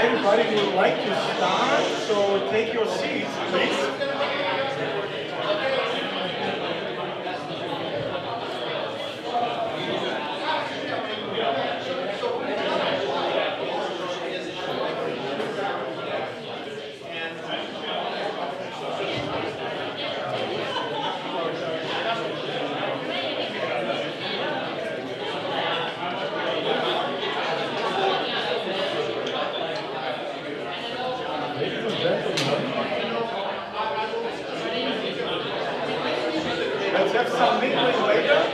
Everybody would like to start, so take your seats, please. Let's have some mingling later.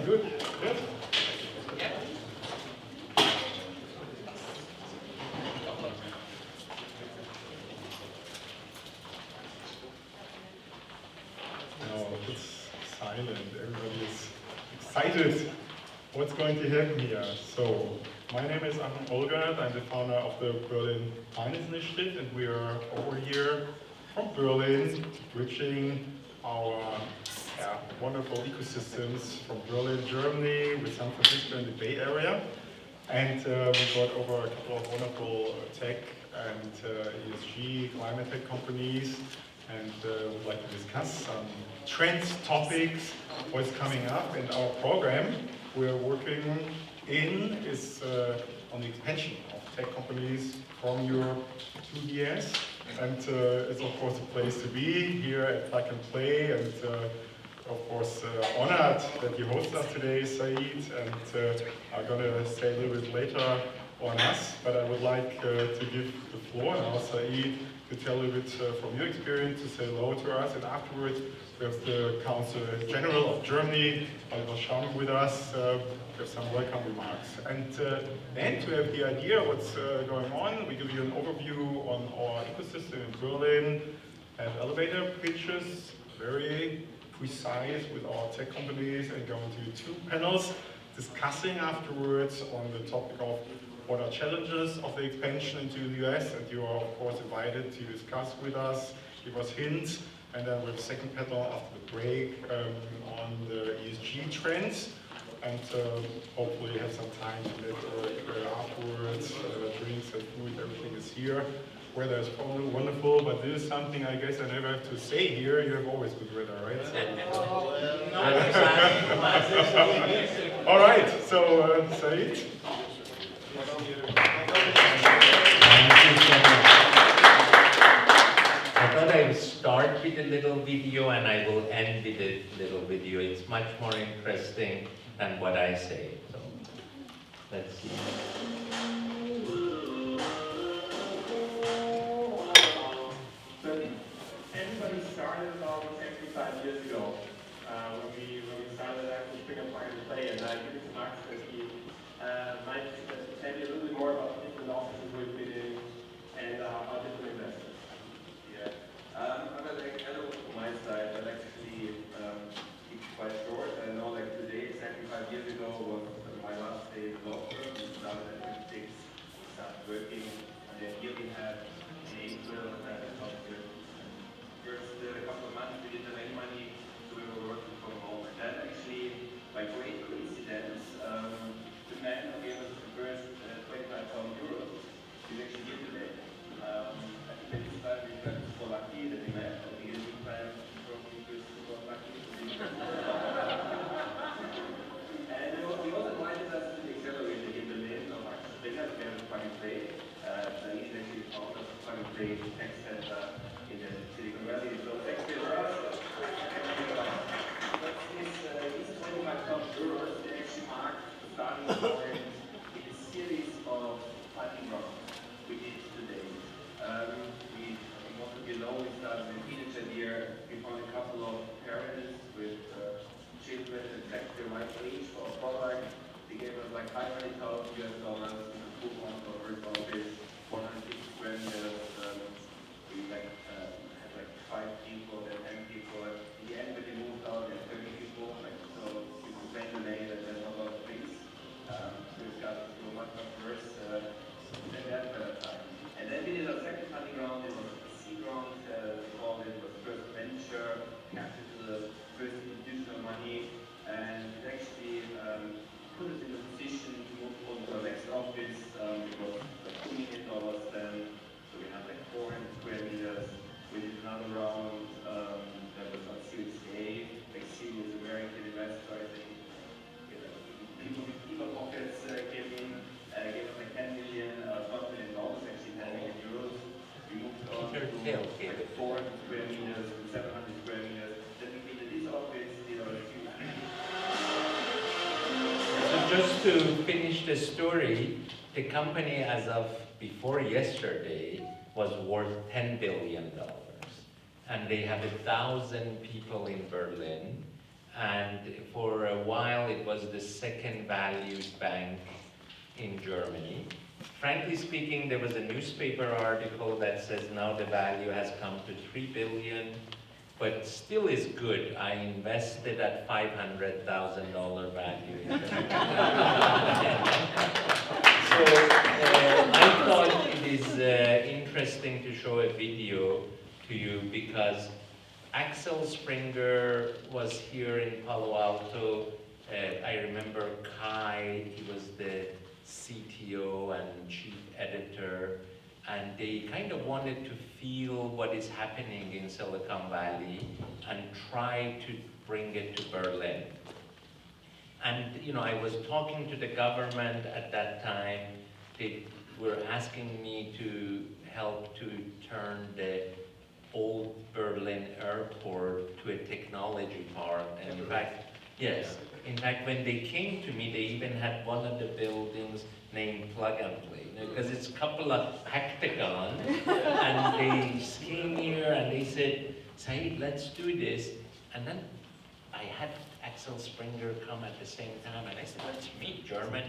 Good. Yes. Now it's silent. Everybody is excited. What's going to happen here? So, my name is Olga. I'm the founder of the Berlin Finance Initiative, and we are over here from Berlin, bridging our wonderful ecosystems from Berlin, Germany, with San Francisco in the Bay Area. And we got over a couple of wonderful tech and ESG, climate tech companies, and we'd like to discuss some trends, topics, what's coming up. And our program we're working in is on the expansion of tech companies from Europe to the US. And it's of course a place to be here at Plug and Play, and of course honored that you host us today, Said, and I'm going to say a little bit later on us, but I would like to give the floor now, Said, to tell a little bit from your experience, to say hello to us, and afterwards we have the Council General of Germany, Oliver Schaum, with us. We have some welcome remarks. And then to have the idea what's going on, we give you an overview on our ecosystem in Berlin, have elevator pitches, very precise with our tech companies, and go into 2 panels discussing afterwards on the topic of what are challenges of the expansion into the US, and you are of course invited to discuss with us, give us hints, and then with the second panel after the break on the ESG trends, and hopefully have some time to network afterwards, drinks and food, everything is here. Weather is probably wonderful, but this is something I guess I never have to say here. You have always good weather, right? So, not exactly. All right, so Said. I thought I would start with a little video and I will end with a little video. It's much more interesting than what I say. So let's see. Everybody started about 75 years ago when we started actually Plug and Play, and I give it to Max that he might tell you a little bit more about the different offices we've been in and our different investors. Yeah, I'm gonna like hello from my side, but actually keep it quite short. I know like today, exactly 5 years ago, was my last day at law firm. We started at 26, started working, and then here we had in April first couple of months we didn't have any money, so we were working from home. And then actually, by great coincidence, the man who gave us the first 25,000 euros is actually here today. I think at this time we were so lucky that we met. I think in the meantime, probably we're super lucky. And he also invited us to the accelerator in Berlin of Axel Springer, we have Plug-and-Play. He's actually the founder of PlugandPlayTechCenter in the Silicon Valley. So thanks to us. These 25,000 euros, they actually mark the starting point in a series of funding rounds we did today. Most of you know, we started in teenager year. We found a couple of parents with children exactly the right age for a product. They gave us like $500,000 US in the full one for first office, 150 square meters. We had like 5 people, then 10 people. In the end, when they moved out, there were 30 people. So you can plan the day that there's not a lot of things. So we got so much worse than that by that time. And then we did our second funding round. It was a seed round. We called it was first venture capital, first institutional money, and it actually put us in a position to move on to our next office. It was like $2 million then. So we had like 400 square meters. We did another round that was on Series A, like serious American investor, I think. People with deeper pockets came in, gave us like 10 million, $12 million, actually 10 million euros. We moved on to like 400 square meters, 700 square meters. Then we came to this office, did our So just to finish the story, the company as of before yesterday was worth $10 billion. And they have 1,000 people in Berlin. And for a while, it was the second valued bank in Germany. Frankly speaking, there was a newspaper article that says now the value has come to $3 billion, but still is good. I invested at $500,000 value. So I thought it is interesting to show a video to you because Axel Springer was here in Palo Alto. I remember Kai, he was the CTO and chief editor, and they kind of wanted to feel what is happening in Silicon Valley and try to bring it to Berlin. And you know, I was talking to the government at that time. They were asking me to help to turn the old Berlin airport to a technology park. And in fact, yes, in fact, when they came to me, they even had one of the buildings named Plug and Play, because it's a couple of hectagons. And they came here and they said, Said, let's do this. And then I had Axel Springer come at the same time, and I said, let's meet, German,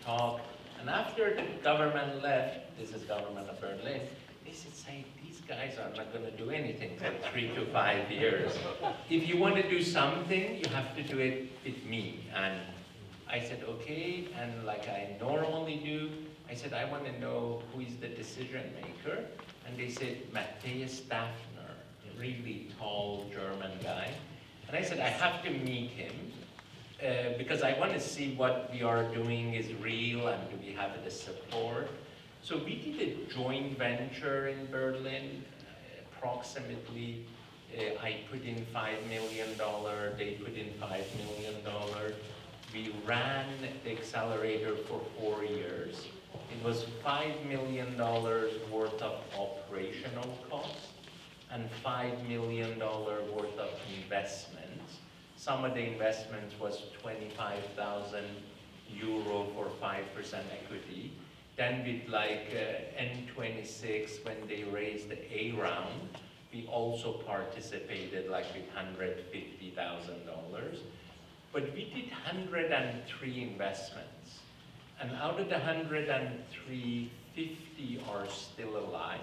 talk. And after the government left, this is government of Berlin, they said, Said, these guys are not going to do anything for 3 to 5 years. If you want to do something, you have to do it with me. And I said, okay, and like I normally do, I said, I want to know who is the decision maker. And they said, Matthias Daffner, a really tall German guy. And I said, I have to meet him because I want to see what we are doing is real and do we have the support. So we did a joint venture in Berlin, approximately I put in $5 million, they put in $5 million. We ran the accelerator for 4 years. It was $5 million worth of operational costs and $5 million worth of investments. Some of the investments was 25,000 euro for 5% equity. Then with like N26, when they raised the A round, we also participated like with $150,000. But we did 103 investments. And out of the 103, 50 are still alive.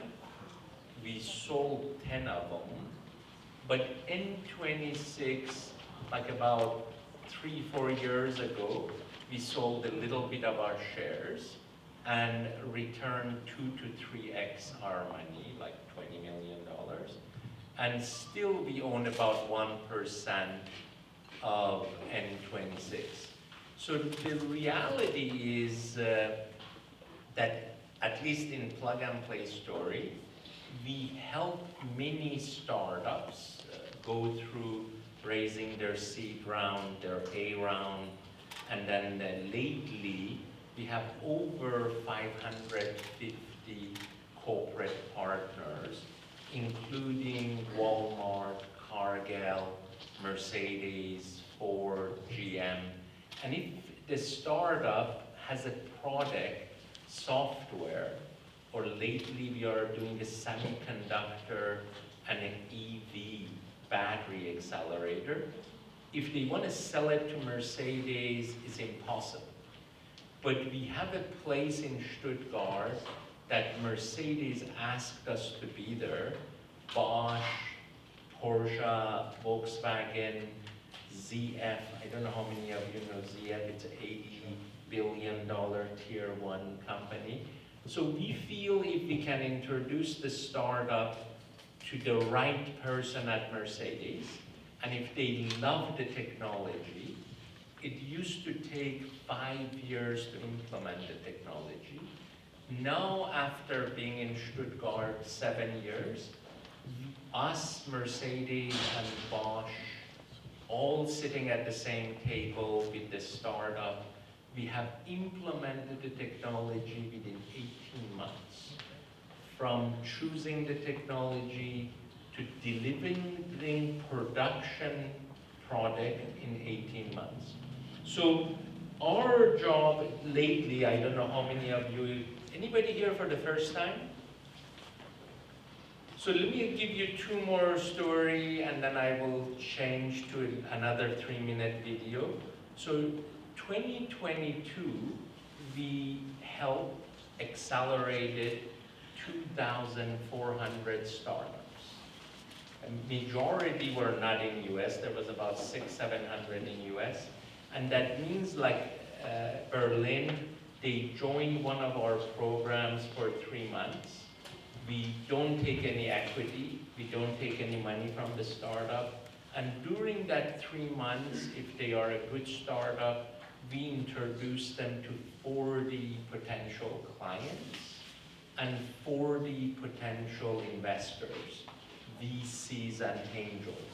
We sold 10 of them. But N26, like about 3-4 years ago, we sold a little bit of our shares and returned 2 to 3x our money, like $20 million. And still we own about 1% of N26. So the reality is that, at least in Plug and Play story, we help many startups go through raising their seed round, their A round, and then lately we have over 550 corporate partners, including Walmart, Cargill, Mercedes, Ford, GM. And if the startup has a product, software, or lately we are doing a semiconductor and an EV battery accelerator, if they want to sell it to Mercedes, it's impossible. But we have a place in Stuttgart that Mercedes asked us to be there. Bosch, Porsche, Volkswagen, ZF, I don't know how many of you know ZF, it's an $80 billion tier 1 company. So we feel if we can introduce the startup to the right person at Mercedes, and if they love the technology, it used to take 5 years to implement the technology. Now, after being in Stuttgart 7 years, us, Mercedes, and Bosch, all sitting at the same table with the startup, we have implemented the technology within 18 months. From choosing the technology to delivering production product in 18 months. So our job lately, I don't know how many of you, anybody here for the first time? So let me give you 2 more stories and then I will change to another 3-minute video. So 2022, we helped accelerated 2,400 startups. A majority were not in US, there was about 600-700 in US. And that means like Berlin, they joined one of our programs for 3 months. We don't take any equity, we don't take any money from the startup. And during that 3 months, if they are a good startup, we introduce them to 40 potential clients and 40 potential investors, VCs and angels.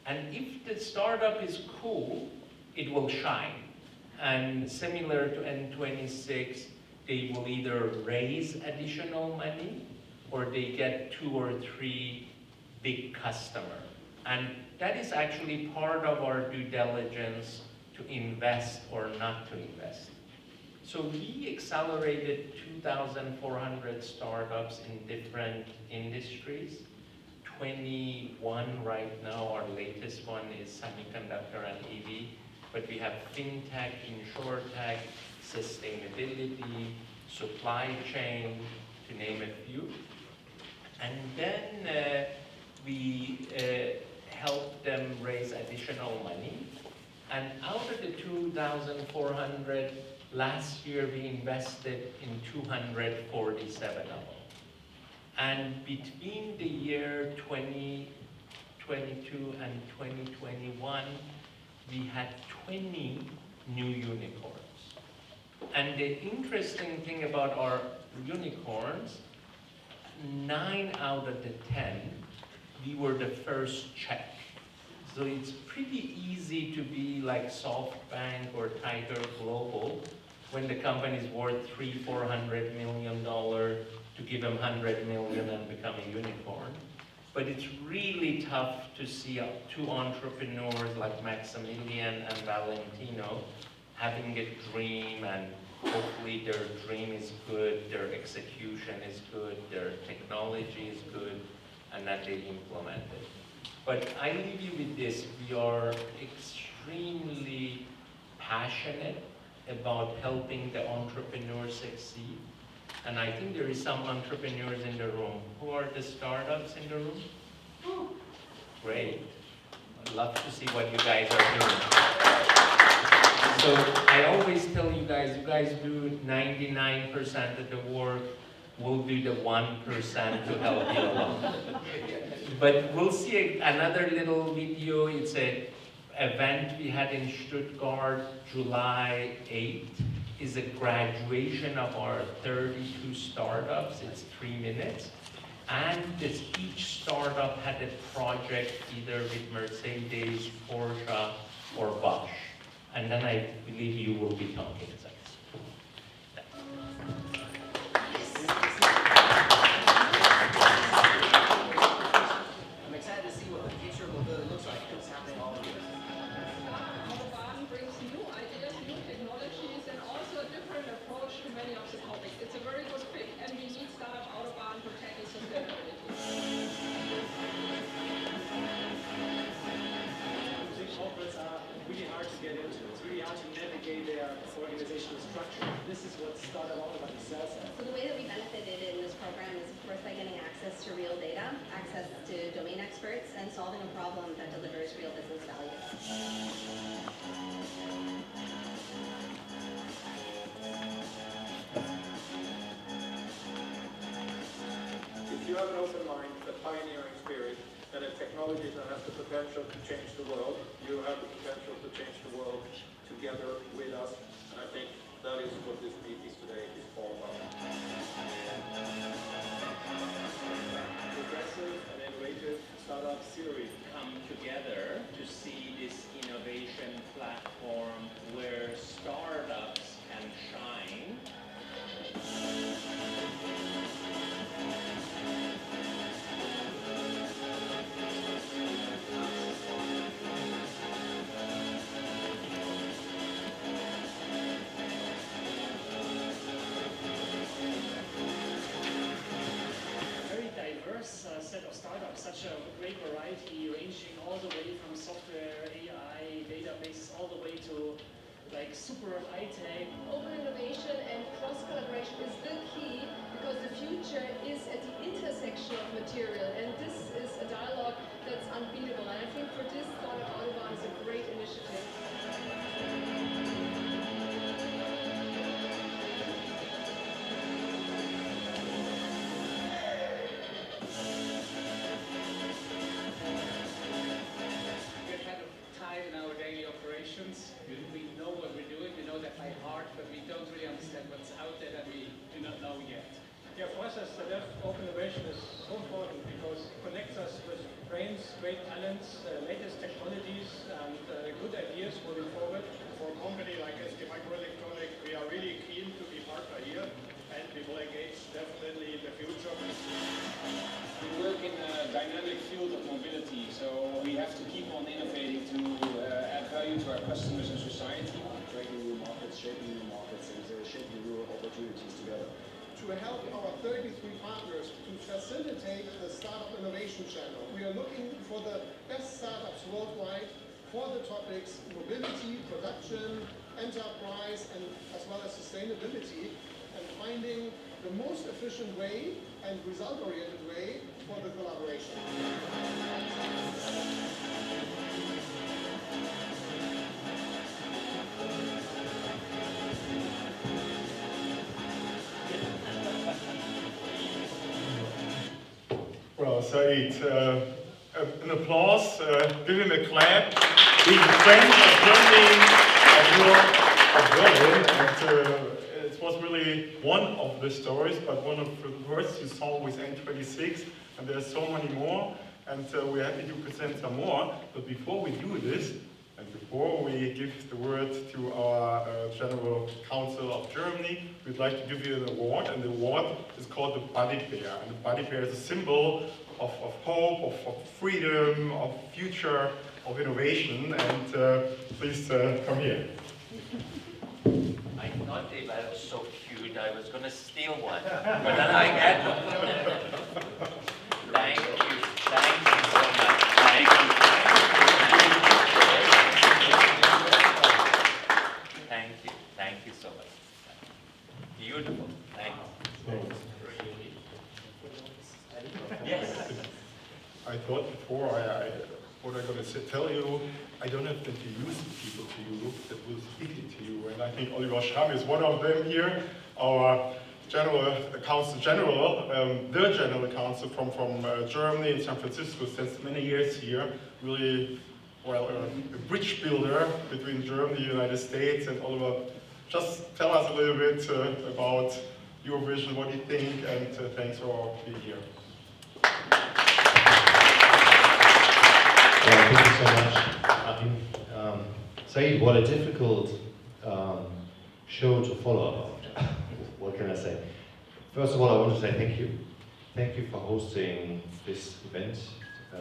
And if the startup is cool, it will shine. And similar to N26, they will either raise additional money or they get 2 or 3 big customers. And that is actually part of our due diligence to invest or not to invest. So we accelerated 2,400 startups in different industries. 21 right now, our latest one is semiconductor and EV, but we have FinTech, InsurTech, sustainability, supply chain, to name a few. And then we help them raise additional money. And out of the 2,400, last year we invested in 247 of them. And between the year 2022 and 2021, we had 20 new unicorns. And the interesting thing about our unicorns, 9 out of the 10 we were the first check. So it's pretty easy to be like SoftBank or Tiger Global when the company's worth $300–400 million to give them $100 million and become a unicorn. But it's really tough to see two entrepreneurs like Maximilian and Valentino having a dream, and hopefully their dream is good, their execution is good, their technology is good, and that they implement it. But I leave you with this: we are extremely passionate about helping the entrepreneurs succeed. And I think there is some entrepreneurs in the room. Who are the startups in the room? Great. I'd love to see what you guys are doing. So I always tell you guys do 99% of the work. We'll do the 1% to help you along. But we'll see another little video. It's an event we had in Stuttgart, July 8th. Is a graduation of our 32 startups. It's 3 minutes. And each startup had a project either with Mercedes, Porsche, or Bosch. And then I believe you will be talking. I'm excited to see what the future of mobility looks like. It's happening all over. Autobahn brings new ideas, new technologies, and also a different approach to many of the topics. It's a very good fit, and we need startup Autobahn to tackle sustainability. Corporates are really hard to get into. It's really hard to navigate their organizational structure. This is what Startup Autobahn excels at. So the way that we benefited in this program is, of course, by getting access to real data, access to domain experts, and solving a problem that delivers real business value. If you have an open mind, a pioneering spirit, and a technology that has the potential to change the world, you have the potential to change the world together with us. And I think that is what this meeting today is all about. Progressive and innovative startup series Come together to see this innovation platform where startups can shine. Set of startups, such a great variety, ranging all the way from software, AI, databases, all the way to like super high-tech. Open innovation and cross-collaboration is the key, because the future is at the intersection of material, and this is a dialogue that's unbeatable. And I think for this, Startup Autobahn is a great initiative. We know what we're doing, we know that by heart, but we don't really understand what's out there that we do not know yet. Yeah, for us as the Dev, open innovation is so important because it connects us with brains, great talents, latest technologies, and good ideas moving forward. For a company like ST Microelectronics, we are really keen to be partner here, and we will engage definitely in the future. We work in a dynamic field of mobility, so we have to keep on innovating to add value to our customers and society. Breaking new markets, shaping new markets, and shaping new opportunities together. To help our 33 partners to facilitate the Startup Innovation Channel. We are looking for the best startups worldwide for the topics mobility, production, enterprise, and as well as sustainability, and finding the most efficient way and result-oriented way for the collaboration. Well, Said, an applause, give him a clap. Being friends of Berlin, and it was really one of the stories, but one of the first you saw with N26, and there's so many more. and we're happy to present some more. But before we do this, and before we give the word to our General Council of Germany, we'd like to give you an award, and the award is called the Buddy Bear. And the Buddy Bear is a symbol of hope, of freedom, of future, of innovation, and please come here. I thought they were so cute, I was going to steal one, but then I get one. Thank you so much. Thank you so much. Beautiful, thank you. Yes. I thought before what I'm going to tell you, I don't have to introduce the people to you that will speak it to you, and I think Oliver Schramm is one of them here, our Council General, the General Counsel from Germany in San Francisco, since many years here, really, well, a bridge builder between Germany and the United States. And Oliver, just tell us a little bit about your vision, what you think, and thanks for being here. Well, thank you so much, Achim. Said, what a difficult show to follow about. What can I say? First of all, I want to say thank you. Thank you for hosting this event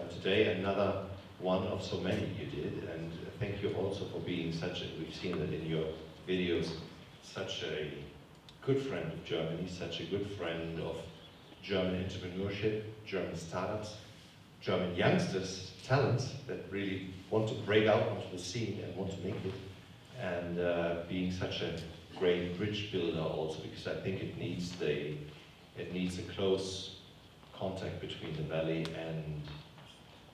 today, another one of so many you did, and thank you also for being we've seen that in your videos, such a good friend of Germany, such a good friend of German entrepreneurship, German startups, German youngsters, talents that really want to break out onto the scene and want to make it, and being such a great bridge builder also, because I think it needs a close contact between the valley and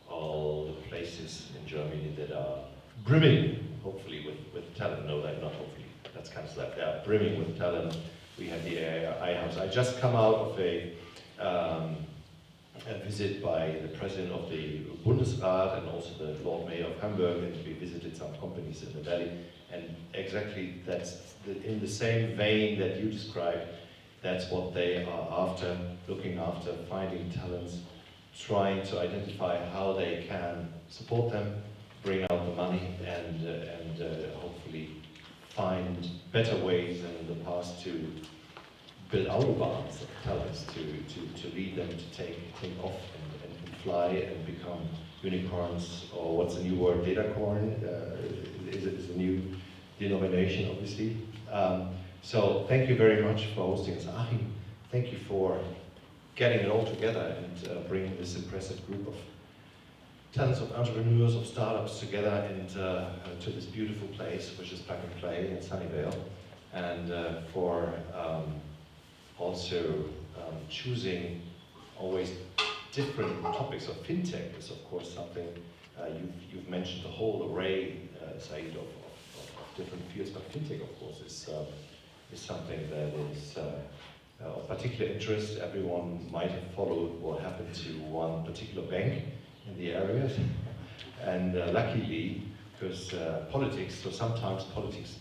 all the places in Germany that are brimming, hopefully, with talent. No, they're not hopefully. That's kind of like they are brimming with talent. We have the AI House. I just come out of a visit by the president of the Bundesrat and also the Lord Mayor of Hamburg, and we visited some companies in the valley. And exactly in the same vein that you described, that's what they are after, looking after, finding talents, trying to identify how they can support them, bring out the money, and hopefully find better ways than in the past to build autobahns of talents, to lead them to take off and fly and become unicorns, or what's the new word, datacorn, is a new denomination, obviously. So thank you very much for hosting us. Achim, thank you for getting it all together and bringing this impressive group of tons of entrepreneurs, of startups together and to this beautiful place, which is Plug and Play in Sunnyvale, and for also choosing always different topics. Of FinTech is of course something you've mentioned the whole array, Said, of different fields, but FinTech of course is something that is of particular interest. Everyone might have followed what happened to one particular bank in the area, and luckily, because politics, so sometimes politics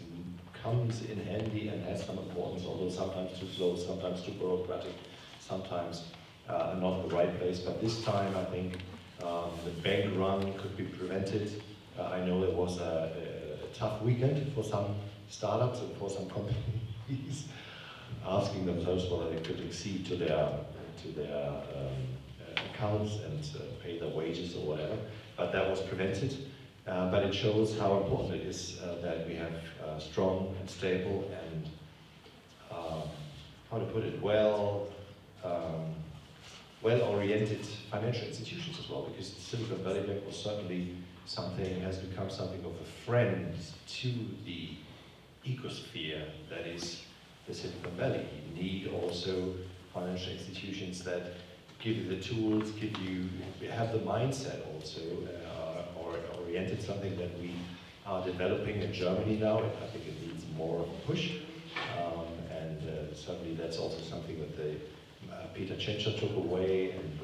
comes in handy and has some importance, although sometimes too slow, sometimes too bureaucratic, sometimes not in the right place. But this time, I think the bank run could be prevented. I know there was a tough weekend for some startups and for some companies, asking themselves whether they could accede to their accounts and pay their wages or whatever. But that was prevented. But it shows how important it is that we have strong and stable and, how to put it, well-oriented financial institutions as well, because Silicon Valley Bank was certainly has become something of a friend to the ecosphere that is the Silicon Valley. You need also financial institutions that give you the tools, have the mindset also, or oriented, something that we are developing in Germany now. I think it needs more of a push, and certainly that's also something that Peter Tschentscher took away, and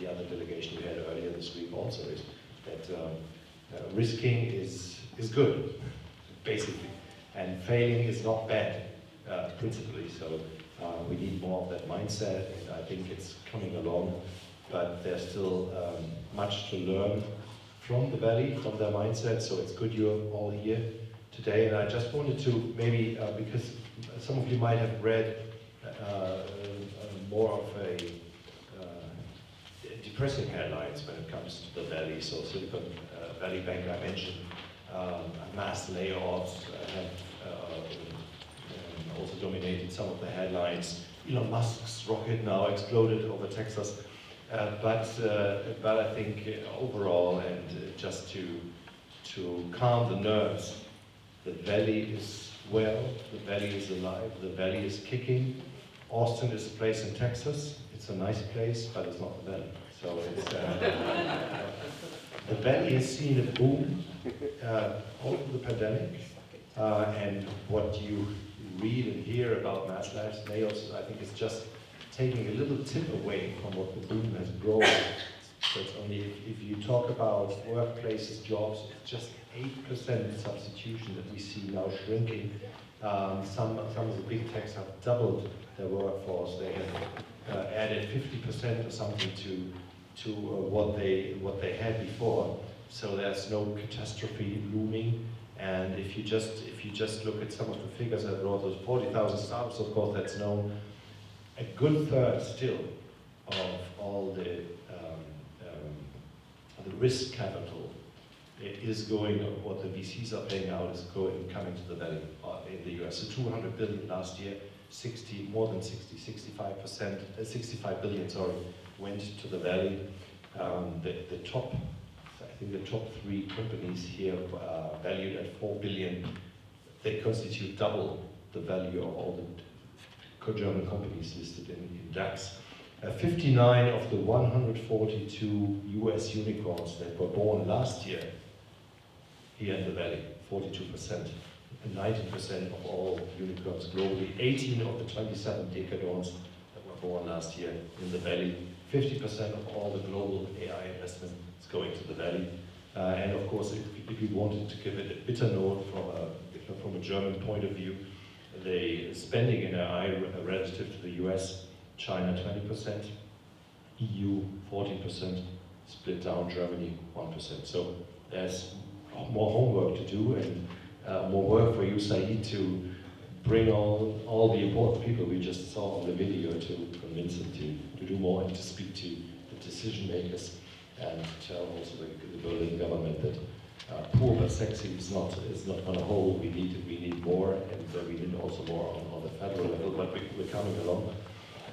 the other delegation we had earlier this week also, is that risking is good, basically, and failing is not bad, principally. So we need more of that mindset, and I think it's coming along but there's still much to learn from the Valley, from their mindset, so it's good you're all here today. And I just wanted to maybe, because some of you might have read more of a depressing headlines when it comes to the Valley. So Silicon Valley Bank, I mentioned, mass layoffs have also dominated some of the headlines. Elon Musk's rocket now exploded over Texas. But I think overall, and just to calm the nerves, the Valley is well, the Valley is alive, the Valley is kicking. Austin is a place in Texas. It's a nice place, but it's not the Valley. So it's, the Valley has seen a boom over the pandemic, and what you read and hear about mass layoffs, I think it's just taking a little tip away from what the boom has grown. So it's only, if you talk about workplaces, jobs, it's just 8% substitution that we see now shrinking. Some of the big techs have doubled their workforce. They have added 50% or something to what they had before. So there's no catastrophe looming. And if you just look at some of the figures I brought, those 40,000 startups, of course, that's known. A good third still of all the risk capital is going, what the VCs are paying out is coming to the Valley in the US. So 200 billion last year, 65 billion, sorry, went to the Valley. The top, I think the top 3 companies here valued at 4 billion. They constitute double the value of all the German companies listed in DAX. 59 of the 142 US unicorns that were born last year here in the Valley, 42%, and 19% of all unicorns globally, 18 of the 27 decadons that were born last year in the Valley, 50% of all the global AI investment is going to the Valley. And of course, if you wanted to give it a bitter note from a German point of view, the spending in AI relative to the US, China 20%, EU 14%, split down Germany 1%. So there's more homework to do and more work for you, Said, to bring all the important people we just saw on the video to convince them to do more and to speak to the decision makers and tell also the Berlin government that poor but sexy is not going to hold. We need more, and we need also more on the federal level. But we're coming along.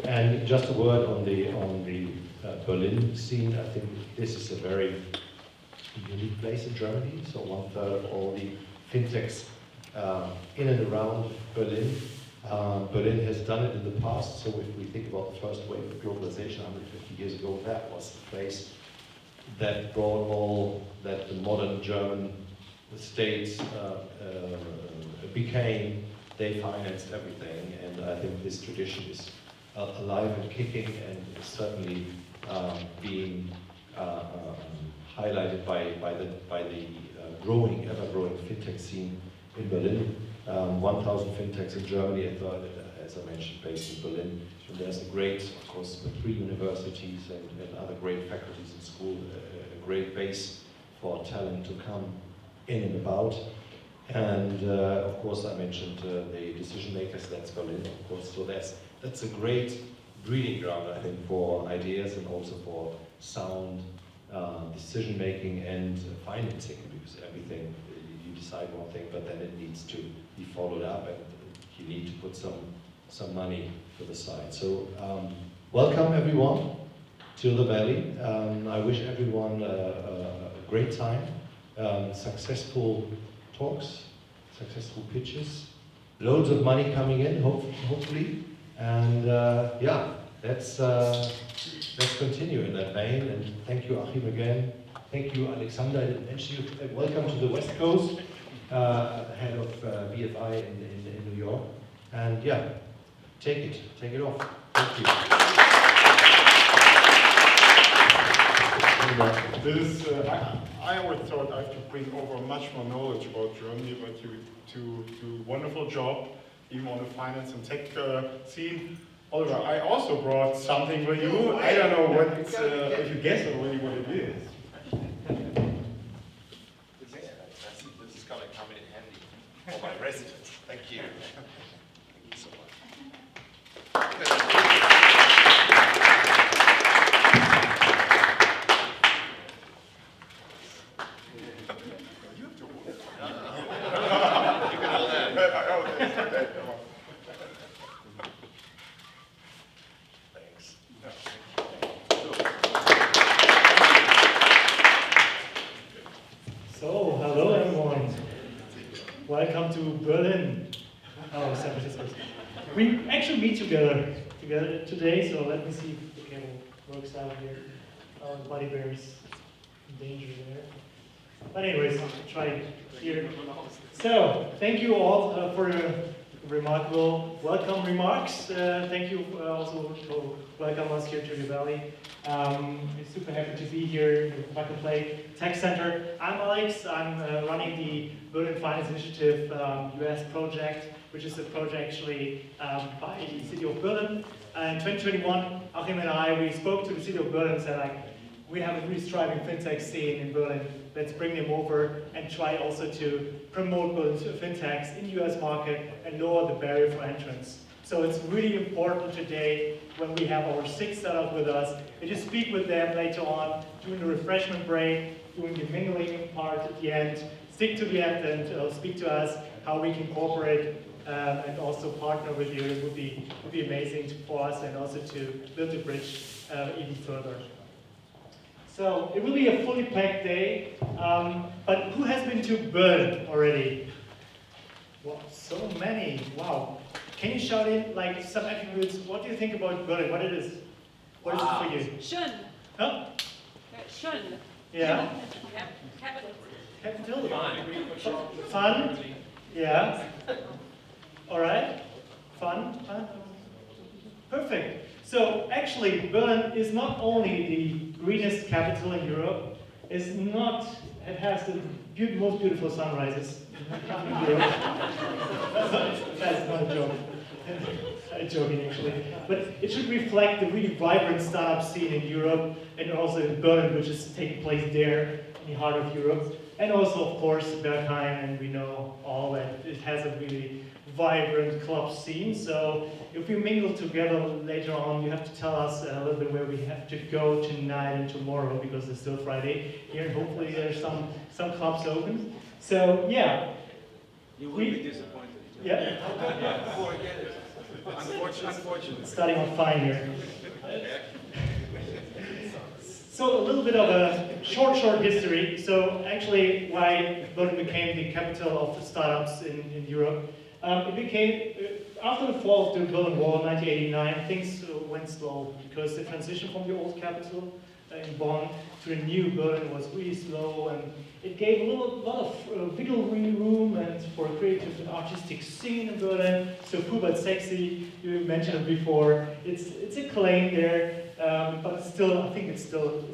And just a word on the Berlin scene. I think this is a very unique place in Germany. So 1/3 of all the fintechs in and around Berlin. Berlin has done it in the past. So if we think about the first wave of globalization 150 years ago, that was the place that brought all that the modern German states became. They financed everything, and I think this tradition is alive and kicking, and is certainly being highlighted by the growing, ever-growing fintech scene in Berlin. 1,000 fintechs in Germany, as I mentioned, based in Berlin. And there's a great, of course, the 3 universities and other great faculties in school, a great base for talent to come in and about. And of course, I mentioned the decision makers. That's Berlin, of course. So that's a great breeding ground, I think, for ideas and also for sound decision making and financing, because everything, you decide one thing, but then it needs to be followed up, and you need to put some money to the side. So welcome everyone to the Valley. I wish everyone a great time, successful talks, successful pitches, loads of money coming in, hopefully, and yeah, let's continue in that vein. And thank you, Achim, again. Thank you, Alexander. I didn't mention you. Welcome to the West Coast, head of BFI in New York. And yeah, take it off. Thank you. This is, I always thought I have to bring over much more knowledge about Germany, but you do a wonderful job, even on the finance and tech scene. Oliver, I also brought something with you. I don't know what it's, if you guess already what it is. This is going to come in handy for my residents. Thank you. Thank you so much. You can hold that. Thanks. So, hello everyone. Welcome to Berlin. Oh, San Francisco. We actually meet together today, so let me see if the camera works out here. Oh, the body bear is in danger there. But anyways, I'll try it here. So, thank you all for your remarkable welcome remarks. Thank you also for welcoming us here to the Valley. We're super happy to be here in the PlugandPlayTechCenter. I'm Alex. I'm running the Berlin Finance Initiative US project, which is a project actually by the City of Berlin. In 2021, Achim and I, we spoke to the City of Berlin and said, like, we have a really thriving fintech scene in Berlin. Let's bring them over and try also to promote Berlin's fintechs in the US market and lower the barrier for entrance. So it's really important today when we have our 6th startup with us, and just speak with them later on during the refreshment break, during the mingling part at the end. Stick to the end and speak to us how we can cooperate and also partner with you. It would be amazing for us and also to build the bridge even further. So it will be a fully packed day, but who has been to Berlin already? Wow, so many, wow. Can you shout in like some attributes? What do you think about Berlin? What it is? What is it for you? Schön. Huh? Schön. Yeah. Capital. Capital. Fun. Yeah. All right. Fun. Perfect. So actually, Berlin is not only the greenest capital in Europe. It has the most beautiful sunrises in Europe. That's not a joke. I'm joking actually. But it should reflect the really vibrant startup scene in Europe and also in Berlin, which is taking place there in the heart of Europe. And also, of course, Berghain, and we know all that it has a really vibrant club scene. So if we mingle together later on, you have to tell us a little bit where we have to go tonight and tomorrow, because it's still Friday here, and hopefully there's some clubs open. So yeah. You will be disappointed. Yeah. Forget it. Unfortunately. Starting on fine here. So a little bit of a short history. So actually why Berlin became the capital of the startups in Europe. It became, after the fall of the Berlin Wall in 1989, things went slow because the transition from the old capital in Bonn to the new Berlin was really slow, and it gave a lot of wiggle room and for a creative and artistic scene in Berlin. So cool but sexy, you mentioned it before. It's a claim there, but still, I think it's still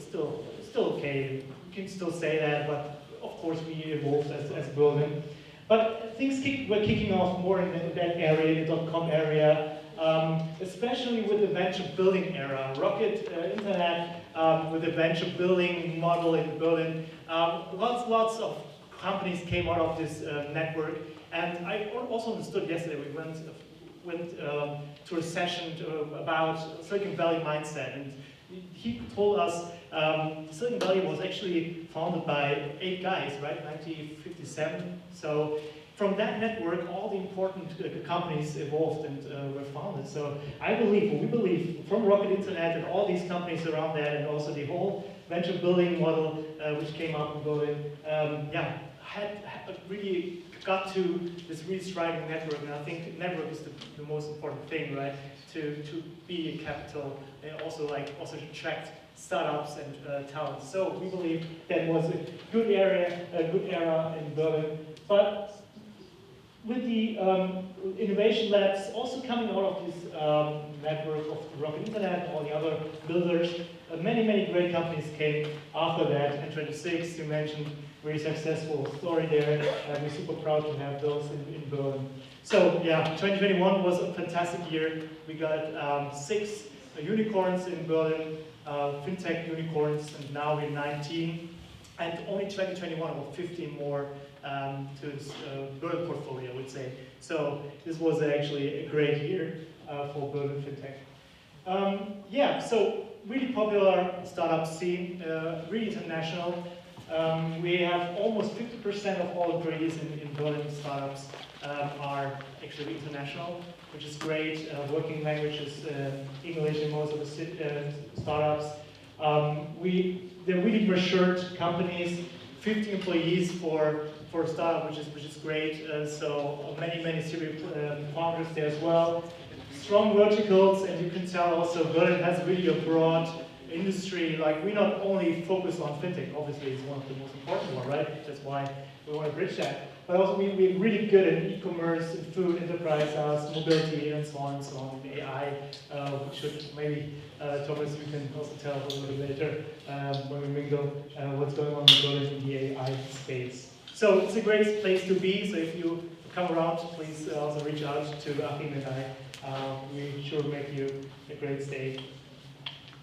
okay. You can still say that, but of course we evolved as Berlin. But things were kicking off more in that area, the .com area, especially with the venture building era. Rocket Internet with the venture building model in Berlin. Lots of companies came out of this network. And I also understood yesterday, we went to a session about Silicon Valley mindset. And he told us Silicon Valley was actually founded by 8 guys, right, 1957. So from that network, all the important companies evolved and were founded. So we believe, from Rocket Internet and all these companies around that, and also the whole venture building model which came up in Berlin, had really got to this really thriving network. And I think network is the most important thing, right? To be a capital and also to attract startups and talent. So we believe that was a good era in Berlin. But with the innovation labs also coming out of this network of the Rocket Internet, all the other builders, many great companies came after that. N26, you mentioned, very successful story there. We're super proud to have those in Berlin. So yeah, 2021 was a fantastic year. We got 6 unicorns in Berlin, FinTech unicorns, and now we're 19. And only 2021 or 15 more to this Berlin portfolio, I would say. So this was actually a great year for Berlin FinTech. Yeah, so really popular startup scene, really international. We have almost 50% of all employees in Berlin startups are actually international, which is great. Working language is English in most of the startups. They're really matured companies, 50 employees for a startup, which is great. So many serious founders there as well. Strong verticals, and you can tell also Berlin has really a broad industry. Like, we not only focus on fintech, obviously it's one of the most important one, right? That's why we want to bridge that. But also we're really good in e-commerce, in food, enterprise, mobility, and so on, in AI. We should maybe, Thomas, you can also tell a little bit later when we mingle what's going on in Berlin in the AI space. So it's a great place to be. So if you come around, please also reach out to Achim and I. We sure make you a great stay.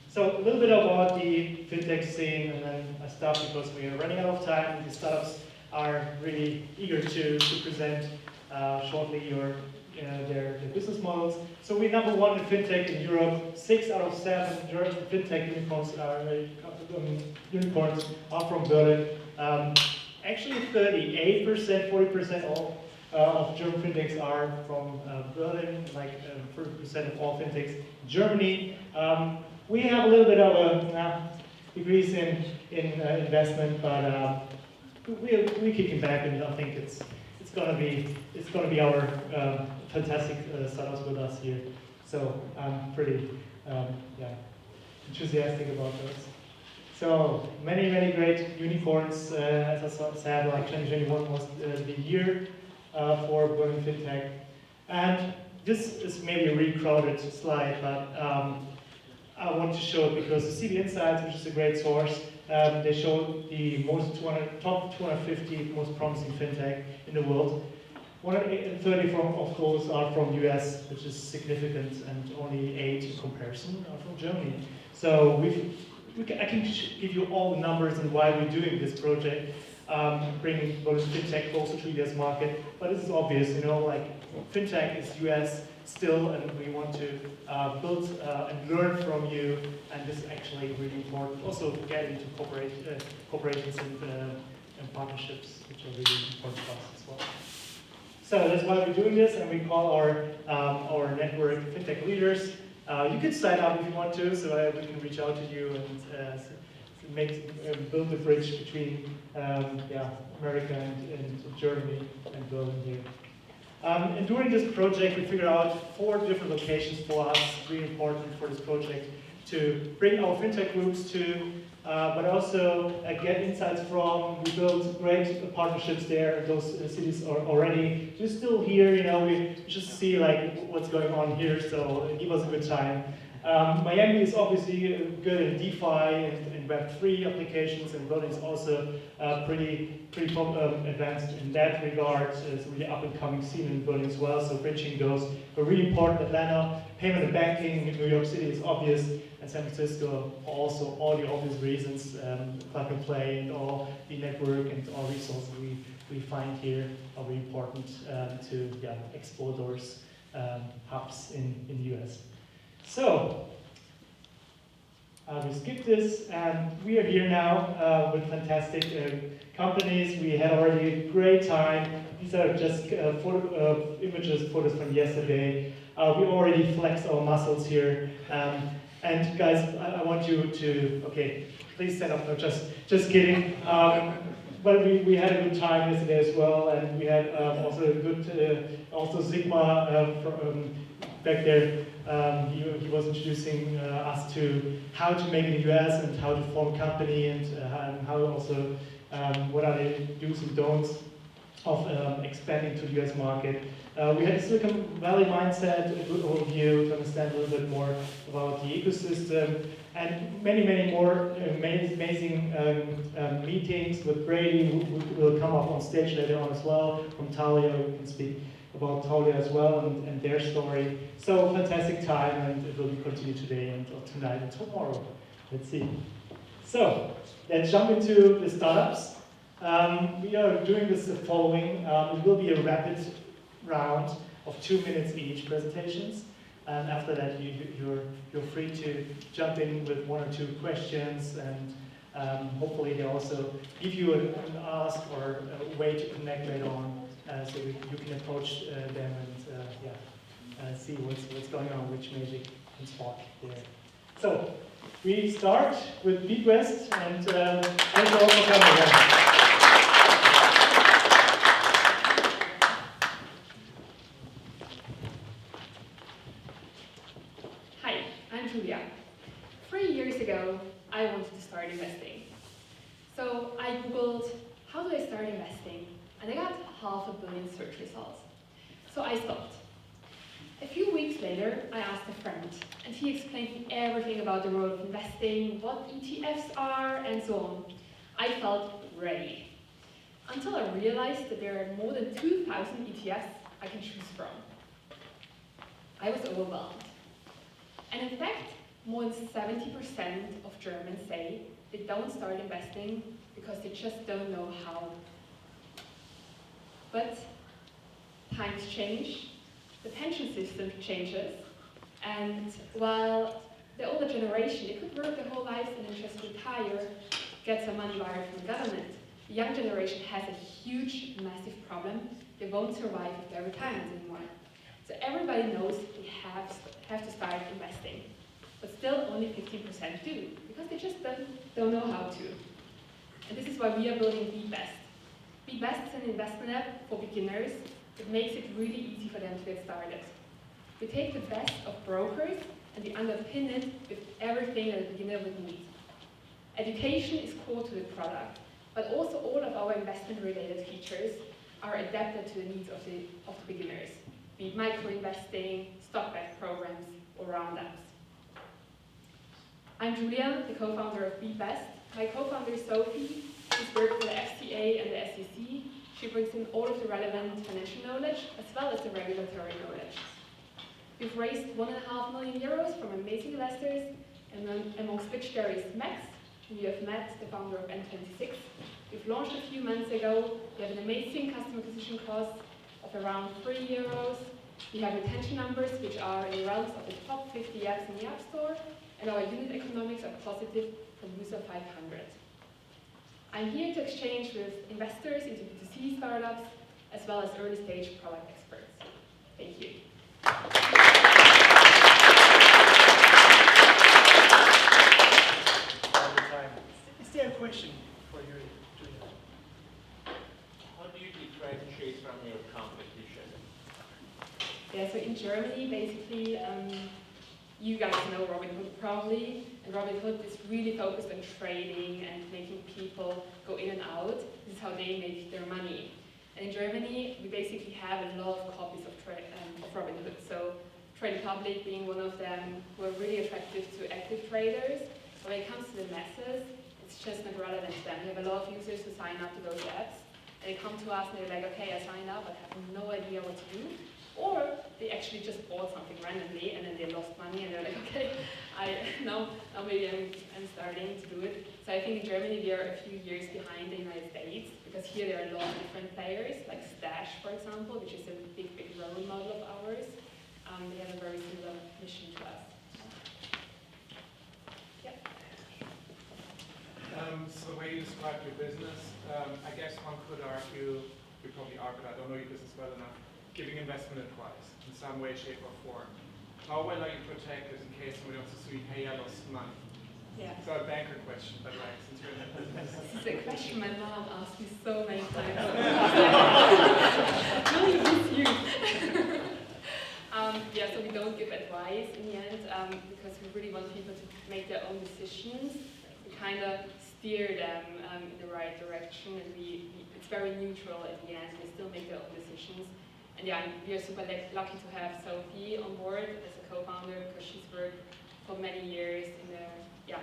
So a little bit about the fintech scene, and then I stop because we are running out of time. The startups are really eager to present shortly their business models. So we're number 1 in fintech in Europe. 6 out of 7 German fintech unicorns are from Berlin. Actually, 38%, 40% of German fintechs are from Berlin, like 40% of all fintechs in Germany. We have a little bit of a decrease in investment, but we're kicking back, and I think it's gonna be our fantastic startups with us here. So I'm pretty enthusiastic about those. So many great unicorns. As I said, like 2021 was the year for Berlin FinTech, and this is maybe a really crowded slide, but I want to show it because the CV Insights, which is a great source, they show the top 250 most promising fintech in the world. 130 of those are from US, which is significant, and only 8 in comparison are from Germany. So I can give you all the numbers and why we're doing this project, bringing Berlin FinTech closer to the US market. But this is obvious, like FinTech is US still, and we want to build and learn from you, and this is actually really important. Also get into corporations and partnerships, which are really important for us as well. So that's why we're doing this, and we call our network FinTech Leaders. You can sign up if you want to, so we can reach out to you and build the bridge between America and Germany and Berlin here. And during this project, we figured out 4 different locations for us, really important for this project, to bring our fintech groups to, but also get insights from. We built great partnerships there in those cities already. We're still here, we just see like what's going on here, so give us a good time. Miami is obviously good in DeFi and Web3 applications, and Berlin is also pretty advanced in that regard. It's a really up-and-coming scene in Berlin as well, so bridging those are really important. Atlanta, payment and banking, New York City is obvious, and San Francisco also all the obvious reasons, plug and play and all the network and all resources we find here are really important to explore those hubs in the US. So, we skip this, and we are here now with fantastic companies. We had already a great time. These are just photos from yesterday. We already flexed our muscles here. And guys, I want you to, okay, please stand up. No, just kidding. But we had a good time yesterday as well, and we had also a good, also Sigma back there. He was introducing us to how to make in the US and how to form a company, and how also what are the do's and don'ts of expanding to the US market. We had a Silicon Valley mindset, a good overview to understand a little bit more about the ecosystem. and many more amazing meetings with Brady, who will come up on stage later on as well, from Thalia, we can speak about Thalia as well and their story. So fantastic time, and it will be continued today and tonight and tomorrow. Let's see. So let's jump into the startups. We are doing this the following. It will be a rapid round of 2 minutes each presentations. And after that, you're free to jump in with 1 or 2 questions, and hopefully they also give you an ask or a way to connect later on, so you can approach them and see what's going on, which magic can spark there. So we start with BeatWest, and thank you all for coming again. Julia. 3 years ago, I wanted to start investing. So I Googled, how do I start investing? And I got 500 million search results. So I stopped. A few weeks later, I asked a friend, and he explained me everything about the world of investing, what ETFs are, and so on. I felt ready. Until I realized that there are more than 2,000 ETFs I can choose from. I was overwhelmed. And in fact, more than 70% of Germans say they don't start investing because they just don't know how. But times change, the pension system changes, and while the older generation, they could work their whole lives and then just retire, get some money wired from the government, the young generation has a huge, massive problem. They won't survive with their retirement anymore. So everybody knows they have to start investing, but still only 15% do, because they just don't know how to. And this is why we are building BeatBest. BeatBest is an investment app for beginners that makes it really easy for them to get started. We take the best of brokers and we underpin it with everything that a beginner would need. Education is core to the product, but also all of our investment-related features are adapted to the needs of the beginners. Be it micro-investing, stock-backed programs, or roundups. I'm Julia, the co-founder of BeatBest. My co-founder Sophie, who's worked for the FCA and the SEC. She brings in all of the relevant financial knowledge, as well as the regulatory knowledge. We've raised €1.5 million from amazing investors, and amongst which there is Max, who you have met, the founder of N26. We've launched a few months ago. We have an amazing customer acquisition cost of around €3. We have retention numbers which are in the realms of the top 50 apps in the App Store, and our unit economics are positive from user 500. I'm here to exchange with investors into B2C startups, as well as early stage product experts. Thank you. Is there a question for you, Julia? How do you differentiate from your competition? Yeah, so in Germany, basically, you guys know Robinhood probably, and Robinhood is really focused on trading and making people go in and out. This is how they make their money. And in Germany, we basically have a lot of copies of Robinhood. So Trade Republic being one of them, who are really attractive to active traders. But when it comes to the masses, it's just not relevant to them. We have a lot of users who sign up to those apps, and they come to us and they're like, okay, I signed up, but have no idea what to do. Or they actually just bought something randomly and then they lost money and they're like, okay, now maybe I'm starting to do it. So I think in Germany we are a few years behind the United States, because here there are a lot of different players, like Stash, for example, which is a big role model of ours. They have a very similar mission to us. Yeah. So the way you describe your business, I guess one could argue, we probably argue, I don't know your business well enough, giving investment advice in some way, shape, or form. How well are you protected in case somebody wants to sue you, hey, I lost money? Yeah. It's not a banker question, but right, since you're in that business. This is a question my mom asked me so many times. Really miss you. Yeah, so we don't give advice in the end, because we really want people to make their own decisions. We kind of steer them in the right direction, and it's very neutral at the end. They still make their own decisions. And yeah, we are super lucky to have Sophie on board as a co-founder, because she's worked for many years in a,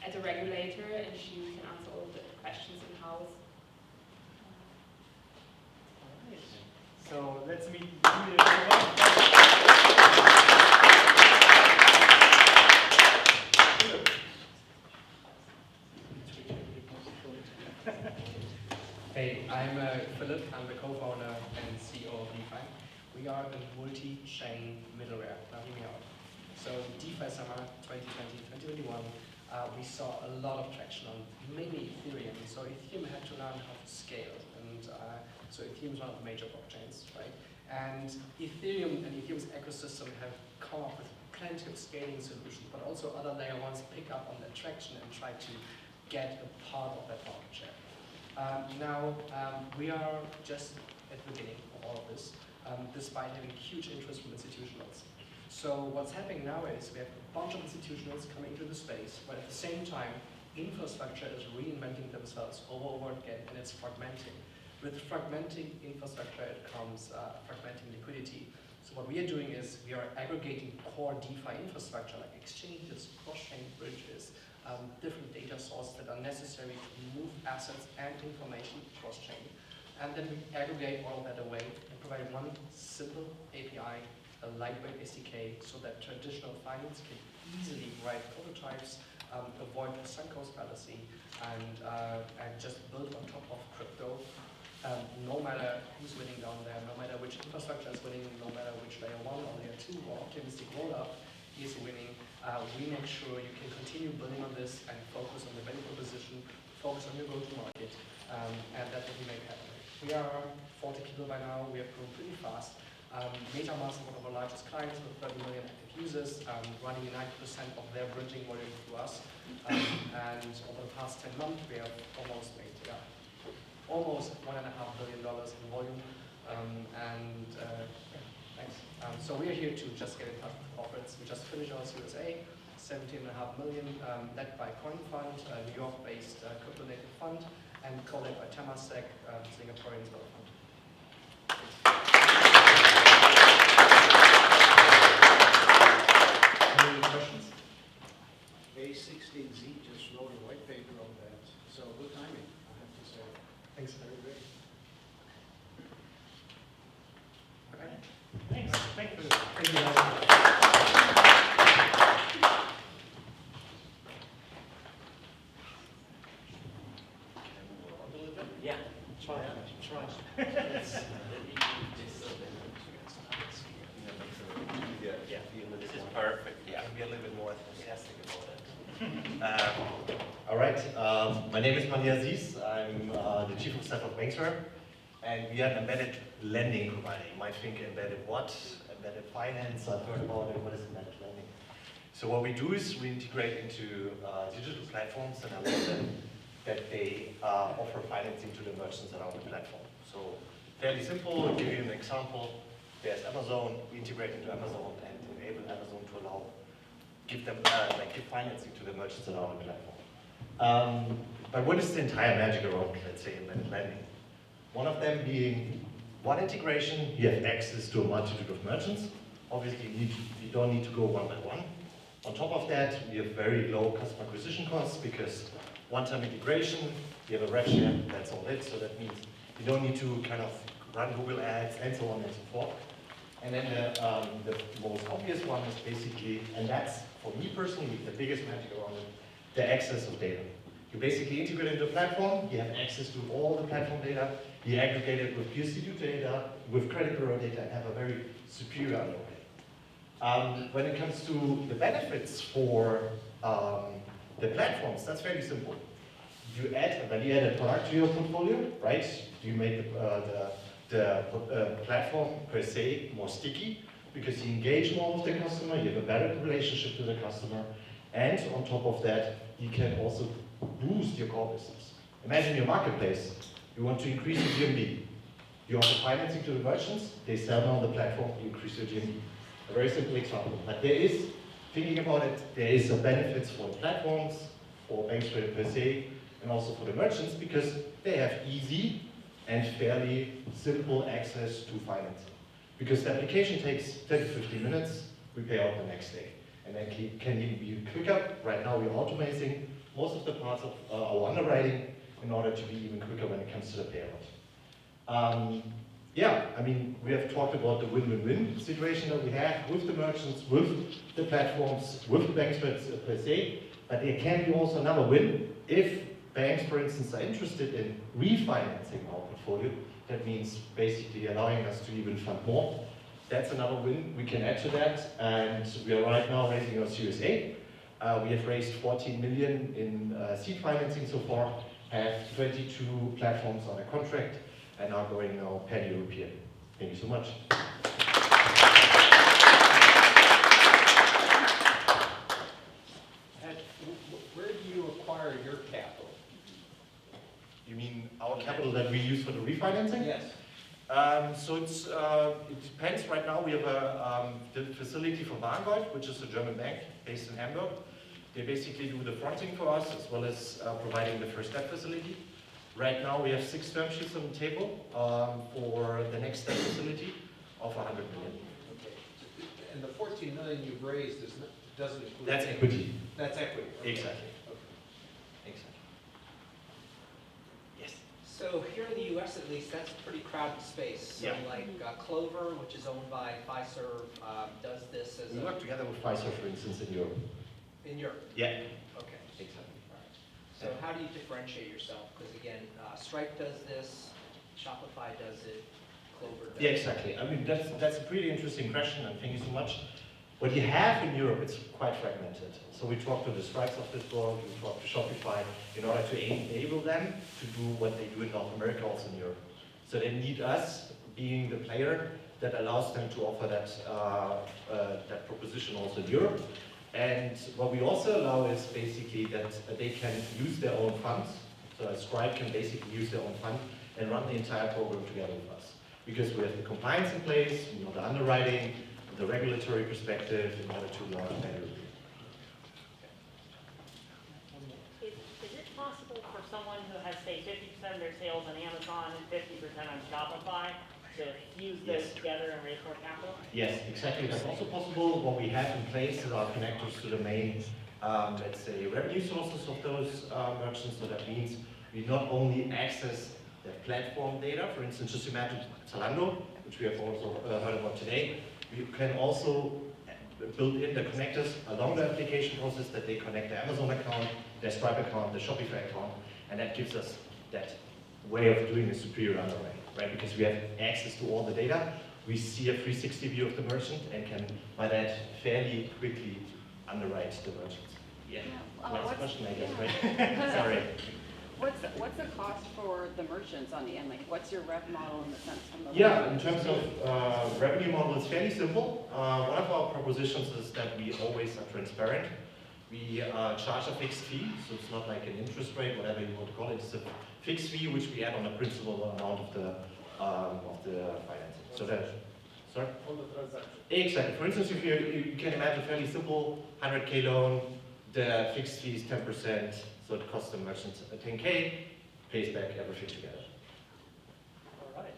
as a regulator, and she can answer all the questions in-house. So let's meet Hey, I'm Philip. I'm the co-founder and CEO of DeFi. We are a multi-chain middleware. Now hear me out. So DeFi Summer 2020-2021, we saw a lot of traction on mainly Ethereum. So Ethereum had to learn how to scale, and so Ethereum is one of the major blockchains, right? And Ethereum and Ethereum's ecosystem have come up with plenty of scaling solutions, but also other layer ones pick up on that traction and try to get a part of that market share. We are just at the beginning of all of this, despite having huge interest from institutionals. So what's happening now is we have a bunch of institutionals coming into the space, but at the same time, infrastructure is reinventing themselves over again, and it's fragmenting. With fragmenting infrastructure, it comes fragmenting liquidity. So what we are doing is we are aggregating core DeFi infrastructure like exchanges, cross-chain bridges, different data sources that are necessary to move assets and information cross-chain. And then we aggregate all of that away and provide one simple API, a lightweight SDK, so that traditional finance can easily write prototypes, avoid the sunk cost fallacy, and just build on top of crypto. No matter who's winning down there, no matter which infrastructure is winning, no matter which layer 1 or layer 2 or optimistic rollup is winning, we make sure you can continue building on this and focus on the value proposition, focus on your go-to-market, and that's what we make happen. We are 40 people by now, we have grown pretty fast. MetaMask is one of our largest clients with 30 million active users, running 90% of their bridging volume through us. And over the past 10 months, we have almost made almost $1.5 billion in volume. Thanks. So we are here to just get in touch with corporates. We just finished our Series A, 17.5 million, led by Coin Fund, a New York-based crypto-native fund, and co-led by Temasek, Singaporean fund. Any questions? A16Z just wrote a white paper on that, so good timing, I have to say. Thanks. Very great. Thanks. Thank you. Yeah. Try. This is perfect. Yeah. Be a little bit more enthusiastic about it. All right. My name is Mani Aziz. I'm the Chief of Staff of Banksware, and we are an embedded lending provider. You might think embedded what? Embedded finance. I've heard about it. What is embedded lending? So what we do is we integrate into digital platforms and allow them that they offer financing to the merchants around the platform. So fairly simple. I'll give you an example. There's Amazon. We integrate into Amazon and enable Amazon to allow give financing to the merchants around the platform. But what is the entire magic around, let's say, embedded lending? One of them being one integration. You have access to a multitude of merchants. Obviously, you don't need to go one by one. On top of that, we have very low customer acquisition costs because one-time integration, you have a rev share, that's all it. So that means you don't need to kind of run Google Ads and so on and so forth. And then the most obvious one is basically, and that's for me personally the biggest magic around it, the access of data. You basically integrate into the platform, you have access to all the platform data, you aggregate it with PSD2 data, with credit bureau data, and have a very superior underwriting. When it comes to the benefits for the platforms, that's fairly simple. You add a value-added product to your portfolio, right? You make the platform per se more sticky because you engage more with the customer, you have a better relationship to the customer, and on top of that, you can also boost your core business. Imagine your marketplace. You want to increase your GMV. You offer financing to the merchants, they sell on the platform, you increase your GMV. A very simple example. But there is, thinking about it, there is a benefits for the platforms, for Banksware per se, and also for the merchants because they have easy and fairly simple access to financing. Because the application takes 10 to 15 minutes, we pay out the next day. and then can even be quicker. Right now we're automating most of the parts of our underwriting in order to be even quicker when it comes to the payout. Yeah, I mean, we have talked about the win-win-win situation that we have with the merchants, with the platforms, with the banks per se, but there can be also another win. If banks, for instance, are interested in refinancing our portfolio, that means basically allowing us to even fund more. That's another win we can add to that, and we are right now raising our Series A. We have raised 14 million in seed financing so far, have 22 platforms on a contract, and are going now pan-European. Thank you so much. Where do you acquire your capital? You mean our capital that we use for the refinancing? Yes. So it depends. Right now we have a facility for Warengott, which is a German bank based in Hamburg. They basically do the fronting for us as well as providing the first step facility. Right now we have 6 term sheets on the table for the next step facility of 100 million. Okay. And the 14 million you've raised doesn't include... That's equity. That's equity. Okay. Exactly. Okay. Exactly. Yes. So here in the U.S. at least, that's a pretty crowded space. So like Clover, which is owned by Fiserv, does this as we work together with Fiserv, for instance, in Europe. In Europe? Yeah. Okay. Exactly. So how do you differentiate yourself? Because again, Stripe does this, Shopify does it, Clover does it. Yeah, exactly. I mean, that's a pretty interesting question, and thank you so much. What you have in Europe, it's quite fragmented. So we talk to the Stripes of this world, we talk to Shopify in order to enable them to do what they do in North America, also in Europe. So they need us being the player that allows them to offer that proposition also in Europe. And what we also allow is basically that they can use their own funds. So a Stripe can basically use their own fund and run the entire program together with us. Because we have the compliance in place, we know the underwriting, the regulatory perspective in order to launch better. Is it possible for someone who has, say, 50% of their sales on Amazon and 50% on Shopify to fuse those together and raise more capital? Yes, exactly. That's also possible. What we have in place is our connectors to the main, let's say, revenue sources of those merchants. So that means we not only access the platform data, for instance, just imagine Zalando, which we have also heard about today. We can also build in the connectors along the application process that they connect their Amazon account, their Stripe account, the Shopify account, and that gives us that way of doing a superior underwriting, right? Because we have access to all the data, we see a 360 view of the merchant and can, by that, fairly quickly underwrite the merchants. Yeah, last question, I guess, right? Sorry. What's the cost for the merchants on the end? Like, what's your rev model in the sense of the Yeah, in terms of revenue model, it's fairly simple. One of our propositions is that we always are transparent. We charge a fixed fee, so it's not like an interest rate, whatever you want to call it. It's a fixed fee which we add on the principal amount of the financing. So that, sorry? On the transaction. Exactly. For instance, if you can imagine a fairly simple 100K loan, the fixed fee is 10%, so it costs the merchant 10K, pays back everything together. All right.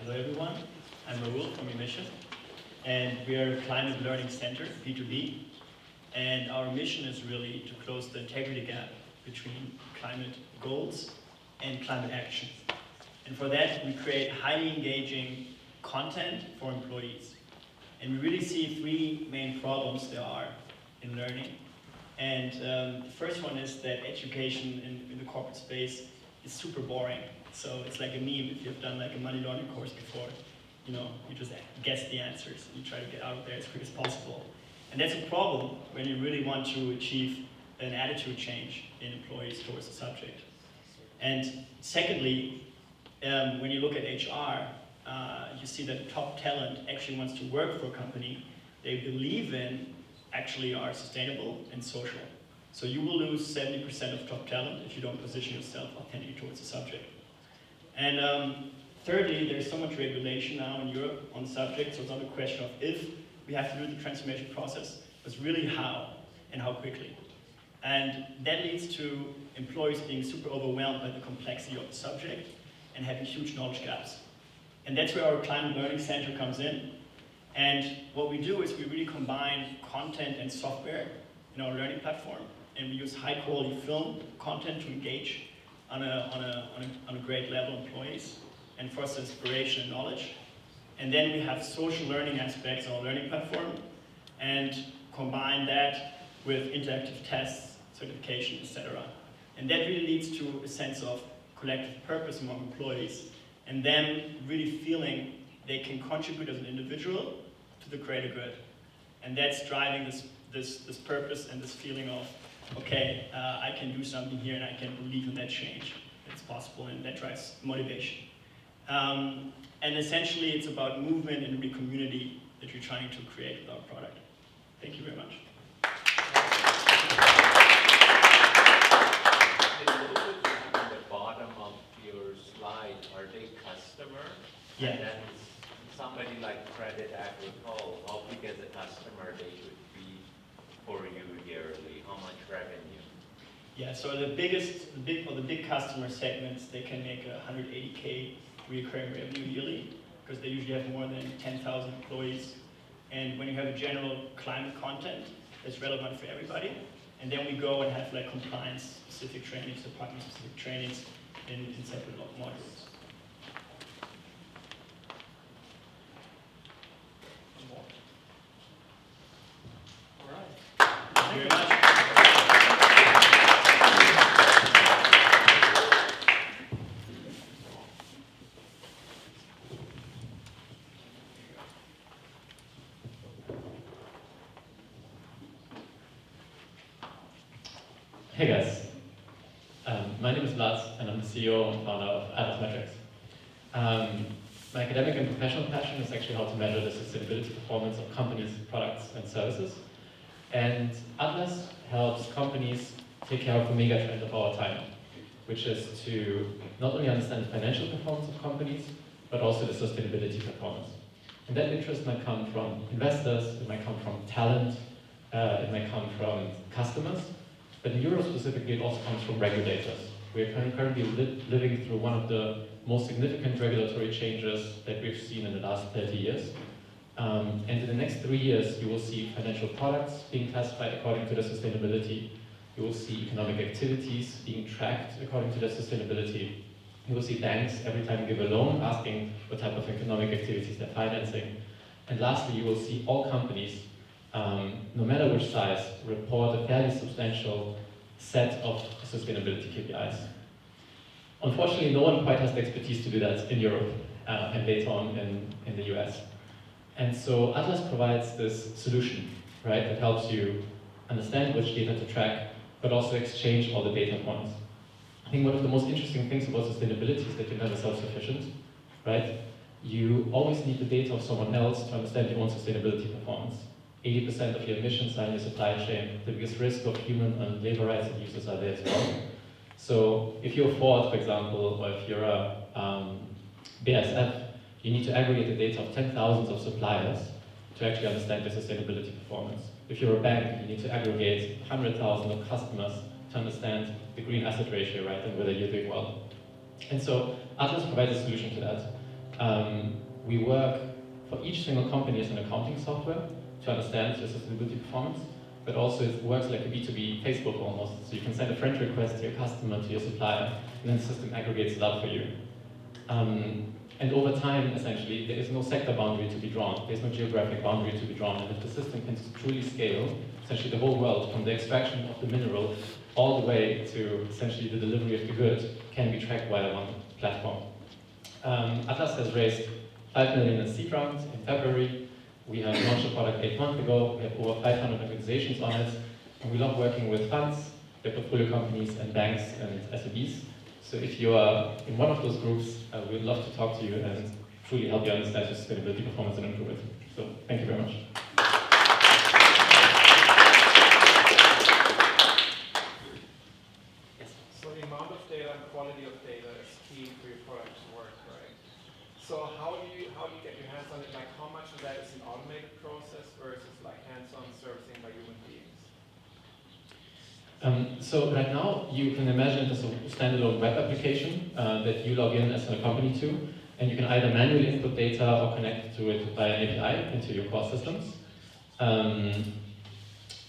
Hello everyone, I'm Rahul from Emission, and we are a climate learning center, B2B, and our mission is really to close the integrity gap between climate goals and climate action. And for that, we create highly engaging content for employees. And we really see 3 main problems there are in learning. And the first one is that education in the corporate space is super boring. So it's like a meme if you've done like a money laundering course before. You know, you just guess the answers and you try to get out of there as quick as possible. And that's a problem when you really want to achieve an attitude change in employees towards the subject. And secondly, when you look at HR, you see that top talent actually wants to work for a company they believe in actually are sustainable and social. So you will lose 70% of top talent if you don't position yourself authentically towards the subject. And thirdly, there's so much regulation now in Europe on the subject, so it's not a question of if we have to do the transformation process, it's really how and how quickly. And that leads to employees being super overwhelmed by the complexity of the subject and having huge knowledge gaps. And that's where our Climate Learning Center comes in. And what we do is we really combine content and software in our learning platform, and we use high quality film content to engage on a great level employees and foster inspiration and knowledge. And then we have social learning aspects on our learning platform and combine that with interactive tests, certification, etc. And that really leads to a sense of collective purpose among employees and them really feeling they can contribute as an individual to the greater good. And that's driving this purpose and this feeling of, okay, I can do something here and I can believe in that change. It's possible, and that drives motivation. And essentially it's about movement and the community that you're trying to create with our product. Thank you very much. At the bottom of your slide, are they customer? Yeah. And then somebody like Credit Agricole, how big as a customer they would be for you yearly? How much revenue? Yeah, so the big customer segments, they can make 180K recurring revenue yearly because they usually have more than 10,000 employees. And when you have a general climate content that's relevant for everybody, and then we go and have like compliance-specific trainings, department-specific trainings in separate modules. All right. Thank you very much. Hey guys, my name is Lars and I'm the CEO and founder of Atlas Metrics. My academic and professional passion is actually how to measure the sustainability performance of companies, products and services. And Atlas helps companies take care of the mega trend of our time, which is to not only understand the financial performance of companies, but also the sustainability performance. And that interest might come from investors, it might come from talent, it might come from customers. But in Europe specifically, it also comes from regulators. We are currently living through one of the most significant regulatory changes that we've seen in the last 30 years. And in the next 3 years, you will see financial products being classified according to their sustainability. You will see economic activities being tracked according to their sustainability. You will see banks, every time you give a loan, asking what type of economic activities they're financing. And lastly, you will see all companies, no matter which size, report a fairly substantial set of sustainability KPIs. Unfortunately, no one quite has the expertise to do that in Europe and later on in the US. And so Atlas provides this solution, right, that helps you understand which data to track, but also exchange all the data points. I think one of the most interesting things about sustainability is that you're never self-sufficient, right? You always need the data of someone else to understand your own sustainability performance. 80% of your emissions are in your supply chain. The biggest risk of human and labor rights abuses are there as well. So if you're Ford, for example, or if you're a BASF, you need to aggregate the data of 10,000 of suppliers to actually understand their sustainability performance. If you're a bank, you need to aggregate 100,000 of customers to understand the green asset ratio, right, and whether you're doing well. And so Atlas provides a solution to that. We work for each single company as an accounting software to understand your sustainability performance, but also it works like a B2B Facebook almost. So you can send a friend request to your customer, to your supplier, and then the system aggregates it up for you. And over time, essentially, there is no sector boundary to be drawn. There's no geographic boundary to be drawn. And if the system can truly scale, essentially the whole world, from the extraction of the mineral all the way to essentially the delivery of the good, can be tracked via one platform. Atlas has raised 5 million in seed rounds in February. We have launched a product 8 months ago. We have over 500 organizations on it. And we love working with funds, their portfolio companies, and banks and SMEs. So if you are in one of those groups, we'd love to talk to you and truly help you understand your sustainability performance and improve it. So thank you very much. So the amount of data and quality of data is key for your product to work, right? So how do you get your hands on it? Like how much of that is an automated process versus like hands-on servicing by human beings? So right now, you can imagine it as a standalone web application that you log in as a company to, and you can either manually input data or connect to it via an API into your core systems.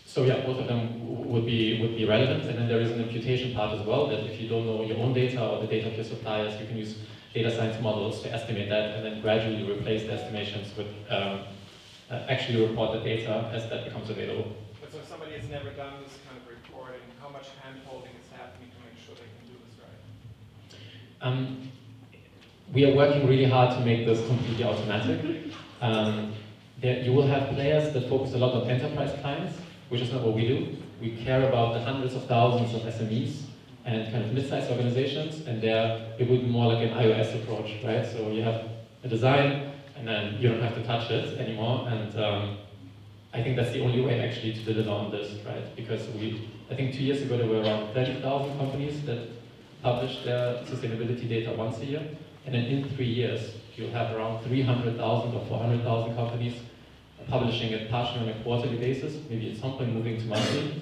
So yeah, both of them would be relevant, and then there is an imputation part as well, that if you don't know your own data or the data of your suppliers, you can use data science models to estimate that, and then gradually replace the estimations with actually report the data as that becomes available. But so if somebody has never done this kind of reporting, how much hand-holding is happening to make sure they can do this right? We are working really hard to make this completely automatic. You will have players that focus a lot on enterprise clients, which is not what we do. We care about the hundreds of thousands of SMEs and kind of mid-sized organizations, and there it would be more like an iOS approach, right? So you have a design, and then you don't have to touch it anymore, and I think that's the only way actually to deliver on this, right? Because I think 2 years ago there were around 30,000 companies that published their sustainability data once a year, and then in 3 years you'll have around 300,000 or 400,000 companies publishing it partially on a quarterly basis, maybe at some point moving to monthly,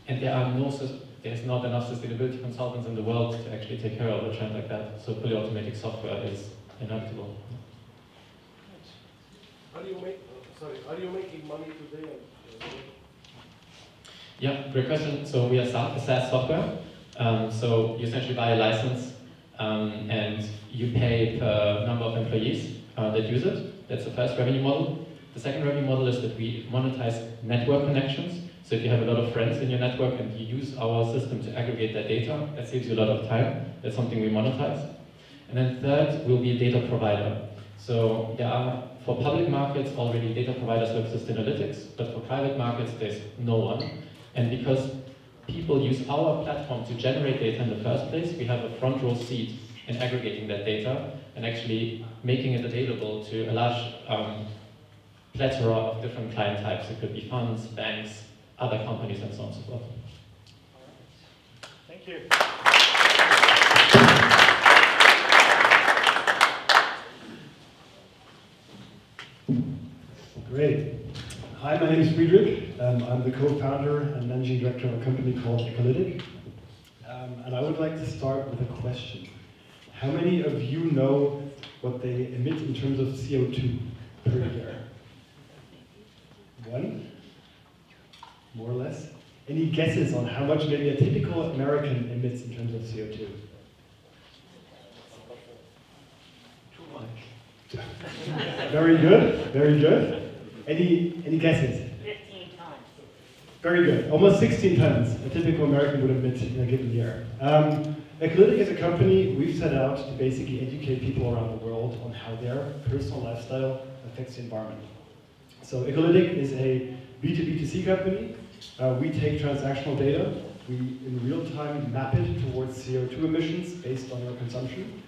and there's not enough sustainability consultants in the world to actually take care of a trend like that, so fully automatic software is inevitable. Are you making money today? Yeah, great question. So we are a SaaS software. So you essentially buy a license and you pay per number of employees that use it. That's the first revenue model. The second revenue model is that we monetize network connections. So if you have a lot of friends in your network and you use our system to aggregate that data, that saves you a lot of time. That's something we monetize. And then third, we'll be a data provider. So there are, for public markets, already data providers like Sustainalytics, but for private markets, there's no one. And because people use our platform to generate data in the first place, we have a front row seat in aggregating that data and actually making it available to a large plethora of different client types. It could be funds, banks, other companies, and so on and so forth. Thank you. Great. Hi, my name is Friedrich. I'm the co-founder and managing director of a company called Ecologic. And I would like to start with a question. How many of you know what they emit in terms of CO2 per year? One? More or less? Any guesses on how much maybe a typical American emits in terms of CO2? Too much. Very good, very good. Any guesses? 15 times. Very good. Almost 16 tons a typical American would emit in a given year. Ecologic is a company we've set out to basically educate people around the world on how their personal lifestyle affects the environment. So Ecologic is a B2B2C company. We take transactional data. We, in real time, map it towards CO2 emissions based on your consumption.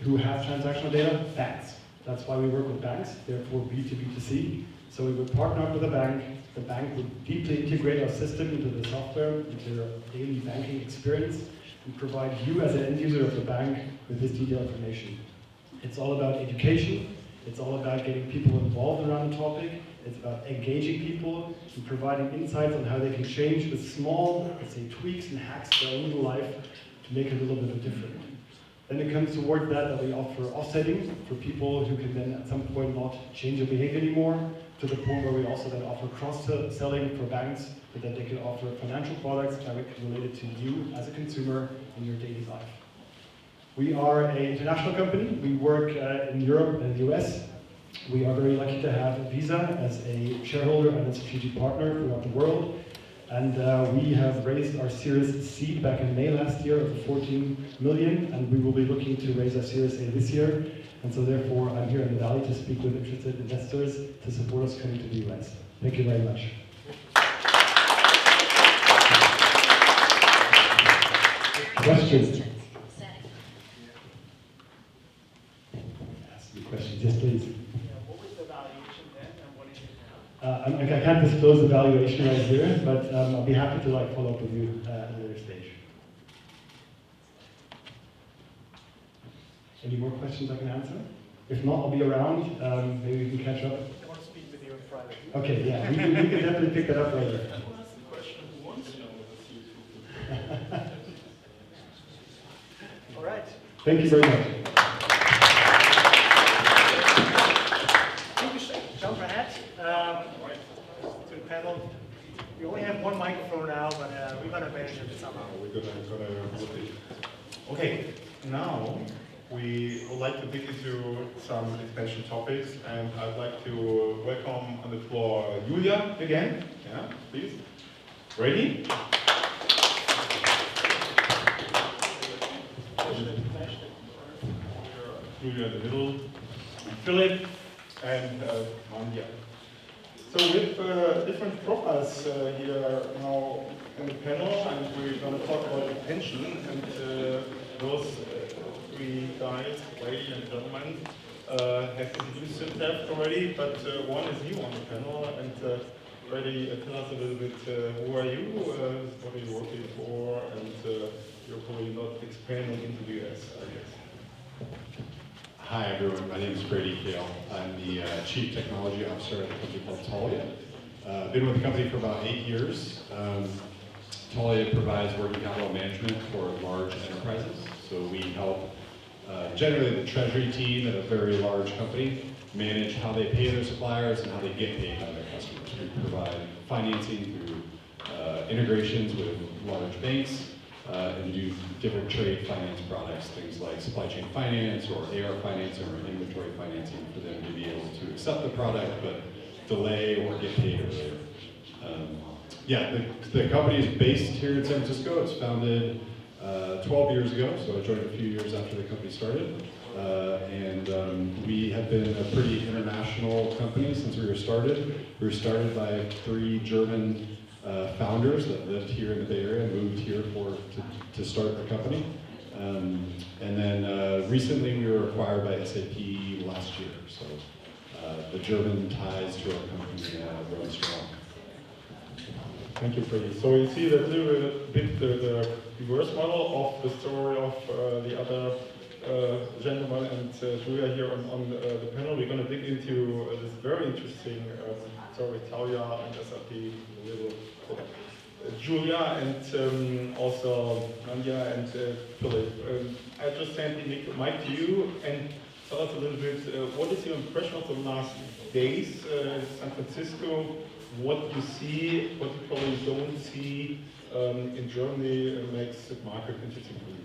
Who have transactional data? Banks. That's why we work with banks, therefore B2B2C. So we would partner up with a bank. The bank would deeply integrate our system into the software, into your daily banking experience, and provide you as an end user of the bank with this detailed information. It's all about education. It's all about getting people involved around the topic. It's about engaging people and providing insights on how they can change with small, let's say, tweaks and hacks to their own life to make it a little bit different. Then it comes toward that we offer offsetting for people who can then at some point not change their behavior anymore, to the point where we also then offer cross-selling for banks so that they can offer financial products directly related to you as a consumer in your daily life. We are an international company. We work in Europe and the US. We are very lucky to have Visa as a shareholder and a strategic partner throughout the world. And we have raised our Series C back in May last year of 14 million, and we will be looking to raise our Series A this year. And so therefore, I'm here in the Valley to speak with interested investors to support us coming to the US. Thank you very much. Questions? Ask me questions, yes please. What was the valuation then, and what is it I now? can't disclose the valuation right here, but I'll be happy to follow up with you at a later stage. Any more questions I can answer? If not, I'll be around. Maybe we can catch up. I want to speak with you in private. Okay, yeah, we can definitely pick that up later. Who asked the question? Who wants to know what the Thank you very much. Maybe jump ahead to the panel. We only have one microphone now, but we're going to manage it somehow. We're gonna okay, now we would like to dig into some expansion topics, and I'd like to welcome on the floor Julia again. Yeah, please. Ready? Julia in the middle, and Philip, and Manja. So we have different profiles here now in the panel, and we're going to talk about attention. And those three guys, lady and gentlemen, have introduced themselves already, but one is new on the panel. And Freddie, tell us a little bit, who are you, what are you working for, and you're probably not expanding into the US, I guess. Hi everyone, my name is Brady Kale. I'm the Chief Technology Officer at a company called Talia. Been with the company for about 8 years. Talia provides working capital management for large enterprises. So we help generally the treasury team at a very large company manage how they pay their suppliers and how they get paid by their customers. We provide financing through integrations with large banks, and do different trade finance products, things like supply chain finance or AR financing or inventory financing for them to be able to accept the product but delay or get paid earlier. The company is based here in San Francisco. It's founded 12 years ago, so I joined a few years after the company started. We have been a pretty international company since we were started. We were started by 3 German founders that lived here in the Bay Area and moved here to start the company. Recently we were acquired by SAP last year. So the German ties to our company are really strong. Thank you, Freddie. So you see that little bit the reverse model of the story of the other gentleman and Julia here on the panel. We're going to dig into this very interesting story, Talia and SAP, a little Julia and also Manja and Philip. I just sent the mic to you and tell us a little bit, what is your impression of the last days in San Francisco? What you see, what you probably don't see in Germany makes the market interesting for you?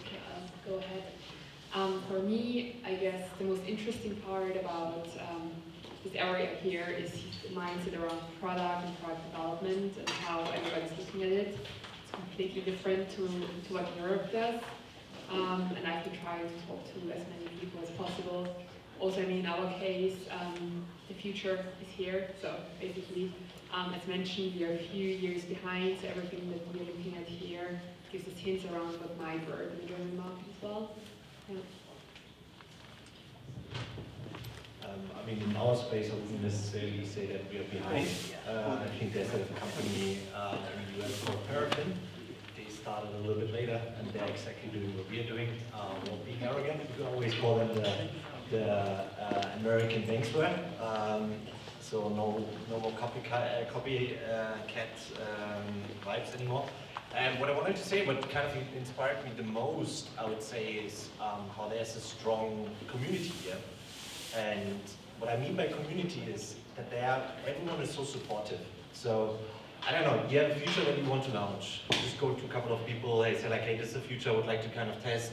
Okay, I'll go ahead. For me, I guess the most interesting part about this area here is the mindset around product and product development and how everybody's looking at it. It's completely different to what Europe does. And I've been trying to talk to as many people as possible. Also, I mean, in our case, the future is here. So basically, as mentioned, we are a few years behind. So everything that we're looking at here gives us hints around what might work in the German market as well. Yeah. I mean, in our space, I wouldn't necessarily say that we are behind. I think there's a company in the US called Paraffin. They started a little bit later, and they're exactly doing what we are doing. Not being arrogant, we always call them the American banksware. So no more copycat vibes anymore. And what I wanted to say, what kind of inspired me the most, I would say, is how there's a strong community here. And what I mean by community is that everyone is so supportive. So, I don't know, you have a feature that you want to launch. You just go to a couple of people, they say like, hey, this is a feature I would like to kind of test.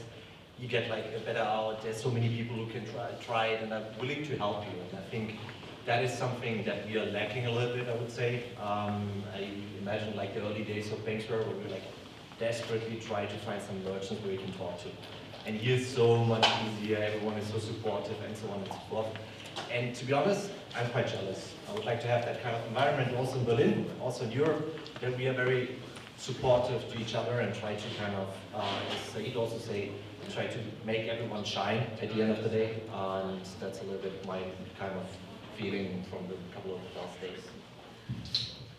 You get like a better out, there's so many people who can try it and are willing to help you. And I think that is something that we are lacking a little bit, I would say. I imagine like the early days of banksware where we like desperately try to find some merchants where we can talk to. And here it's so much easier, everyone is so supportive and so on and so forth. And to be honest, I'm quite jealous. I would like to have that kind of environment also in Berlin, also in Europe, that we are very supportive to each other and try to kind of, as Said also say, try to make everyone shine at the end of the day. And that's a little bit my kind of feeling from the couple of last days.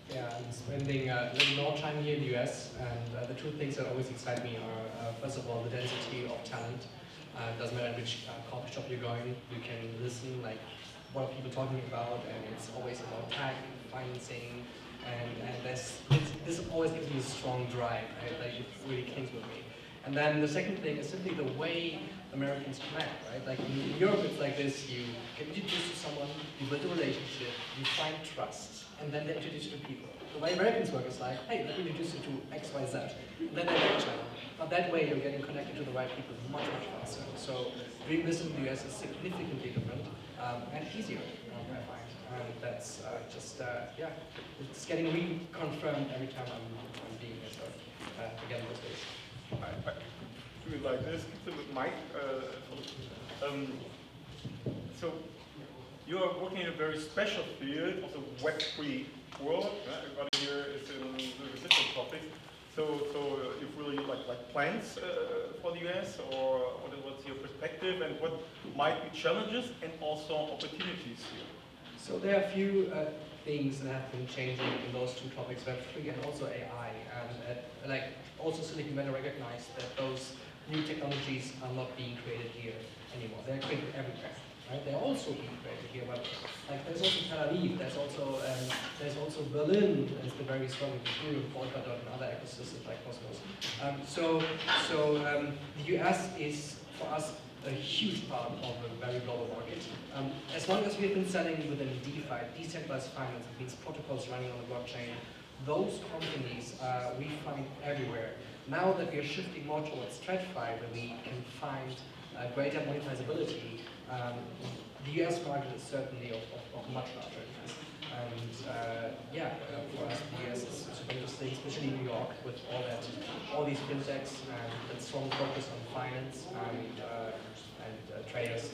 Yeah, I'm spending a little more time here in the US, and the two things that always excite me are, first of all, the density of talent. It doesn't matter which coffee shop you're going, you can listen, like, what are people talking about, and it's always about tech, financing, And this always gives me a strong drive, right? Like it really clicks with me. And then the second thing is simply the way Americans connect, right? Like in Europe, it's like this: you get introduced to someone, you build a relationship, you find trust, and then they introduce you to people. The way Americans work is like, hey, let me introduce you to X, Y, Z, and then they like each other. But that way, you're getting connected to the right people much, much faster. So doing this in the US is significantly different and easier, I find. And that's yeah, it's getting reconfirmed every time I'm being here. So again, those days. I do it like this, keep the mic. So you are working in a very special field of the Web3 world. Everybody here is in the residual topics. So you've really like plans for the US, or what's your perspective, and what might be challenges and also opportunities here? So there are a few things that have been changing in those two topics, Web3 and also AI, and like also Silicon Valley recognized that those new technologies are not being created here anymore. They're created everywhere. Right? They're also being created here, but like there's also Tel Aviv, there's also Berlin has been very strong in Ethereum, Polkadot, and other ecosystems like Cosmos. The US is for us a huge part of a very global market. As long as we've been selling within DeFi, decentralized finance, it means protocols running on the blockchain, those companies we find everywhere. Now that we are shifting more towards TradFi, where we can find greater monetizability, the US market is certainly of much larger interest. And for us, the US is super interesting, especially in New York, with all these fintechs and that strong focus on finance and traders.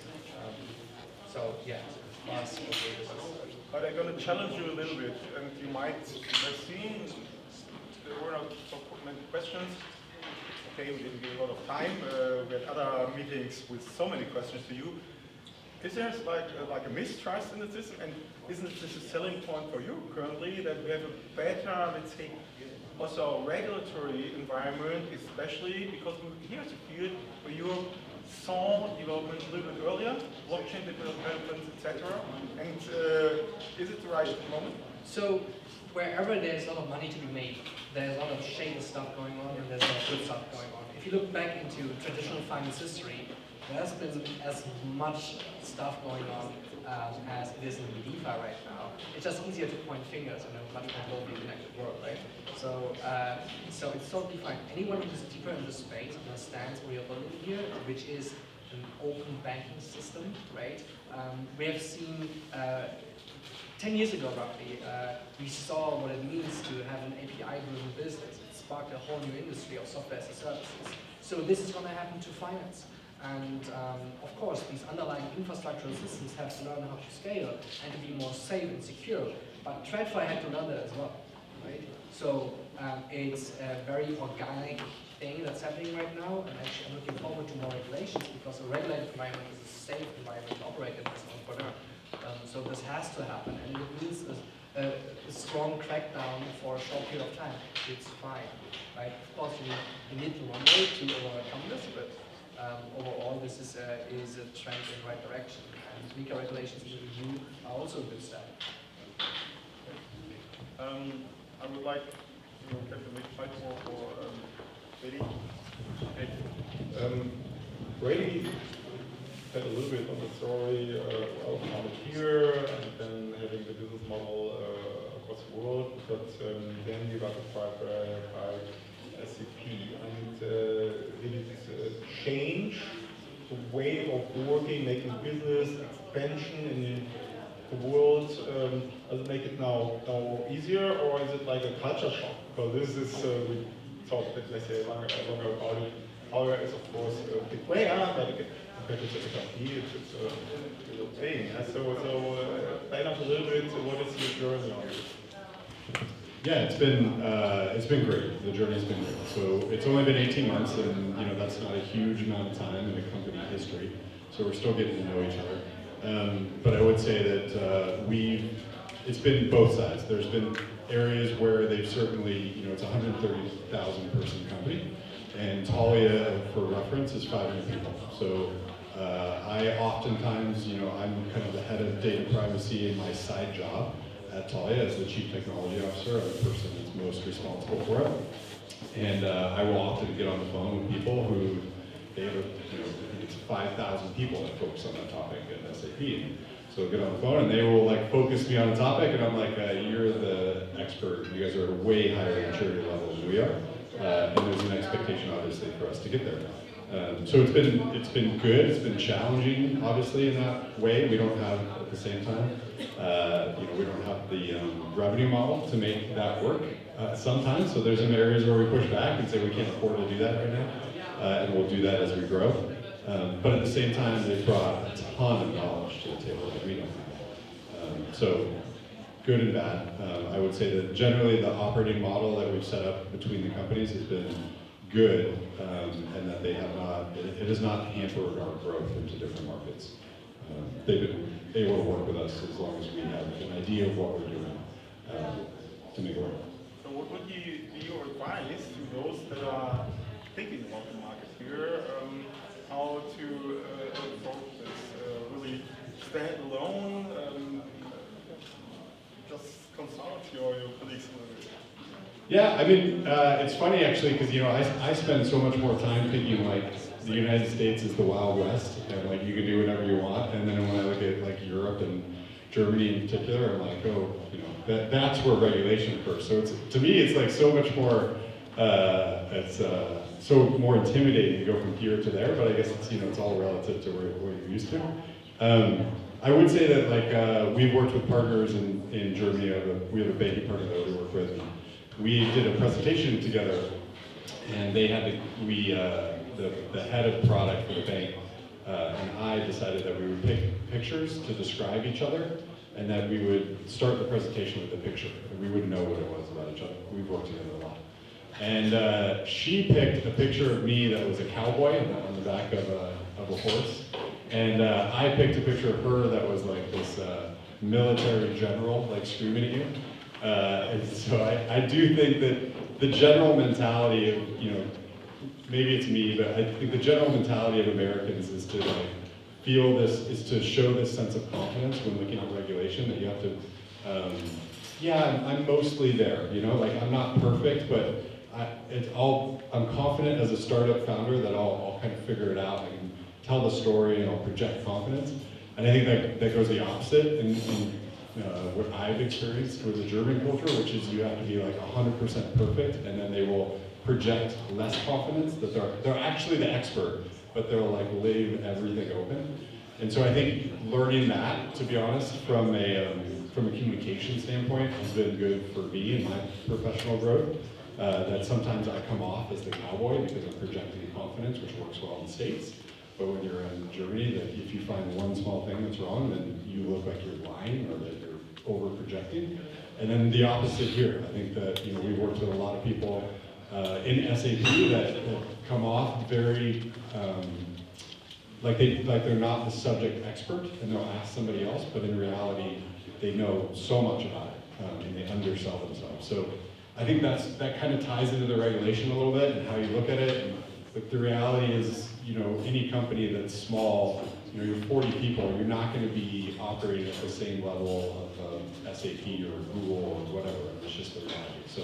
So yeah, for us, But I'm going to challenge you a little bit, and you might have seen there were not so many questions. Okay, we didn't get a lot of time. We had other meetings with so many questions to you. Is there like a mistrust in the system, and isn't this a selling point for you currently, that we have a better, let's say, also regulatory environment, especially because here is a field where you saw development a little bit earlier, blockchain development, etc. And is it the right moment? So wherever there's a lot of money to be made, there's a lot of shady stuff going on, and there's a lot of good stuff going on. If you look back into traditional finance history, there hasn't been as much stuff going on as it is in the DeFi right now. It's just easier to point fingers in a much more globally connected world, right? So it's totally fine. Anyone who's deeper in the space understands what we are building here, which is an open banking system, right? We have seen 10 years ago, roughly, we saw what it means to have an API-driven business. It sparked a whole new industry of software as a services. So this is going to happen to finance. And of course, these underlying infrastructural systems have to learn how to scale and to be more safe and secure. But TradFi had to learn that as well, right? So it's a very organic thing that's happening right now, and actually I'm looking forward to more regulations, because a regulated environment is a safe environment to operate in as an entrepreneur. So this has to happen, and it means a strong crackdown for a short period of time. It's fine, right? Of course, you need to runway to overcome this, but overall, this is a trend in the right direction, and weaker regulations in the EU are also a good step. I would like to get the next slide for Brady. Brady said a little bit on the story of how much here, and then having the business model across the world, but then you got acquired by SAP, and did it change the way of working, making business, expansion in the world? Does it make it now easier, or is it like a culture shock? Because this is, we talked a bit, let's say, longer about it. Power is of course a big player, but compared to SAP, it's a little thing. So explain us a little bit, what is your journey on this? Yeah, it's been great. The journey's been great. So it's only been 18 months, and that's not a huge amount of time in a company history. So we're still getting to know each other. But I would say that it's been both sides. There's been areas where they've certainly, it's a 130,000 person company, and Talia, for reference, is 500 people. So I oftentimes, I'm kind of the head of data privacy in my side job. at Talia as the Chief Technology Officer. I'm the person that's most responsible for it. And I will often get on the phone with people who, they have, I think it's 5,000 people that focus on that topic at SAP. So I'll get on the phone and they will like focus me on a topic and I'm like, you're the expert. You guys are at a way higher maturity level than we are. And there's an expectation obviously for us to get there. So it's been good, it's been challenging obviously in that way. We don't have at the same time, we don't have the revenue model to make that work sometimes. So there's some areas where we push back and say we can't afford to do that right now. And we'll do that as we grow. But at the same time, they've brought a ton of knowledge to the table that we don't have. So good and bad. I would say that generally the operating model that we've set up between the companies has been good, and that they have not, it has not hampered our growth into different markets. They've been able to work with us as long as we have an idea of what we're doing to make it work. So what would be your advice to those that are thinking about the market here, how to approach this? Really stand alone, just consult your colleagues? Yeah, I mean, it's funny actually, because I spend so much more time thinking like the United States is the Wild West, and like you can do whatever you want. And then when I look at like Europe and Germany in particular, I'm like, oh, that's where regulation occurs. So to me, it's like so much more. It's so more intimidating to go from here to there. But I guess it's all relative to what you're used to. I would say that like we've worked with partners in Germany. We have a banking partner that we work with. And we did a presentation together, and they had the head of product for the bank, and I decided that we would pick pictures to describe each other, and that we would start the presentation with a picture, and we wouldn't know what it was about each other. We've worked together a lot. And she picked a picture of me that was a cowboy on the back of a horse, and I picked a picture of her that was like this military general, like screaming at you. And so I do think that the general mentality of, maybe it's me, but I think the general mentality of Americans is to like feel this, is to show this sense of confidence when looking at regulation, that you have to, I'm mostly there, like I'm not perfect, but I'm confident as a startup founder that I'll kind of figure it out. I can tell the story and I'll project confidence. And I think that goes the opposite in what I've experienced with the German culture, which is you have to be like 100% perfect, and then they will project less confidence that they're actually the expert, but they'll like leave everything open. And so I think learning that, to be honest, from a communication standpoint, has been good for me in my professional growth. That sometimes I come off as the cowboy because I'm projecting confidence, which works well in the States. But when you're in Germany, that if you find one small thing that's wrong, then you look like you're lying or that you're over-projecting. And then the opposite here. I think that we've worked with a lot of people in SAP that come off very like they're not the subject expert, and they'll ask somebody else, but in reality, they know so much about it, and they undersell themselves. So I think that kind of ties into the regulation a little bit and how you look at it. But the reality is, any company that's small, you're 40 people, you're not going to be operating at the same level of SAP or Google or whatever. It's just the reality. So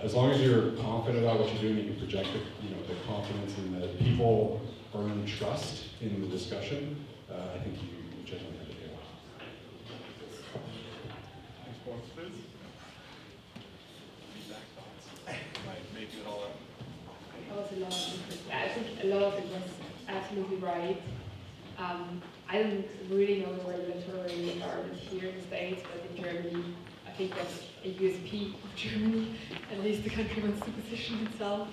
as long as you're confident about what you're doing, you can project the confidence and that people earn trust in the discussion, I think you generally have to do it. Response, please. Maybe it all up. I think a lot of it was absolutely right. I don't really know the regulatory environment here in the States, but in Germany, I think that's a USP of Germany. At least the country wants to position itself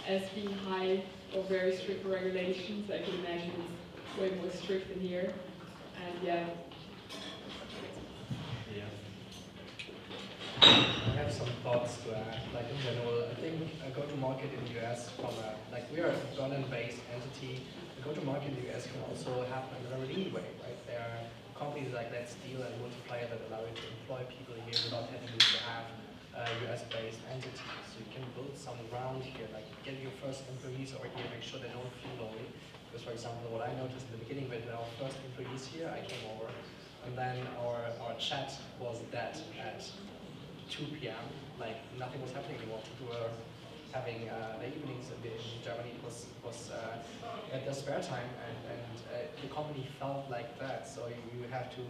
as being high or very strict regulations. I can imagine it's way more strict than here. And I have some thoughts to add. Like in general, I think a go-to-market in the US we are a Berlin-based entity. The go-to-market in the US can also happen in a very lean way, right? There are companies like Let's Deal and Multiplier that allow you to employ people here without having to have a US-based entity. So you can build some ground here, like get your first employees over here, make sure they don't feel lonely. Because for example, what I noticed in the beginning when our first employees here, I came over, and then our chat was dead at 2 p.m. Like nothing was happening anymore. People were having their evenings in Germany. It was at their spare time, and the company felt like that. So you have to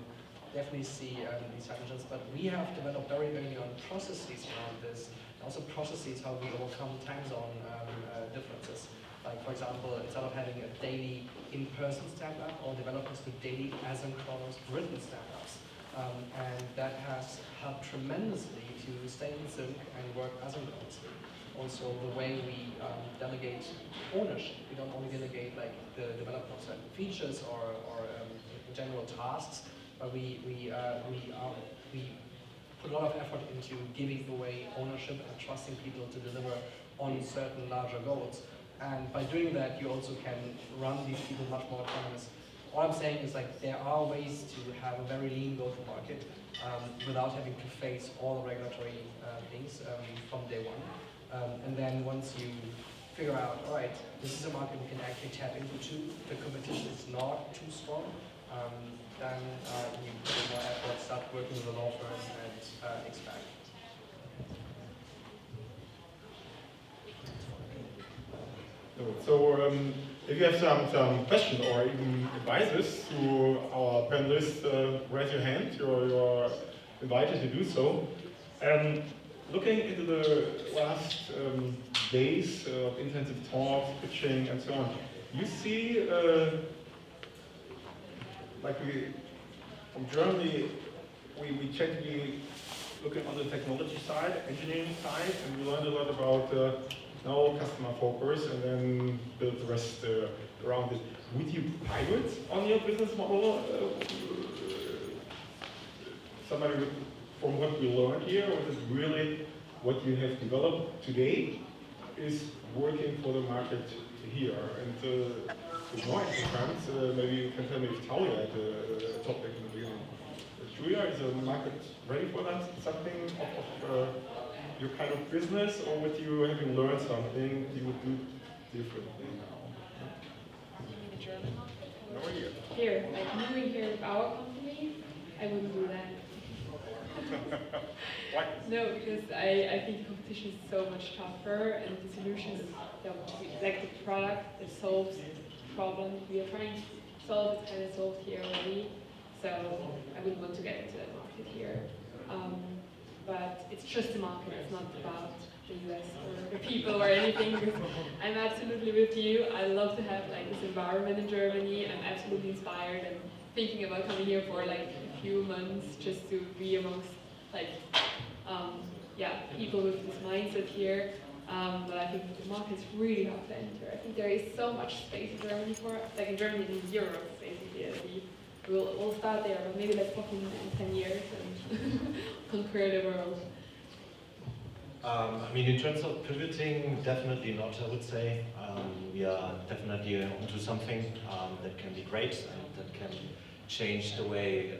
definitely see these challenges. But we have developed very early on processes around this, and also processes how we overcome time zone differences. Like for example, instead of having a daily in-person stand-up, our developers do daily asynchronous written stand-ups. And that has helped tremendously to stay in sync and work asynchronously. Also, the way we delegate ownership. We don't only delegate like the development of certain features or general tasks, but we put a lot of effort into giving away ownership and trusting people to deliver on certain larger goals. And by doing that, you also can run these people much more autonomous. All I'm saying is like there are ways to have a very lean go-to-market without having to face all the regulatory things from day one. And then once you figure out, all right, this is a market we can actually tap into too, the competition is not too strong, then you put in more effort, start working with a law firm and expand. So if you have some questions or even advices to our panelists, raise your hand. You're invited to do so. Looking into the last days of intensive talks, pitching, and so on, you see, from Germany, we tend to be looking on the technology side, engineering side, and we learned a lot about customer focus, and then build the rest around it. Would you pilot on your business model? From what we learned here, or is it really what you have developed today is working for the market here? And with no interference, maybe you can tell me if Talia had a topic in the beginning. Julia, is the market ready for that? Something of your kind of business, or would you, having learned something, you would do differently now? You mean the German market? No idea. Here, like moving here with our company, I wouldn't do that. Why? No, because I think the competition is so much tougher, and the solutions, like the product that solves the problem we are trying to solve is kind of solved here already. So I wouldn't want to get into that market here. But it's just a market, it's not about the US or the people or anything. I'm absolutely with you. I love to have like this environment in Germany. I'm absolutely inspired and thinking about coming here for like a few months just to be amongst like people with this mindset here. But I think the market's really hard to enter. I think there is so much space in Germany for like in Germany and in Europe basically. We'll start there, but maybe let's talk in 10 years and conquer the world. I mean, in terms of pivoting, definitely not, I would say. We are definitely onto something that can be great and that can change the way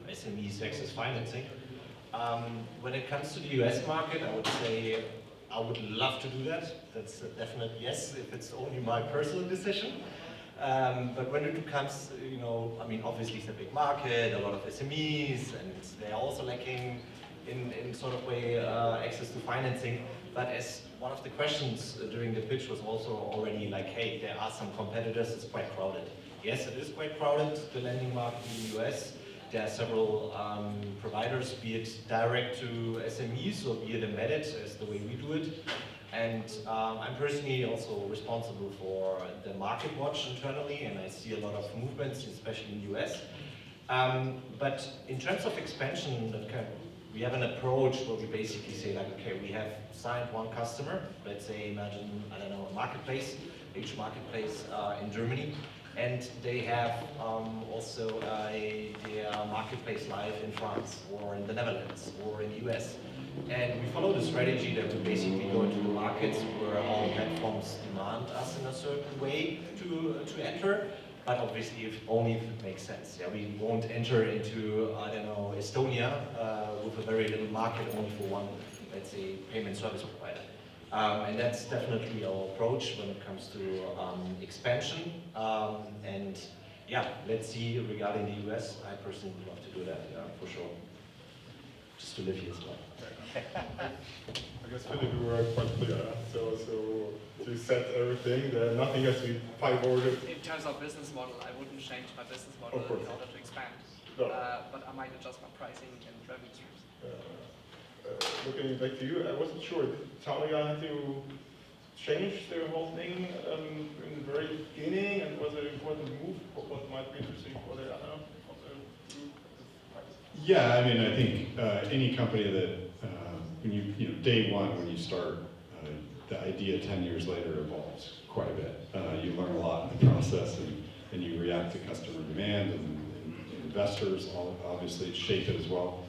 SMEs access financing. When it comes to the US market, I would say I would love to do that. That's a definite yes, if it's only my personal decision. But when it comes, I mean, obviously it's a big market, a lot of SMEs, and they're also lacking in sort of way access to financing. But as one of the questions during the pitch was also already like, hey, there are some competitors, it's quite crowded. Yes, it is quite crowded, the lending market in the US. There are several providers, be it direct to SMEs or be it embedded, as the way we do it. And I'm personally also responsible for the market watch internally, and I see a lot of movements, especially in the US. But in terms of expansion, we have an approach where we basically say like, okay, we have signed one customer, let's say, imagine, I don't know, a marketplace, huge marketplace in Germany, and they have also their marketplace live in France or in the Netherlands or in the US. And we follow the strategy that we basically go into the markets where our platforms demand us in a certain way to enter, but obviously only if it makes sense. Yeah, we won't enter into, I don't know, Estonia with a very little market only for one, let's say, payment service provider. And that's definitely our approach when it comes to expansion. And yeah, let's see regarding the US. I personally would love to do that, yeah, for sure. Just to live here as well. I guess Philip, you were quite clear. So you said everything. Nothing has to be pivoted. In terms of business model, I wouldn't change my business model in order to expand. No. But I might adjust my pricing and revenue streams. Looking back to you, I wasn't sure. Did Talia had to change their whole thing in the very beginning, and was it an important move? What might be interesting for the other? Yeah, I mean, I think any company that, when you day one, when you start, the idea 10 years later evolves quite a bit. You learn a lot in the process, and you react to customer demand, and investors obviously shape it as well.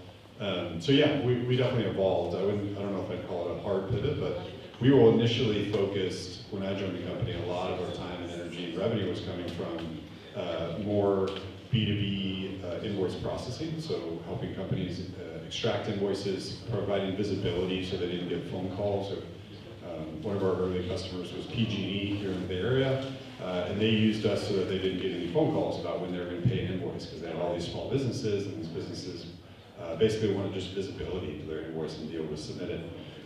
So yeah, we definitely evolved. I don't know if I'd call it a hard pivot, but we were initially focused, when I joined the company, a lot of our time and energy and revenue was coming from more B2B invoice processing, so helping companies extract invoices, providing visibility so they didn't get phone calls. One of our early customers was PG&E here in the Bay Area, and they used us so that they didn't get any phone calls about when they were going to pay an invoice, because they had all these small businesses, and these businesses basically wanted just visibility into their invoice and be able to submit it.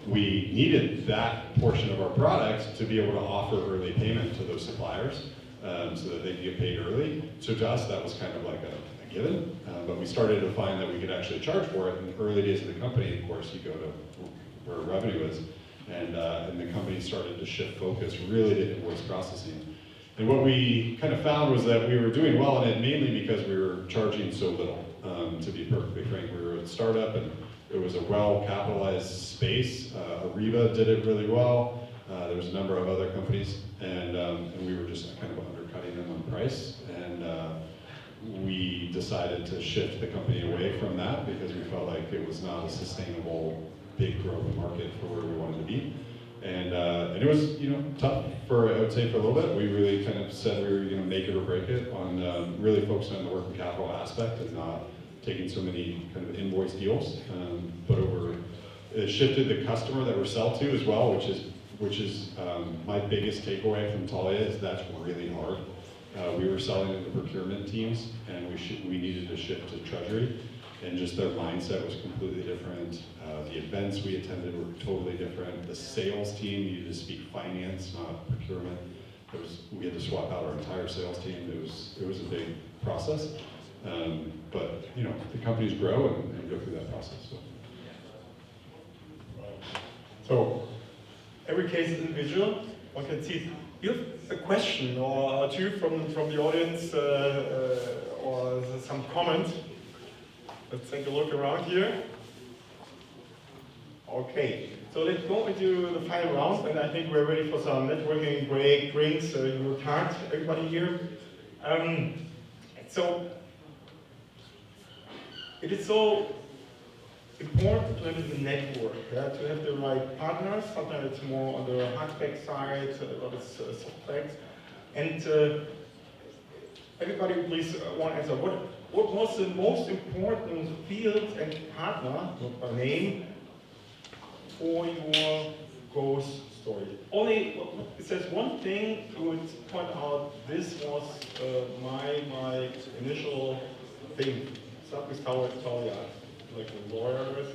We needed that portion of our product to be able to offer early payment to those suppliers, so that they could get paid early. So to us, that was kind of like a given, but we started to find that we could actually charge for it. In the early days of the company, of course, you go to where revenue is, and the company started to shift focus really to invoice processing. And what we kind of found was that we were doing well in it mainly because we were charging so little. To be perfectly frank, we were a startup, and it was a well-capitalized space. Ariba did it really well. There was a number of other companies, and we were just kind of undercutting them on price. And we decided to shift the company away from that because we felt like it was not a sustainable, big growth market for where we wanted to be. And it was, tough I would say, for a little bit. We really kind of said we were going to make it or break it on really focusing on the working capital aspect and not taking so many kind of invoice deals. But it shifted the customer that we're sell to as well, which is my biggest takeaway from Talia is that's really hard. We were selling to the procurement teams, and we needed to shift to treasury, and just their mindset was completely different. The events we attended were totally different. The sales team needed to speak finance, not procurement. We had to swap out our entire sales team. It was a big process, but the companies grow and go through that process. So every case is individual. One can see. You have a question or two from the audience or some comment. Let's take a look around here. Okay, so let's go into the final round, and I think we're ready for some networking, break, drinks. You worked hard, everybody here. So it is so important to have the network, to have the right partners. Sometimes it's more on the hardback side, but it's softback. And everybody, please, one answer. What was the most important field and partner, not by name, for your growth story? Only it says one thing you would point out. This was my initial thing. Start with Talia, like the lawyers.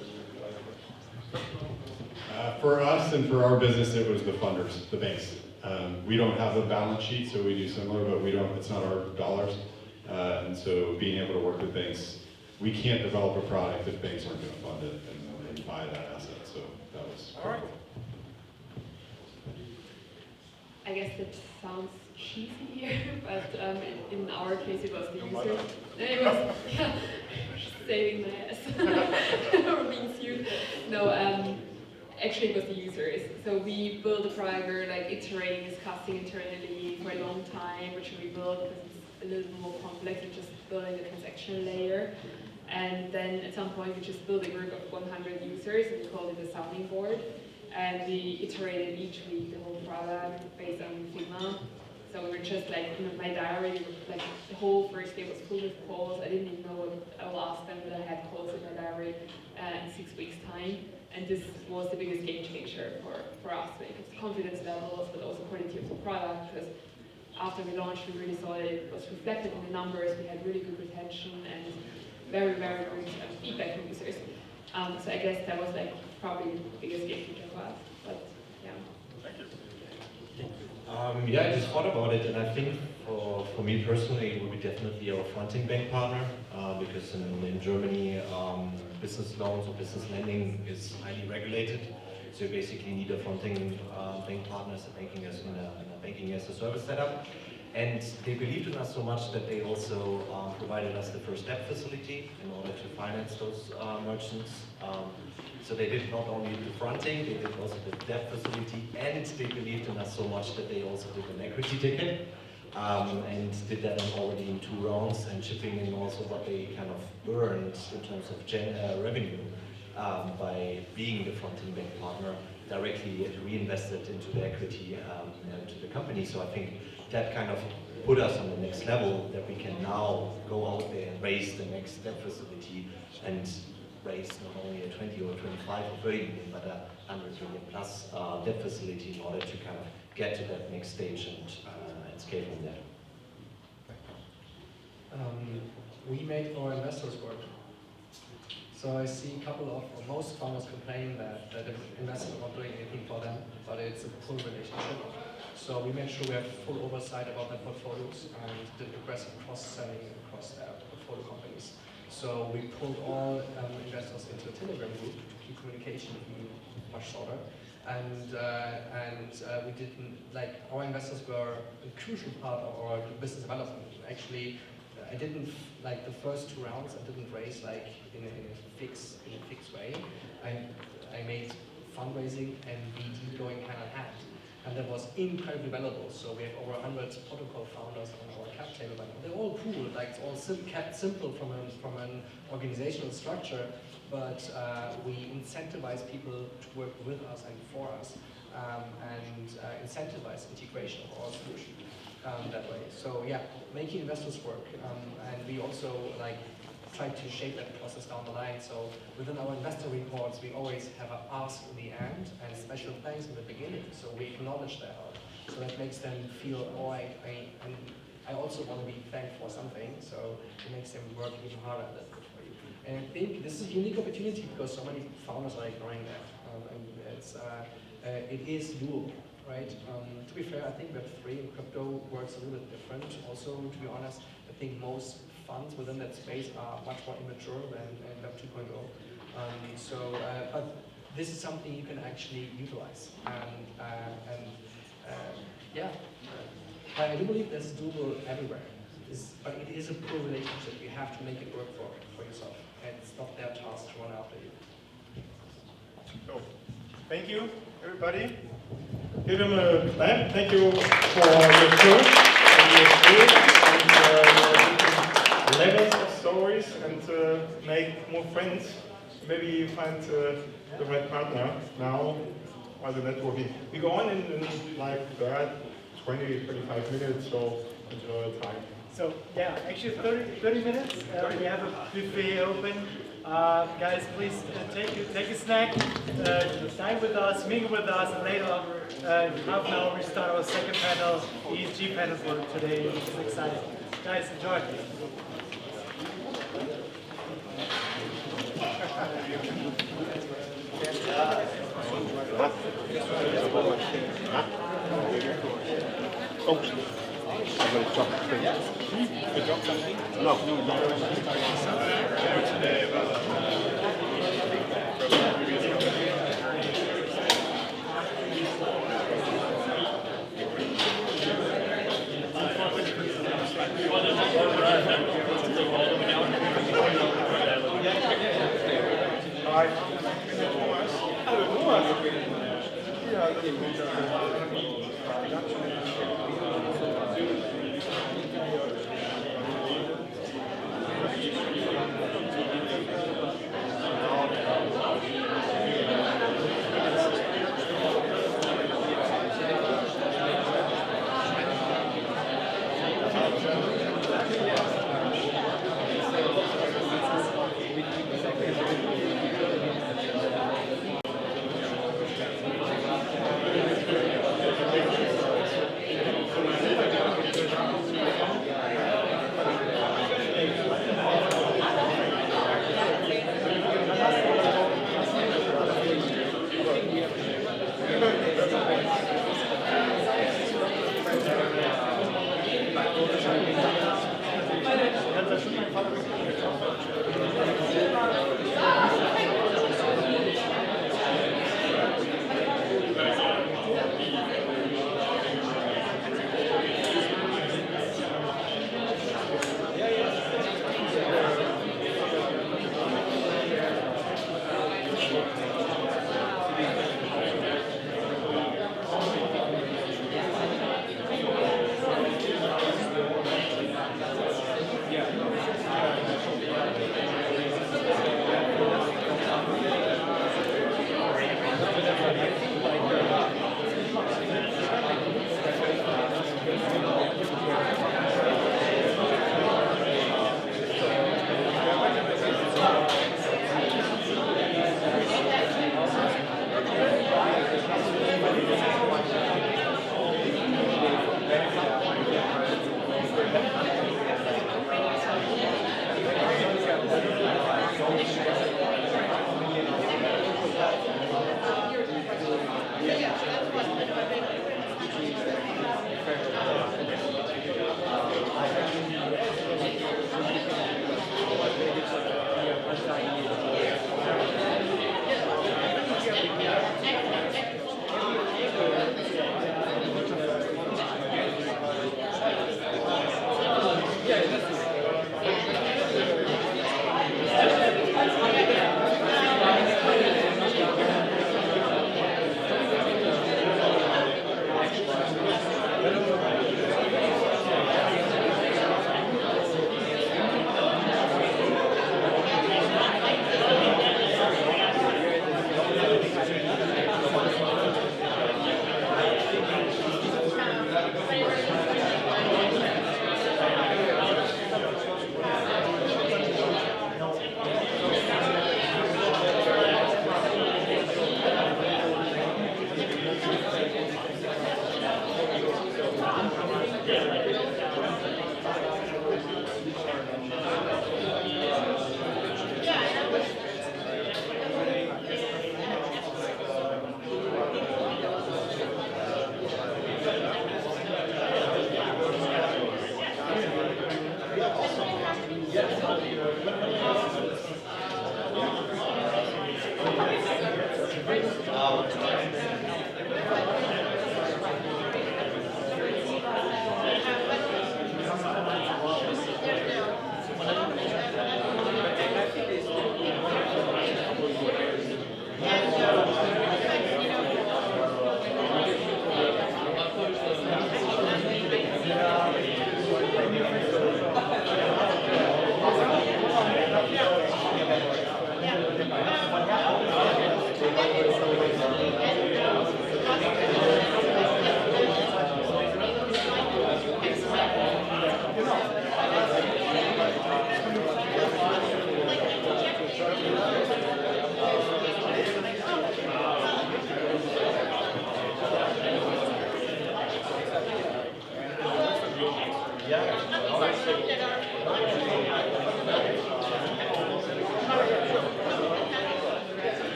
For us and for our business, it was the funders, the banks. We don't have a balance sheet, so we do similar, but it's not our dollars. And so being able to work with banks, we can't develop a product if banks aren't going to fund it and buy that asset. So that was all right. I guess that sounds cheesy here, but in our case it was the user. It was saving my ass or being sued. No, actually it was the users. So we built a driver, like iterating, discussing internally for a long time, which we built because it's a little more complex than just building the transaction layer. And then at some point we just built a group of 100 users, and we called it a sounding board. And we iterated each week the whole product based on Figma. So we were just like, my diary, like the whole first day was full of calls. I didn't even know what I will ask them, but I had calls in my diary in 6 weeks' time. And this was the biggest game changer for us, because confidence levels, but also quality of the product, because after we launched, we really saw that it was reflected in the numbers. We had really good retention and very, very good feedback from users. So I guess that was like probably the biggest game changer for us. But yeah. Yeah, I just thought about it, and I think for me personally, it would be definitely our fronting bank partner, because in Germany, business loans or business lending is highly regulated. So you basically need a fronting bank partner in a banking as a service setup. And they believed in us so much that they also provided us the first debt facility in order to finance those merchants. So they did not only the fronting, they did also the debt facility, and they believed in us so much that they also did an equity ticket, and did that already in 2 rounds, and chipping in also what they kind of earned in terms of revenue by being the fronting bank partner, directly reinvested into the equity and to the company. So I think that kind of put us on the next level, that we can now go out there and raise the next debt facility and raise not only a 20 or 25 or 30 million, but a 100 million plus debt facility in order to kind of get to that next stage and scale from there. We make our investors work. So I see a couple of, or most founders complain that the investors are not doing anything for them, but it's a full relationship. So we made sure we have full oversight about their portfolios and did aggressive cross-selling across their portfolio companies. So we pulled all investors into a Telegram group to keep communication much shorter. And we didn't, like, our investors were a crucial part of our business development. Actually, I didn't, like the first 2 rounds, I didn't raise like in a fixed way. I made fundraising and BD going hand in hand. And that was incredibly valuable. So we have over 100 protocol founders on our cap table, but they're all cool. Like it's all kept simple from an organizational structure, but we incentivize people to work with us and for us, and incentivize integration of our solution that way. So yeah, making investors work, and we also like try to shape that process down the line. So within our investor reports, we always have an ask in the end and special thanks in the beginning. So we acknowledge their help. So that makes them feel, oh, I also want to be thanked for something. So it makes them work even harder. That's good for you. And I think this is a unique opportunity because so many founders are ignoring that. It is doable, right? To be fair, I think Web3 in crypto works a little bit different. Also, to be honest, I think most funds within that space are much more immature than Web 2.0. But this is something you can actually utilize. Yeah, I do believe this is doable everywhere. But it is a poor relationship. You have to make it work for yourself. And it's not their task to run after you. So, thank you, everybody. Give him a clap. Thank you for your courage and your spirit and levels of stories, and make more friends. Maybe you find the right partner now while the networking. We go on in like 20, 25 minutes, so enjoy the time. So yeah, actually 30 minutes. We have a buffet open. Guys, please take a snack, dine with us, mingle with us, and later on, half an hour we start our second panel, ESG panel for today, which is exciting. Guys, enjoy.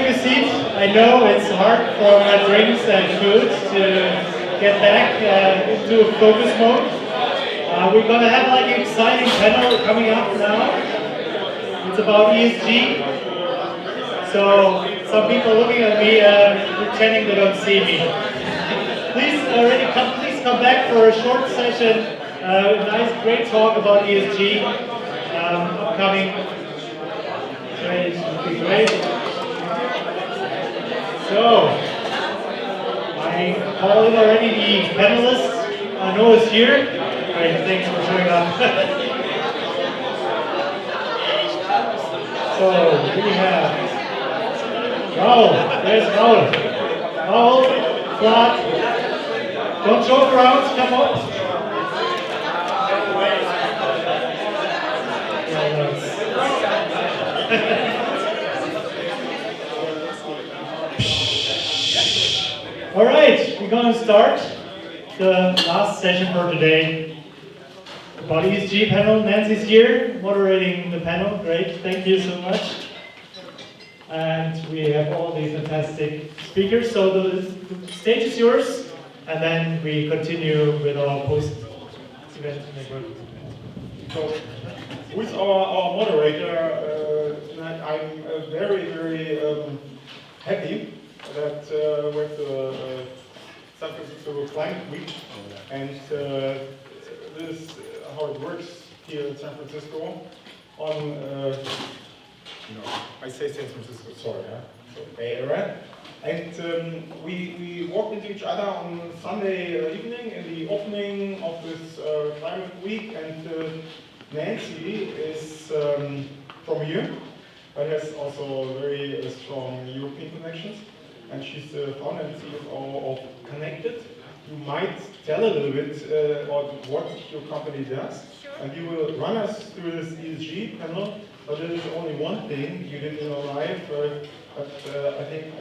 take a seat. I know it's hard from drinks and food to get back into focus mode. We're gonna have like an exciting panel coming up now. It's about ESG. So some people looking at me pretending they don't see me. Please come back for a short session. Nice, great talk about ESG upcoming. Great, would be great. So, I call in already the panelists. Noah's here. Great, thanks for showing up. So, we have Raul. There's Raul. Raul, flat. Don't joke around, come on. All right, we're going to start the last session for today. About ESG panel. Nancy's here, moderating the panel. Great, thank you so much. And we have all these fantastic speakers. So the stage is yours, and then we continue with our post-event network. So, with our moderator tonight, I'm very, very happy that with the San Francisco Climate Week, and this is how it works here in San Francisco. On, I say San Francisco, sorry, so Bay Area. And we walked into each other on Sunday evening in the opening of this Climate Week, and Nancy is from here, but has also very strong European connections. And she's the founder and CEO of Connected. You might tell a little bit about what your company does, and you will run us through this ESG panel. But there is only one thing you did in your life, but I think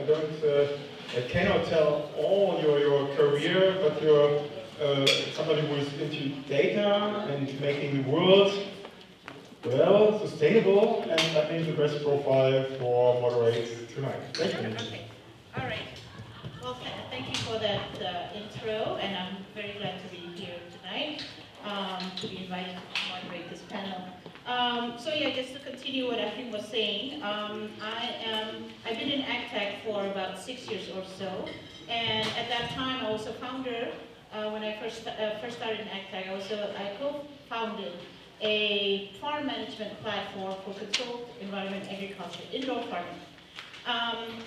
I cannot tell all your career, but you're somebody who is into data and making the world well sustainable, and I think the best profile for moderate tonight. Thank you. Okay. All right. Well, thank you for that intro, and I'm very glad to be here tonight to be invited to moderate this panel. So yeah, just to continue what Achim was saying, I've been in AgTech for about 6 years or so, and at that time I was a founder. When I first started in AgTech, I co-founded a farm management platform for controlled environment agriculture, indoor farming.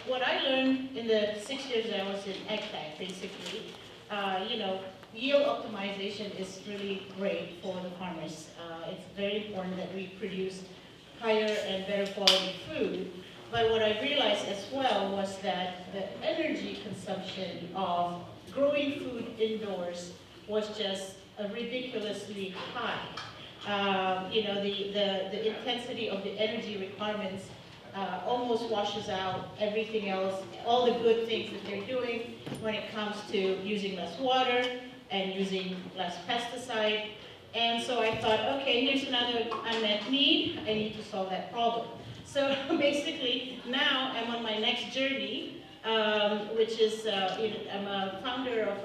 What I learned in the 6 years that I was in AgTech, basically, yield optimization is really great for the farmers. It's very important that we produce higher and better quality food. But what I realized as well was that the energy consumption of growing food indoors was just ridiculously high. The intensity of the energy requirements almost washes out everything else, all the good things that they're doing when it comes to using less water and using less pesticide. And so I thought, okay, here's another unmet need. I need to solve that problem. So basically, now I'm on my next journey, which is, I'm a founder of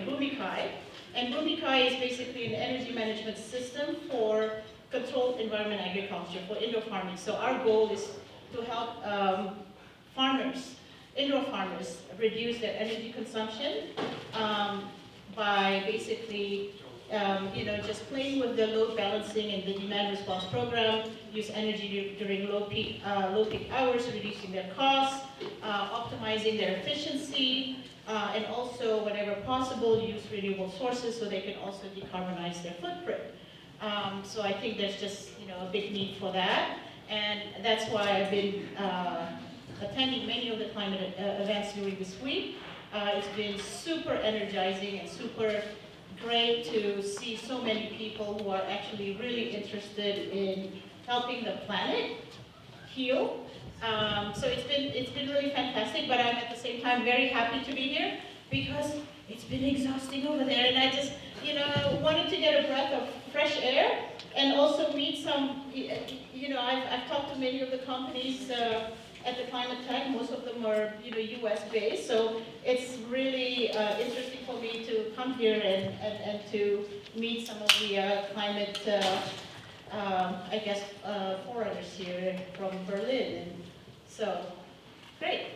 Bhumikai. And Bhumikai is basically an energy management system for controlled environment agriculture, for indoor farming. So our goal is to help indoor farmers, reduce their energy consumption by basically just playing with the load balancing and the demand response program, use energy during low peak hours, reducing their costs, optimizing their efficiency, and also, whenever possible, use renewable sources so they can also decarbonize their footprint. So I think there's just a big need for that, and that's why I've been attending many of the climate events during this week. It's been super energizing and super great to see so many people who are actually really interested in helping the planet heal. So it's been really fantastic, but I'm at the same time very happy to be here because it's been exhausting over there, and I just wanted to get a breath of fresh air and also meet some. I've talked to many of the companies at the Climate Tech. Most of them are, US based. So it's really interesting for me to come here and to meet some of the climate, foreigners here from Berlin. And so, great.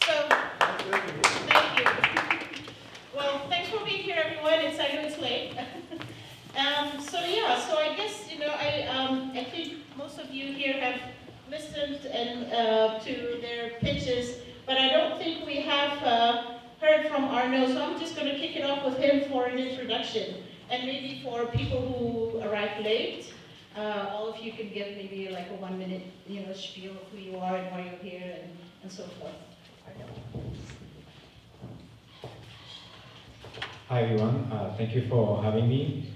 So, thank you. Well, thanks for being here, everyone. I know it's late. So I guess, I think most of you here have listened to their pitches, but I don't think we have heard from Arno, so I'm just going to kick it off with him for an introduction. And maybe for people who arrived late, all of you can give maybe like a 1 minute, spiel of who you are and why you're here and so forth. Arno. Hi everyone, thank you for having me.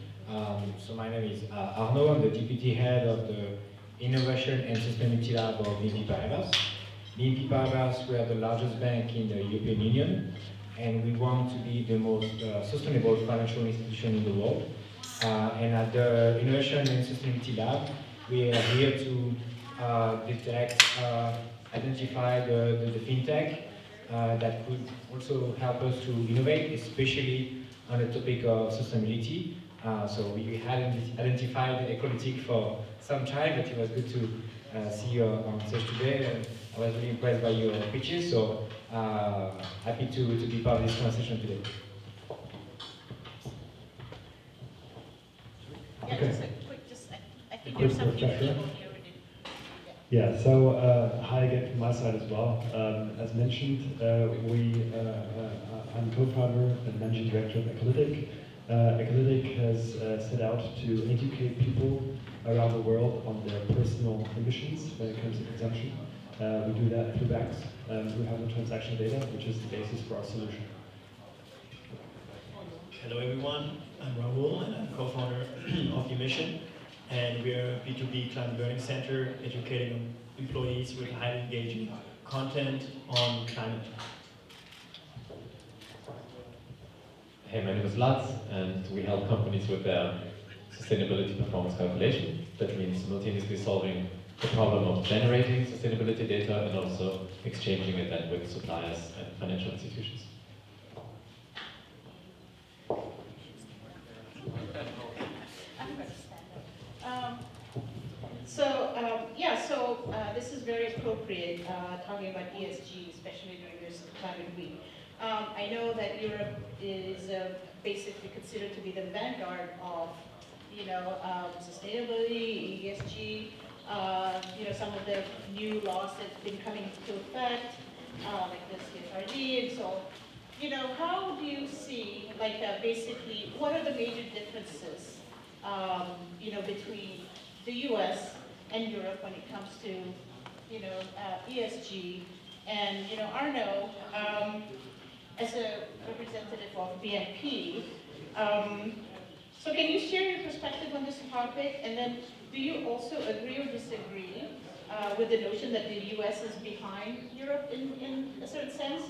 So my name is Arno, I'm the Deputy Head of the Innovation and Sustainability Lab of BNP Paribas. BNP Paribas, we are the largest bank in the European Union, and we want to be the most sustainable financial institution in the world. And at the Innovation and Sustainability Lab, we are here to detect, identify the FinTech that could also help us to innovate, especially on the topic of sustainability. So we had identified Ecologic for some time, but it was good to see you on stage today. And I was really impressed by your pitches, so happy to be part of this conversation today. Yeah, Okay. just a quick, I think Quick there's some people refresher. here already. Yeah, so hi again from my side as well. As mentioned, I'm co-founder and managing director of Ecologic. Ecologic has set out to educate people around the world on their personal emissions when it comes to consumption. We do that through banks, who have the transaction data, which is the basis for our solution. Hello everyone, I'm Rahul and I'm co-founder of Emission, and we're a B2B climate learning center educating employees with highly engaging content on climate. Hey, my name is Lutz, and we help companies with their sustainability performance calculation. That means simultaneously solving the problem of generating sustainability data and also exchanging it then with suppliers and financial institutions. This is very appropriate, talking about ESG, especially during this climate week. I know that Europe is basically considered to be the vanguard of, sustainability, ESG, some of the new laws that have been coming into effect, like the CSRD, and so, how do you see, basically, what are the major differences, between the US and Europe when it comes to, ESG, and, Arno, as a representative of BNP, so can you share your perspective on this topic, and then do you also agree or disagree with the notion that the US is behind Europe in a certain sense?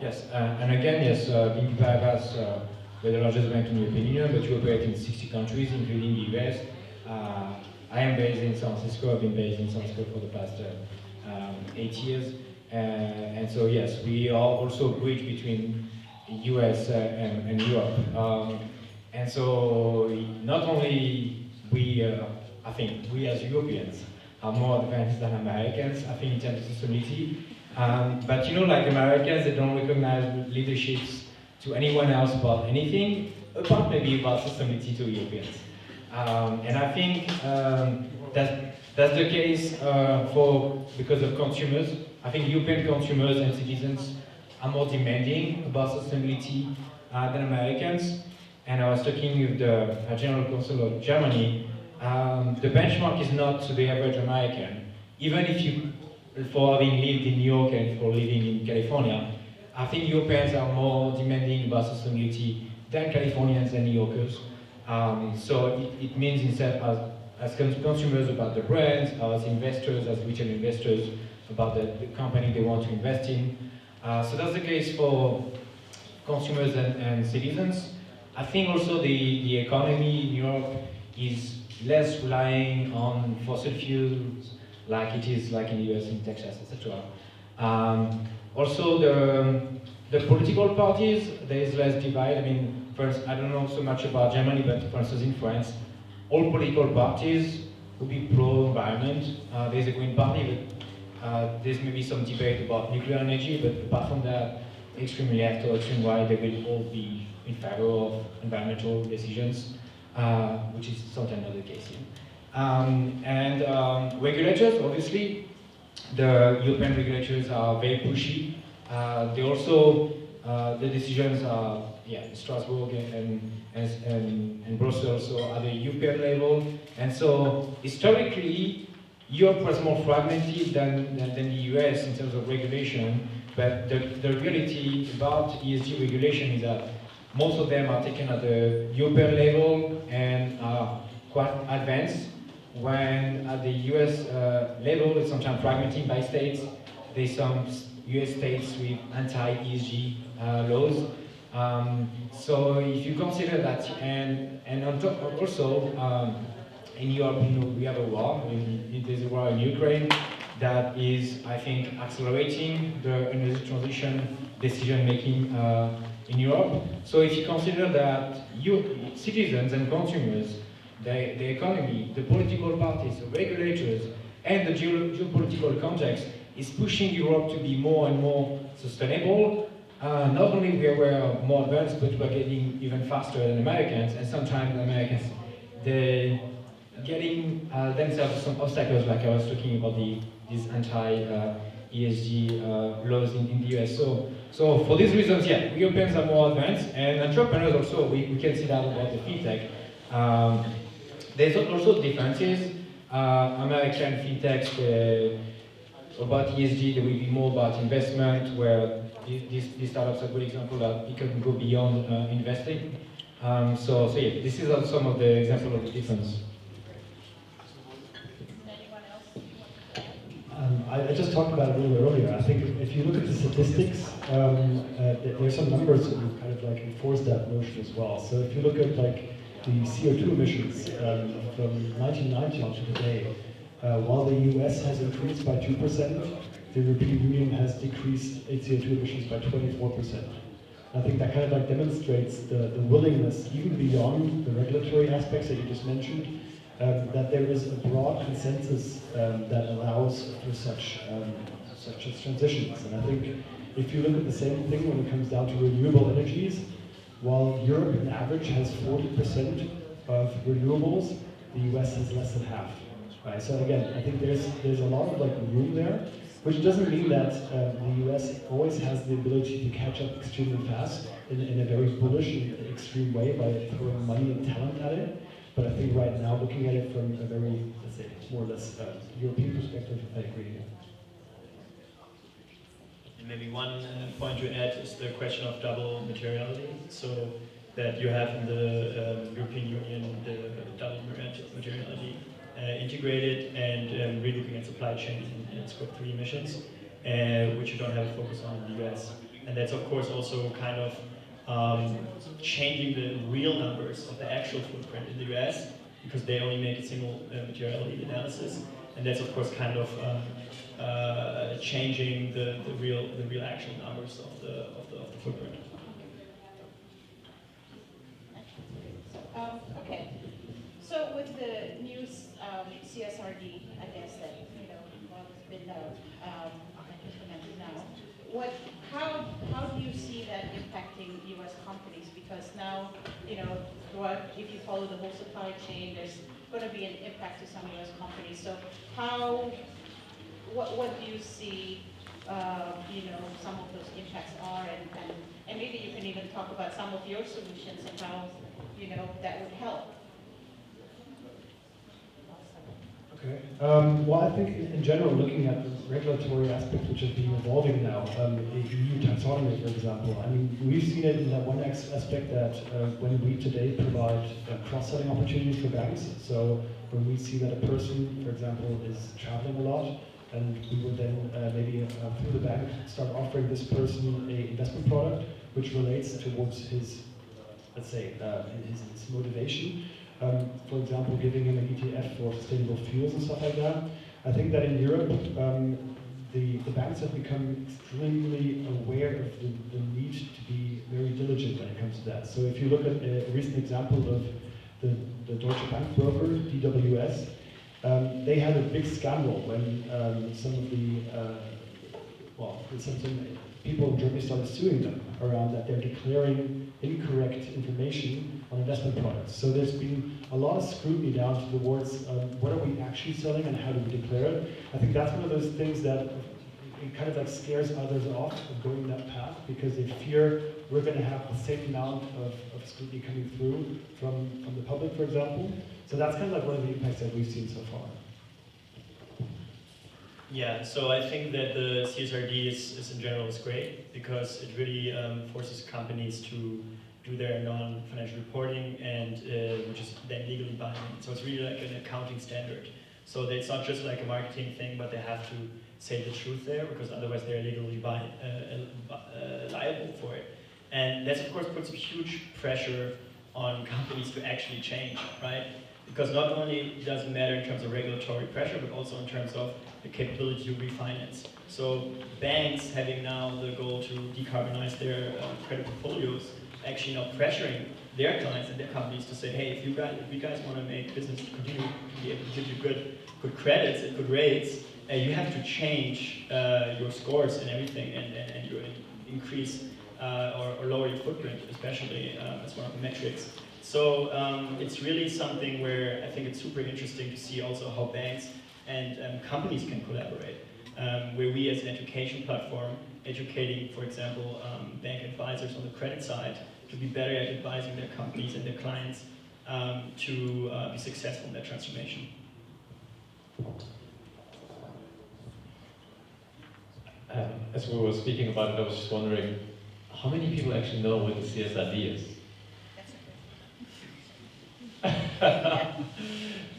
Yes, and again, yes, BNP Paribas, we're the largest bank in the European Union, but we operate in 60 countries, including the US. I am based in San Francisco. I've been based in San Francisco for the past 8 years. And so, yes, we are also a bridge between the US and Europe. And so, not only we, I think we as Europeans are more advanced than Americans, I think in terms of sustainability. But like Americans, they don't recognize leaderships to anyone else about anything, apart maybe about sustainability to Europeans. And I think that's the case because of consumers. I think European consumers and citizens are more demanding about sustainability than Americans. And I was talking with the General Counsel of Germany. The benchmark is not to the average American. Even if you, for having lived in New York and for living in California, I think Europeans are more demanding about sustainability than Californians and New Yorkers. So it means instead as consumers about the brands, as investors, as retail investors, about the company they want to invest in. So that's the case for consumers and citizens. I think also the economy in Europe is less relying on fossil fuels like it is like in the US, in Texas, etc. Also, the political parties, there is less divide. I mean, first, I don't know so much about Germany, but for instance, in France, all political parties would be pro-environment. There's a Green Party, but there's maybe some debate about nuclear energy, but apart from that, extreme left or extreme right, they will all be in favor of environmental decisions, which is sometimes not the case here. Regulators, obviously, the European regulators are very pushy. They also, the decisions are, in Strasbourg and Brussels, so at the European level. And so, historically, Europe was more fragmented than the US in terms of regulation, but the reality about ESG regulation is that most of them are taken at the European level and are quite advanced, when at the US level it's sometimes fragmented by states. There's some US states with anti-ESG laws. So if you consider that, and on top also, in Europe, we have a war. There's a war in Ukraine that is, I think, accelerating the energy transition decision-making in Europe. So if you consider that citizens and consumers, the economy, the political parties, the regulators, and the geopolitical context is pushing Europe to be more and more sustainable, not only we're more advanced, but we're getting even faster than Americans, and sometimes Americans, they're getting themselves some obstacles, like I was talking about these anti-ESG laws in the US. So for these reasons, Europeans are more advanced, and entrepreneurs also, we can see that about the FinTech. There's also differences. American FinTechs, about ESG, they will be more about investment, where these startups are a good example that you can go beyond investing. So this is some of the examples of the difference. I just talked about it a little bit earlier. I think if you look at the statistics, there's some numbers that would kind of like enforce that notion as well. So if you look at like the CO2 emissions from 1990 on to today, while the US has increased by 2%, the European Union has decreased its CO2 emissions by 24%. I think that kind of like demonstrates the willingness, even beyond the regulatory aspects that you just mentioned, that there is a broad consensus that allows for such transitions. And I think if you look at the same thing when it comes down to renewable energies, while Europe on average has 40% of renewables, the US has less than half. Right? So again, I think there's a lot of like room there, which doesn't mean that the US always has the ability to catch up extremely fast in a very bullish and extreme way by throwing money and talent at it. But I think right now, looking at it from a very, let's say, more or less European perspective, I agree. And maybe one point to add is the question of double materiality. So that you have in the European Union the double materiality integrated, and relooking at supply chain and Scope 3 emissions, which you don't have a focus on in the US. And that's of course also kind of changing the real numbers of the actual footprint in the US, because they only make a single materiality analysis, and that's of course kind of changing the real actual numbers of the footprint. Okay, so with the new CSRD, I guess that has been implemented now, how do you see that impacting U.S. companies? Because now, if you follow the whole supply chain, there's going to be an impact to some U.S. companies. So what do you see, some of those impacts are, and maybe you can even talk about some of your solutions and how, that would help. Okay. Well, I think in general, looking at the regulatory aspects which have been evolving now, the EU taxonomy, for example, I mean, we've seen it in that one aspect that when we today provide cross-selling opportunities for banks, so when we see that a person, for example, is traveling a lot, and we would then maybe through the bank start offering this person an investment product which relates towards his, let's say, his motivation. for example, giving him an ETF for sustainable fuels and stuff like that. I think that in Europe, the banks have become extremely aware of the need to be very diligent when it comes to that. So if you look at a recent example of the Deutsche Bank broker, DWS, they had a big scandal when some of the, some people in Germany started suing them around that they're declaring incorrect information on investment products. So there's been a lot of scrutiny down towards what are we actually selling and how do we declare it. I think that's one of those things that it kind of like scares others off of going that path because they fear we're going to have the same amount of scrutiny coming through from the public, for example. So that's kind of like one of the impacts that we've seen so far. Yeah, so I think that the CSRD is in general is great because it really forces companies to do their non-financial reporting and which is then legally binding. So it's really like an accounting standard. So it's not just like a marketing thing, but they have to say the truth there because otherwise they're legally liable for it. And that of course puts a huge pressure on companies to actually change, right? Because not only does it matter in terms of regulatory pressure, but also in terms of the capability to refinance. So banks having now the goal to decarbonize their credit portfolios, actually now pressuring their clients and their companies to say, hey, if you guys want to make business continue to be able to give you good credits and good rates, you have to change your scores and everything, and you increase or lower your footprint, especially as one of the metrics. So it's really something where I think it's super interesting to see also how banks and companies can collaborate, where we as an education platform, educating, for example, bank advisors on the credit side to be better at advising their companies and their clients to be successful in their transformation. As we were speaking about it, I was just wondering, how many people actually know what the CSRD is?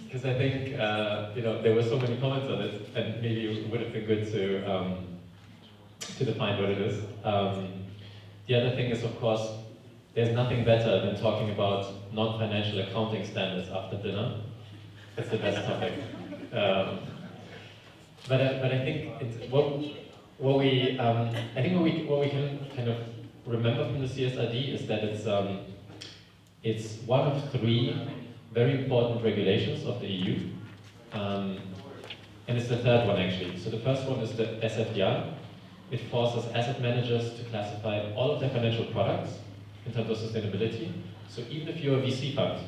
Because I think there were so many comments on it, and maybe it would have been good to define what it is. The other thing is, of course, there's nothing better than talking about non-financial accounting standards after dinner. It's the best topic. But I think what we can kind of remember from the CSRD is that it's one of 3 very important regulations of the EU, and it's the 3rd one actually. So the first one is the SFDR. It forces asset managers to classify all of their financial products in terms of sustainability. So even if you're a VC fund,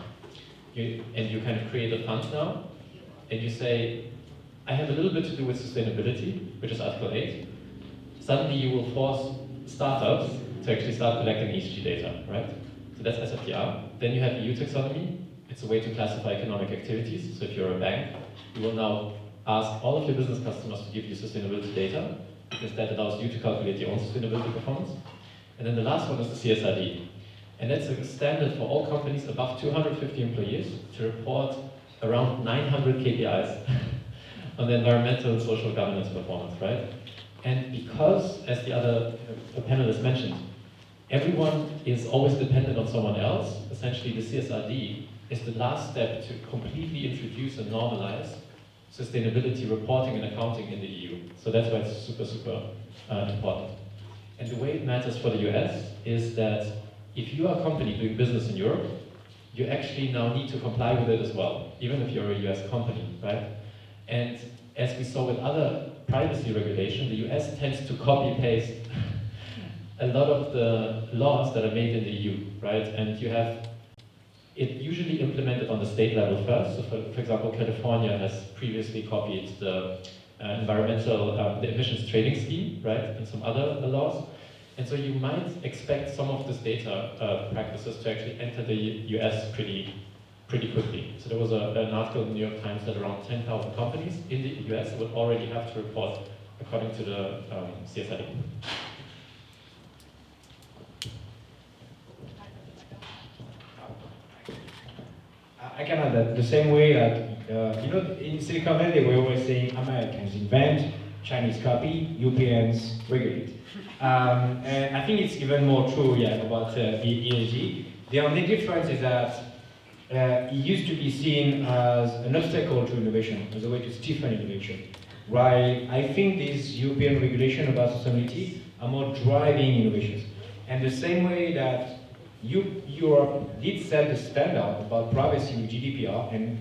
and you kind of create a fund now, and you say, I have a little bit to do with sustainability, which is Article 8, suddenly you will force startups to actually start collecting ESG data, right? So that's SFDR. Then you have EU taxonomy. It's a way to classify economic activities. So if you're a bank, you will now ask all of your business customers to give you sustainability data, because that allows you to calculate your own sustainability performance. And then the last one is the CSRD. And that's a standard for all companies above 250 employees to report around 900 KPIs on the environmental and social governance performance, right? And because, as the other panelists mentioned, everyone is always dependent on someone else, essentially the CSRD is the last step to completely introduce and normalize sustainability reporting and accounting in the EU. So that's why it's super, super important. And the way it matters for the US is that if you are a company doing business in Europe, you actually now need to comply with it as well, even if you're a US company, right? And as we saw with other privacy regulation, the US tends to copy-paste a lot of the laws that are made in the EU, right? And you have it usually implemented on the state level first. So for example, California has previously copied the the emissions trading scheme, right? And some other laws. And so you might expect some of this data practices to actually enter the US pretty quickly. So there was an article in the New York Times that around 10,000 companies in the US would already have to report according to the CSRD. I can add that the same way that, in Silicon Valley we're always saying Americans invent, Chinese copy, Europeans regulate. And I think it's even more true about the ESG. The only difference is that it used to be seen as an obstacle to innovation, as a way to stifle innovation. While I think these European regulations about sustainability are more driving innovations. And the same way that Europe did set the standard about privacy with GDPR, and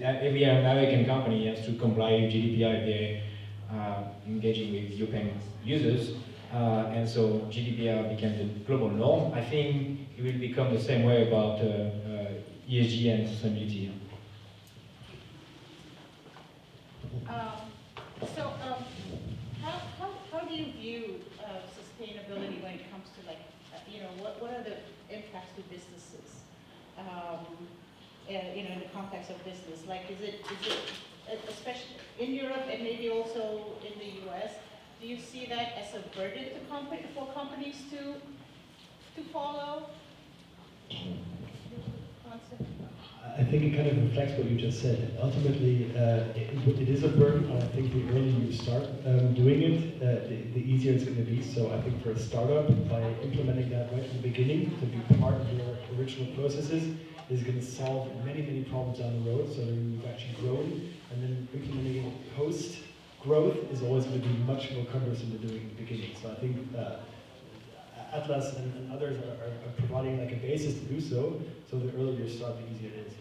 every American company has to comply with GDPR if they're engaging with European users, and so GDPR became the global norm. I think it will become the same way about ESG and sustainability. How do you view sustainability when it comes to what are the impacts to businesses? In the context of business, like is it especially in Europe and maybe also in the US? Do you see that as a burden for companies to follow? I think it kind of reflects what you just said. Ultimately, it is a burden, and I think the earlier you start doing it, the easier it's going to be. So I think for a startup, by implementing that right from the beginning, to be part of your original processes, is going to solve many, many problems down the road. So you've actually grown, and then implementing it post-growth is always going to be much more cumbersome than doing it at the beginning. So I think Atlas and others are providing like a basis to do so. So the earlier you start, the easier it is.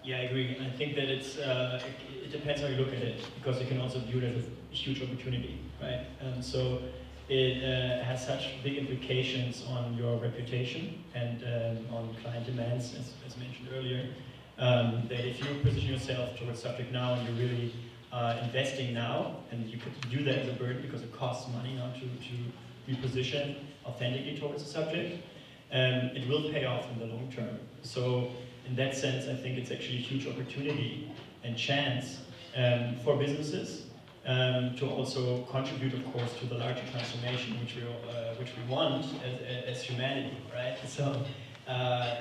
Yeah, I agree. I think that it depends how you look at it, because you can also view it as a huge opportunity, right? So it has such big implications on your reputation and on client demands, as mentioned earlier, that if you position yourself towards subject now and you're really investing now, and you could view that as a burden because it costs money now to be positioned authentically towards the subject, it will pay off in the long term. So in that sense, I think it's actually a huge opportunity and chance for businesses to also contribute, of course, to the larger transformation which we want as humanity, right? So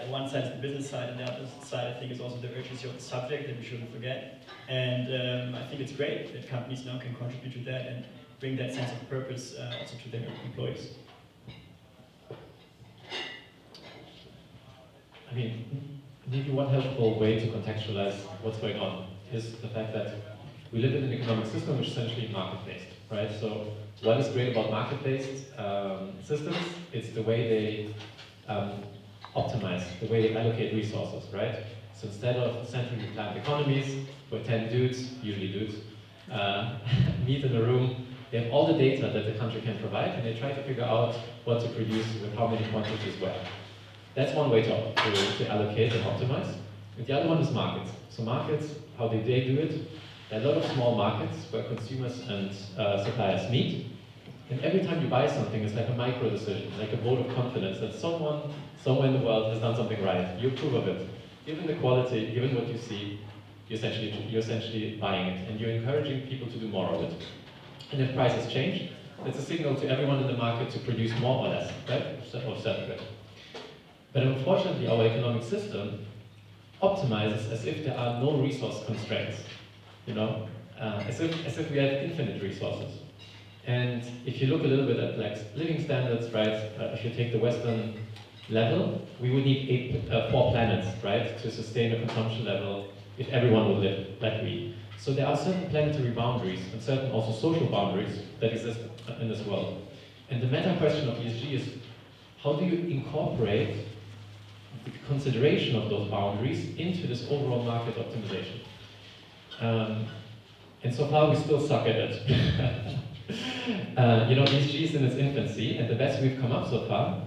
one side is the business side, and the other side, I think, is also the urgency of the subject that we shouldn't forget. And I think it's great that companies now can contribute to that and bring that sense of purpose also to their employees. I mean, maybe one helpful way to contextualize what's going on is the fact that we live in an economic system which is essentially market-based, right? So what is great about market-based systems? It's the way they optimize, the way they allocate resources, right? So instead of centrally planned economies where 10 dudes, usually dudes, meet in a room, they have all the data that the country can provide, and they try to figure out what to produce with how many quantities where. That's one way to allocate and optimize. And the other one is markets. So markets, how do they do it? There are a lot of small markets where consumers and suppliers meet. And every time you buy something, it's like a micro decision, like a vote of confidence that someone somewhere in the world has done something right. You approve of it. Given the quality, given what you see, you're essentially buying it. And you're encouraging people to do more of it. And if prices change, that's a signal to everyone in the market to produce more or less, right? Or separate. But unfortunately, our economic system optimizes as if there are no resource constraints, you know, as if we have infinite resources. And if you look a little bit at like living standards, right, if you take the Western level, we would need 4 planets, right, to sustain a consumption level if everyone would live like we. So there are certain planetary boundaries and certain also social boundaries that exist in this world. And the meta question of ESG is, how do you incorporate the consideration of those boundaries into this overall market optimization? And so far we still suck at it. You know, ESG is in its infancy, and the best we've come up so far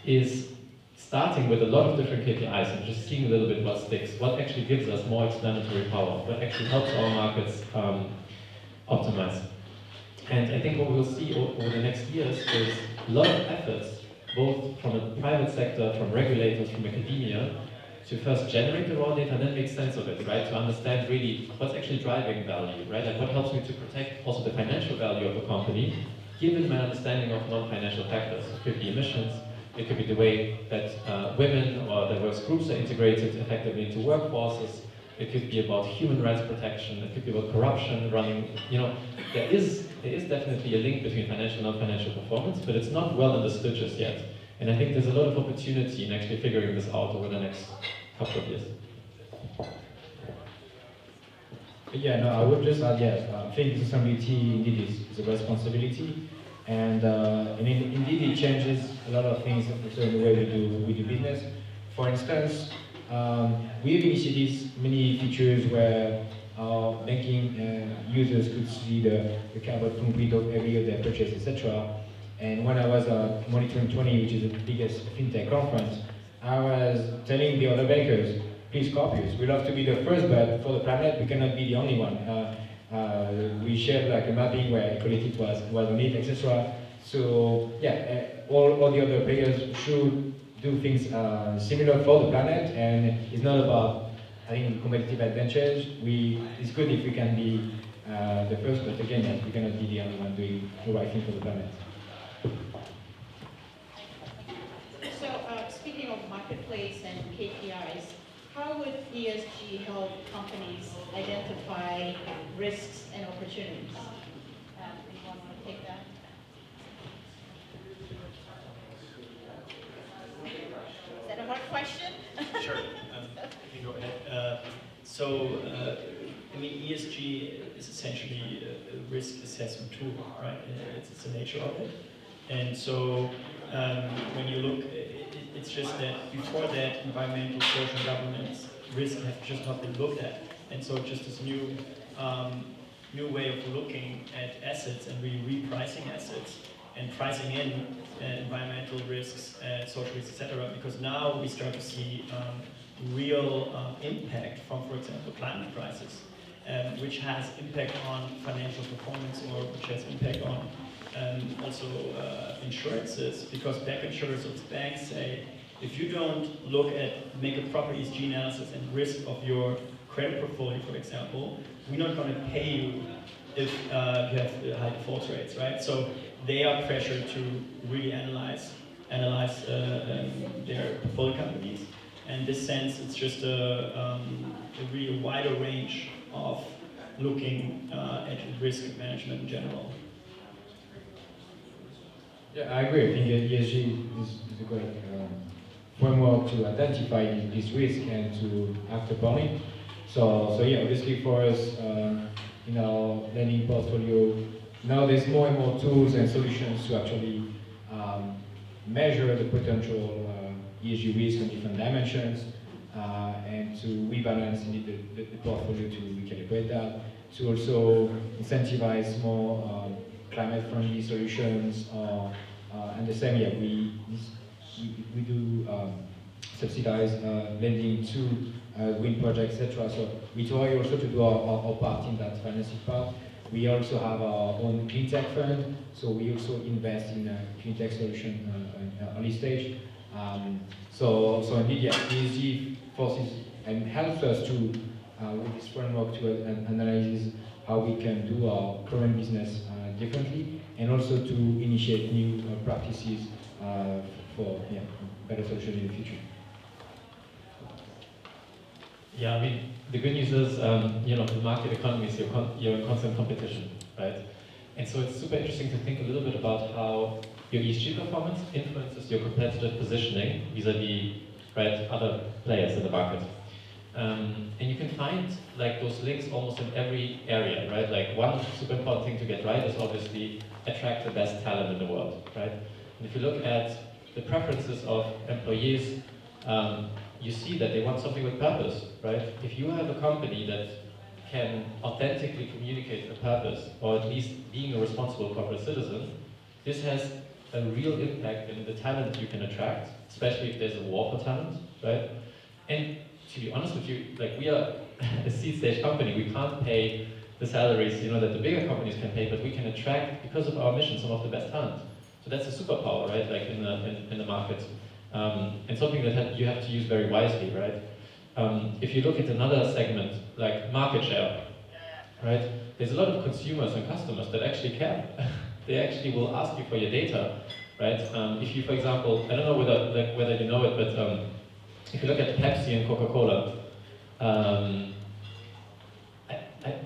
is starting with a lot of different KPIs and just seeing a little bit what sticks, what actually gives us more explanatory power, what actually helps our markets optimize. And I think what we'll see over the next years is a lot of efforts, both from the private sector, from regulators, from academia, to first generate the raw data and then make sense of it, right? To understand really what's actually driving value, right? Like what helps me to protect also the financial value of a company, given my understanding of non-financial factors. It could be emissions, it could be the way that women or diverse groups are integrated effectively into workforces, it could be about human rights protection, it could be about corruption running, you know, there is definitely a link between financial and non-financial performance, but it's not well understood just yet. And I think there's a lot of opportunity in actually figuring this out over the next couple of years. Yeah, no, I would just add, yes, I think sustainability indeed is a responsibility, and indeed it changes a lot of things also in the way we do business. For instance, we have initiatives, many features where our banking users could see the carbon footprint of every of their purchase, etc. And when I was at Monitoring 20, which is the biggest FinTech conference, I was telling the other bankers, please copy us. We love to be the first, but for the planet, we cannot be the only one. We shared like a mapping where equality was on it, etc. So yeah, all the other players should do things similar for the planet, and it's not about having competitive advantage. It's good if we can be the first, but again, yes, we cannot be the only one doing the right thing for the planet. So speaking of marketplace and KPIs, how would ESG help companies identify risks and opportunities? Anyone want to take that? Is that a hard question? Sure, you can go ahead. I mean, ESG is essentially a risk assessment tool, right? It's the nature of it. And so when you look, it's just that before that, environmental, social, governance risk have just not been looked at. And so just this new way of looking at assets and really repricing assets and pricing in environmental risks, social risks, etc. Because now we start to see real impact from, for example, climate crisis, which has impact on financial performance or which has impact on also insurances, because bank insurers or banks say, if you don't make a proper ESG analysis and risk of your credit portfolio, for example, we're not going to pay you if you have high default rates, right? So they are pressured to really analyze their portfolio companies. And in this sense, it's just a really wider range of looking at risk management in general. Yeah, I agree. I think ESG is a good framework to identify this risk and to act upon it. So yeah, obviously for us in our lending portfolio, now there's more and more tools and solutions to actually measure the potential ESG risk on different dimensions and to rebalance the portfolio to recalibrate that, to also incentivize more climate-friendly solutions. And the same, yeah, we do subsidize lending to green projects, etc. So we try also to do our part in that financing part. We also have our own clean tech fund, so we also invest in a clean tech solution early stage. So indeed, yeah, ESG forces and helps us to, with this framework, to analyze how we can do our current business differently, and also to initiate new practices for better solutions in the future. Yeah, I mean, the good news is, the market economy is you're in constant competition, right? And so it's super interesting to think a little bit about how your ESG performance influences your competitive positioning vis-a-vis, right, other players in the market. And you can find like those links almost in every area, right? Like one super important thing to get right is obviously attract the best talent in the world, right? And if you look at the preferences of employees, you see that they want something with purpose, right? If you have a company that can authentically communicate a purpose, or at least being a responsible corporate citizen, this has a real impact in the talent you can attract, especially if there's a war for talent, right? And to be honest with you, like we are a seed stage company, we can't pay the salaries, that the bigger companies can pay, but we can attract, because of our mission, some of the best talent. So that's a superpower, right? Like in the market, and something that you have to use very wisely, right? If you look at another segment, like market share, right? There's a lot of consumers and customers that actually care. They actually will ask you for your data, right? If you, for example, I don't know whether you know it, but if you look at Pepsi and Coca-Cola,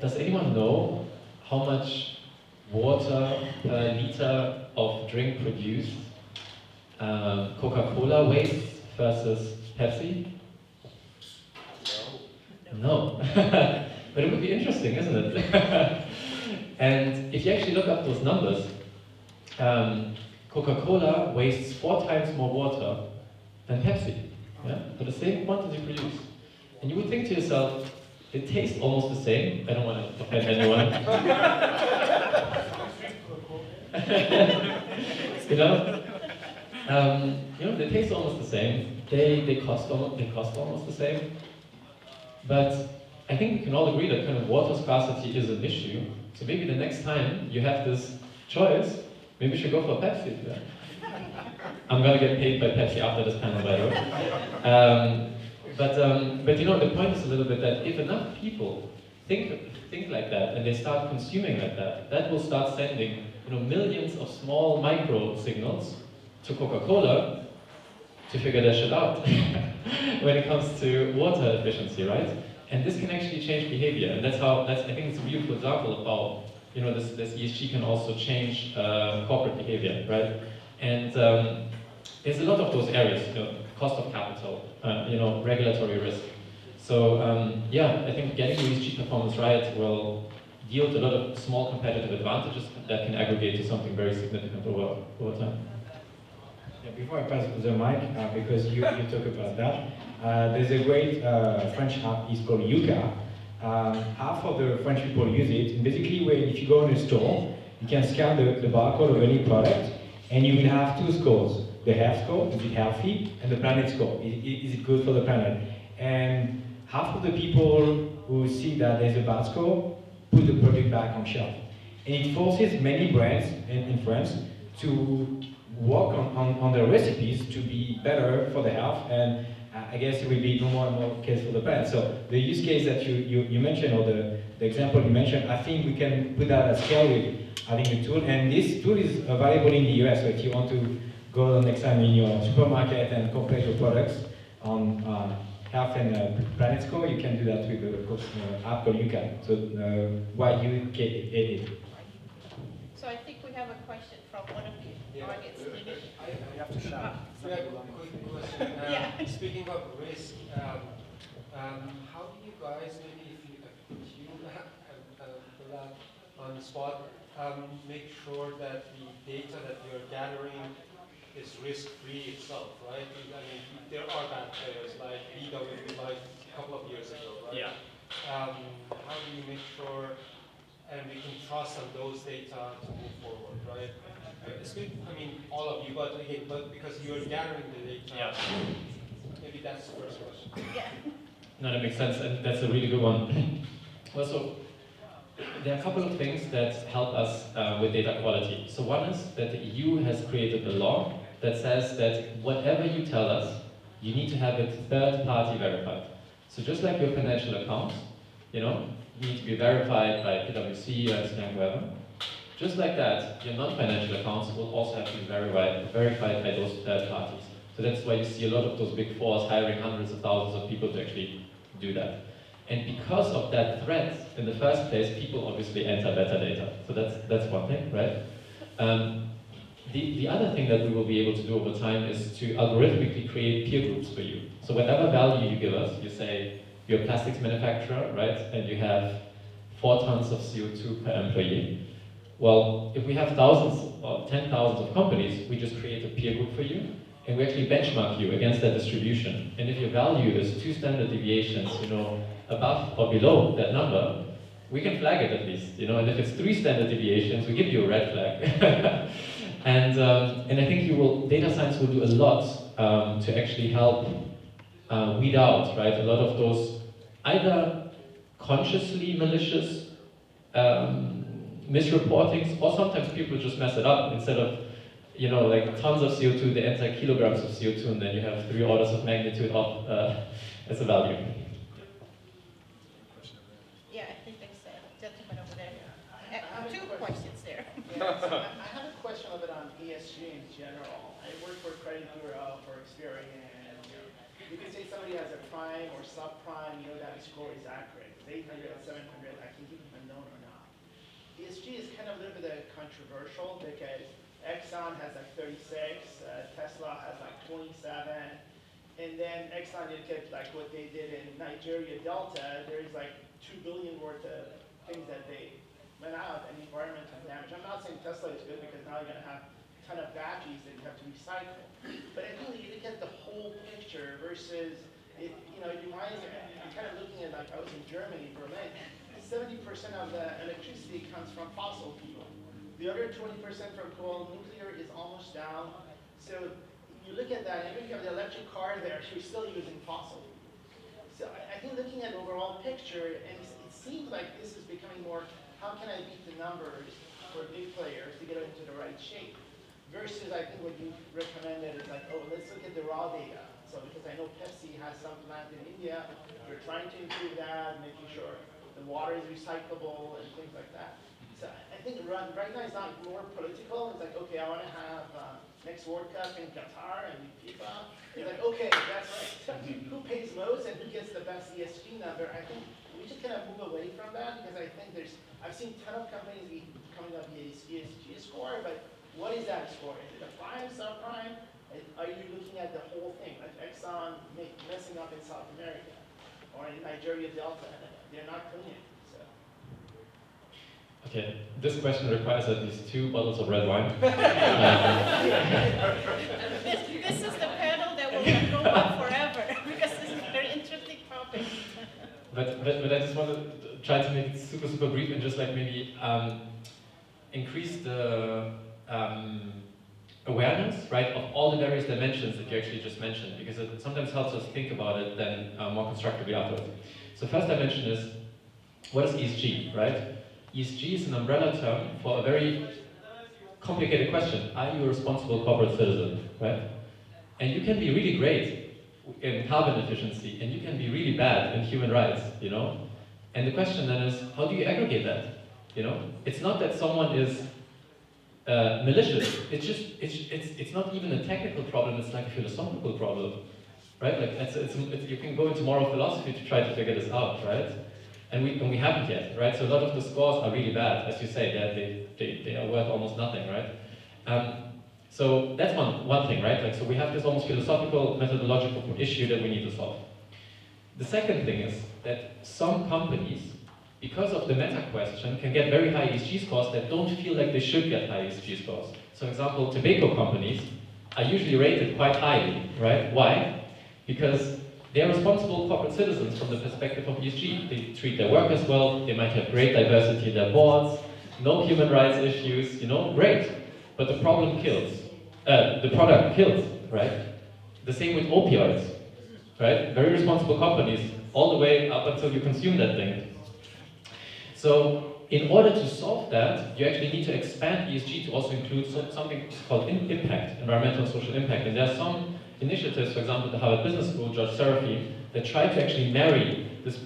does anyone know how much water per liter of drink produced Coca-Cola waste versus Pepsi? No. But it would be interesting, isn't it? And if you actually look up those numbers, Coca-Cola wastes 4 times more water than Pepsi, yeah? For the same quantity produced. And you would think to yourself, it tastes almost the same. I don't want to offend anyone. They taste almost the same. They cost almost the same. But I think we can all agree that kind of water scarcity is an issue. So maybe the next time you have this choice, maybe you should go for Pepsi. Yeah? I'm gonna get paid by Pepsi after this panel, by the way. But the point is a little bit that if enough people think like that and they start consuming like that, that will start sending millions of small micro signals to Coca-Cola to figure their shit out when it comes to water efficiency, right? And this can actually change behavior, and I think it's a beautiful example of how this ESG can also change corporate behavior, right? And there's a lot of those areas, cost of capital, regulatory risk. So I think getting the ESG performance right will yield a lot of small competitive advantages that can aggregate to something very significant over time. Yeah, before I pass the mic, because you talk about that, there's a great French app, it's called Yuka. Half of the French people use it, and basically if you go in a store, you can scan the barcode of any product, and you will have 2 scores. The health score, is it healthy, and the planet score, is it good for the planet? And half of the people who see that there's a bad score put the product back on shelf. And it forces many brands in France to work on their recipes to be better for the health, and I guess it will be more and more case for the planet. So the use case that you mentioned, or the example you mentioned, I think we can put that at scale with having a tool, and this tool is available in the US, so if you want to go next time in your supermarket and compare your products on health and planet score, you can do that with the app called Yuka. So why you it? So I think we have a question from one of the audience. I have to shout. Quick question. Yeah. Speaking of risk, how do you guys, maybe if you put that on the spot, make sure that the data that you're gathering is risk-free itself, right? I mean, there are bad players like VW a couple of years ago, right? Yeah. How do you make sure, and we can trust on those data to move forward, right? I mean, all of you, but because you're gathering the data, yeah. Maybe that's the first question. Yeah. No, that makes sense, and that's a really good one. Well, so there are a couple of things that help us with data quality. So one is that the EU has created a law that says that whatever you tell us, you need to have it third-party verified. So just like your financial accounts, need to be verified by PwC, Ernst & Young, whoever. Just like that, your non-financial accounts will also have to be verified by those third parties. So that's why you see a lot of those big fours hiring hundreds of thousands of people to actually do that. And because of that threat, in the first place, people obviously enter better data. So that's one thing, right? The other thing that we will be able to do over time is to algorithmically create peer groups for you. So whatever value you give us, you say you're a plastics manufacturer, right? And you have 4 tons of CO2 per employee. Well, if we have thousands or 10,000s of companies, we just create a peer group for you, and we actually benchmark you against that distribution. And if your value is 2 standard deviations, above or below that number, we can flag it at least, and if it's 3 standard deviations, we give you a red flag. And I think data science will do a lot to actually help weed out, right, a lot of those either consciously malicious misreportings, or sometimes people just mess it up. Instead of, like tons of CO2, they enter kilograms of CO2, and then you have 3 orders of magnitude off as a value. Yeah, I think there's a gentleman over there. 2 questions there. Yeah, so I have a question a bit on ESG in general. I work for a credit bureau for Experian, and you can say somebody has a prime or subprime, that the score is accurate. It's 800 or 700, I can give them a known or not. ESG is kind of a little bit controversial because Exxon has like 36, Tesla has like 27, and then Exxon look at like what they did in Nigeria Delta. There's like 2 billion worth of things that they went out and environmental damage. I'm not saying Tesla is good because now you're going to have a ton of batteries that you have to recycle. But I think you look at the whole picture versus, it reminds me, I'm kind of looking at like, I was in Germany, Berlin, 70% of the electricity comes from fossil fuel. The other 20% from coal, nuclear is almost down. So you look at that, even if you have the electric car there, you're still using fossil. So I think looking at the overall picture, and it seems like this is becoming more, how can I beat the numbers for big players to get into the right shape? Versus I think what you recommended is like, oh, let's look at the raw data. So because I know Pepsi has some plant in India, we're trying to improve that, making sure the water is recyclable and things like that. So I think right now it's not more political. It's like, okay, I want to have next World Cup in Qatar and FIFA. It's like, okay, that's right. Who pays most and who gets the best ESG number? I think we should kind of move away from that because I think I've seen a ton of companies coming up with ESG score, but what is that score? Is it a prime, subprime? Are you looking at the whole thing? Like Exxon messing up in South America or in Nigeria Delta, they're not clean. Okay, this question requires at least 2 bottles of red wine. This is the panel that will go on forever because this is a very interesting topic. But I just want to try to make it super, super brief and just like maybe increase the awareness, right, of all the various dimensions that you actually just mentioned, because it sometimes helps us think about it then more constructively afterwards. So first dimension is, what is ESG, right? ESG is an umbrella term for a very complicated question. Are you a responsible corporate citizen, right? And you can be really great in carbon efficiency, and you can be really bad in human rights, And the question then is, how do you aggregate that, It's not that someone is malicious. It's just, it's not even a technical problem, it's like a philosophical problem, right? Like, you can go into moral philosophy to try to figure this out, right? And we haven't yet, right? So a lot of the scores are really bad, as you say, they are worth almost nothing, right? So that's one thing, right? Like, so we have this almost philosophical, methodological issue that we need to solve. The second thing is that some companies, because of the meta question, can get very high ESG scores that don't feel like they should get high ESG scores. So, for example, tobacco companies are usually rated quite highly, right? Why? Because they are responsible corporate citizens from the perspective of ESG. They treat their workers well, they might have great diversity in their boards, no human rights issues, great. But the problem kills. The product kills, right? The same with opioids, right? Very responsible companies, all the way up until you consume that thing. So, in order to solve that, you actually need to expand ESG to also include something called impact, environmental and social impact. And there are some initiatives, for example, the Harvard Business School, George Serafeim, that try to actually marry this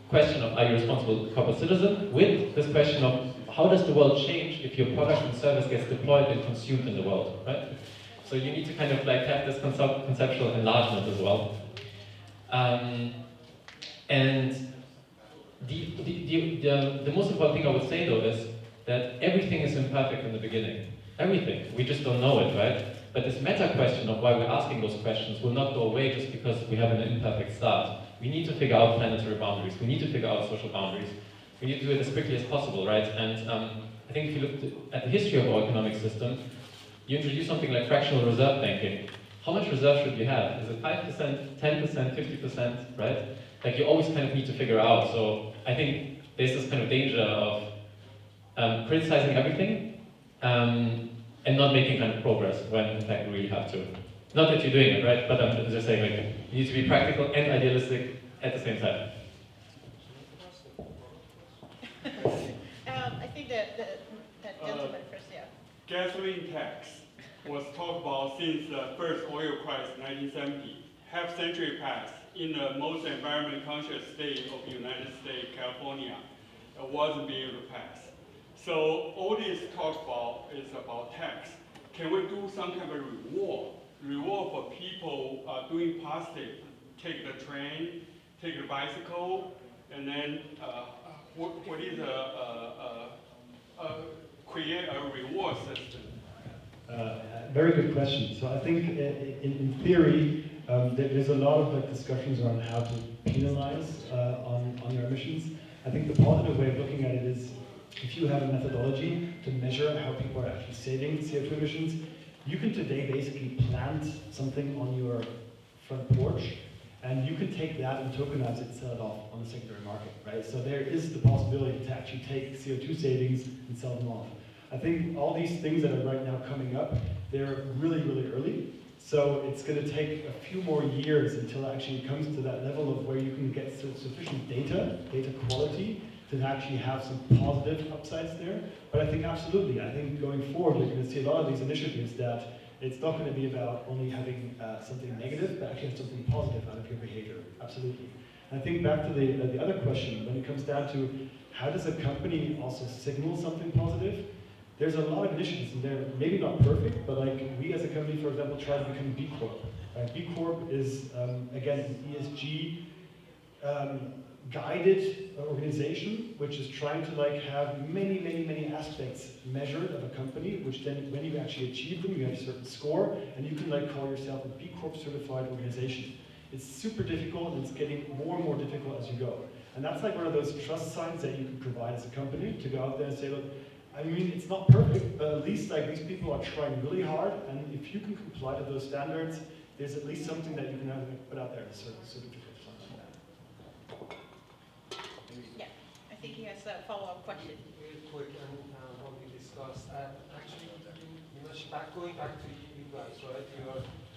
question of are you a responsible corporate citizen with this question of how does the world change if your product and service gets deployed and consumed in the world, right? So you need to kind of like have this conceptual enlargement as well. And the most important thing I would say though is that everything is imperfect in the beginning. Everything. We just don't know it, right? But this meta question of why we're asking those questions will not go away just because we have an imperfect start. We need to figure out planetary boundaries. We need to figure out social boundaries. We need to do it as quickly as possible, right? And I think if you look at the history of our economic system, you introduce something like fractional reserve banking. How much reserve should you have? Is it 5%, 10%, 50%, right? Like you always kind of need to figure out. So I think there's this kind of danger of criticizing everything and not making kind of progress when in fact we really have to. Not that you're doing it, right? But I'm just saying like you need to be practical and idealistic at the same time. I think that gentleman first, yeah. Gasoline tax was talked about since the first oil crisis, 1970. Half century passed. In the most environment conscious state of the United States, California, it wasn't being able to pass. So all this talk about is about tax. Can we do some kind of reward? Reward for people doing positive, take the train, take the bicycle, and then what is a create a reward system? Very good question. So I think in theory, there's a lot of discussions around how to penalize on your emissions. I think the positive way of looking at it is if you have a methodology to measure how people are actually saving CO2 emissions, you can today basically plant something on your front porch, and you can take that and tokenize it and sell it off on the secondary market, right? So there is the possibility to actually take CO2 savings and sell them off. I think all these things that are right now coming up, they're really, really early. So it's going to take a few more years until it actually comes to that level of where you can get sufficient data quality, to actually have some positive upsides there. But I think absolutely, I think going forward, you're going to see a lot of these initiatives that it's not going to be about only having something negative, but actually have something positive out of your behavior. Absolutely. And I think back to the other question, when it comes down to how does a company also signal something positive, there's a lot of initiatives in there, maybe not perfect, but like we as a company, for example, try to become B Corp. Right? B Corp is, again, an ESG guided organization, which is trying to have many aspects measured of a company, which then when you actually achieve them, you have a certain score, and you can call yourself a B Corp certified organization. It's super difficult, and it's getting more and more difficult as you go. And that's one of those trust signs that you can provide as a company to go out there and say, look, I mean, it's not perfect, but at least these people are trying really hard, and if you can comply to those standards, there's at least something that you can put out there, a certificate or something like that. Yeah, I think he has a follow-up question. Real quick, and what we discussed. Actually, you mentioned going back to you guys, right?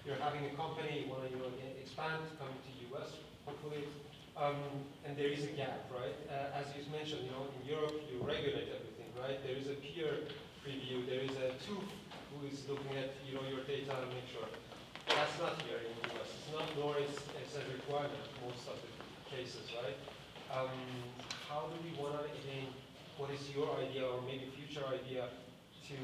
You're having a company, you want to expand, come to US, hopefully, and there is a gap, right? As you mentioned, in Europe, you regulate everything. Right? There is a peer review, there is a TÜV who is looking at your data and make sure. That's not here in the US. It's not, nor is it's a requirement most of the cases, right? How do we want to, again, what is your idea or maybe future idea to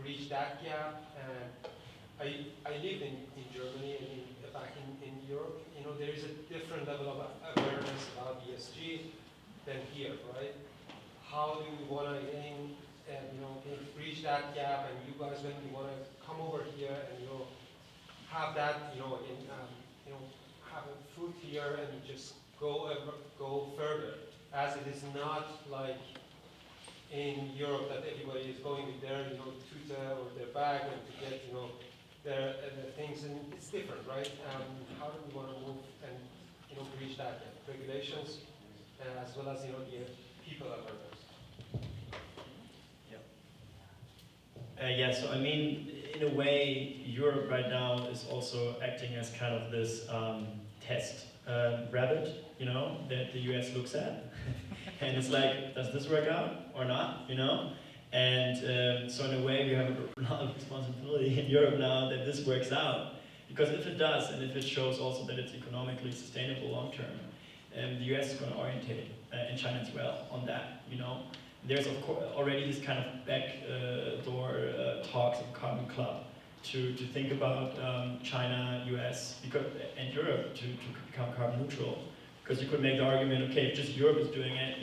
bridge that gap? And I live in Germany and back in Europe. There is a different level of awareness about ESG than here, right? How do we want to again, bridge that gap? And you guys, when you want to come over here and have that, have a foot here and just go further, as it is not like in Europe that everybody is going with their tutor or their bag and to get their things, and it's different, right? How do we want to move and bridge that gap? Regulations as well as the people that are there. Yeah, so I mean, in a way, Europe right now is also acting as kind of this test rabbit, that the US looks at. And it's like, does this work out or not, And so in a way, we have a lot of responsibility in Europe now that this works out. Because if it does, and if it shows also that it's economically sustainable long term, the US is going to orientate, and China as well, on that, There's of course already this kind of backdoor talks of Carbon Club to think about China, US, and Europe to become carbon neutral. Because you could make the argument, okay, if just Europe is doing it,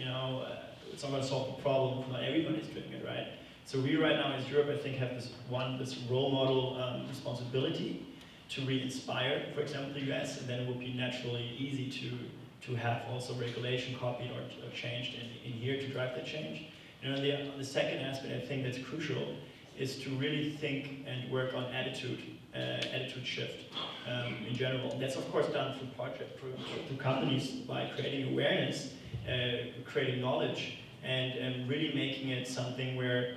it's not going to solve the problem if not everybody's doing it, right? So we right now as Europe, I think, have this role model responsibility to really inspire, for example, the US, and then it would be naturally easy to have also regulation copied or changed in here to drive that change. The second aspect I think that's crucial is to really think and work on attitude shift in general. And that's of course done through companies by creating awareness, creating knowledge, and really making it something where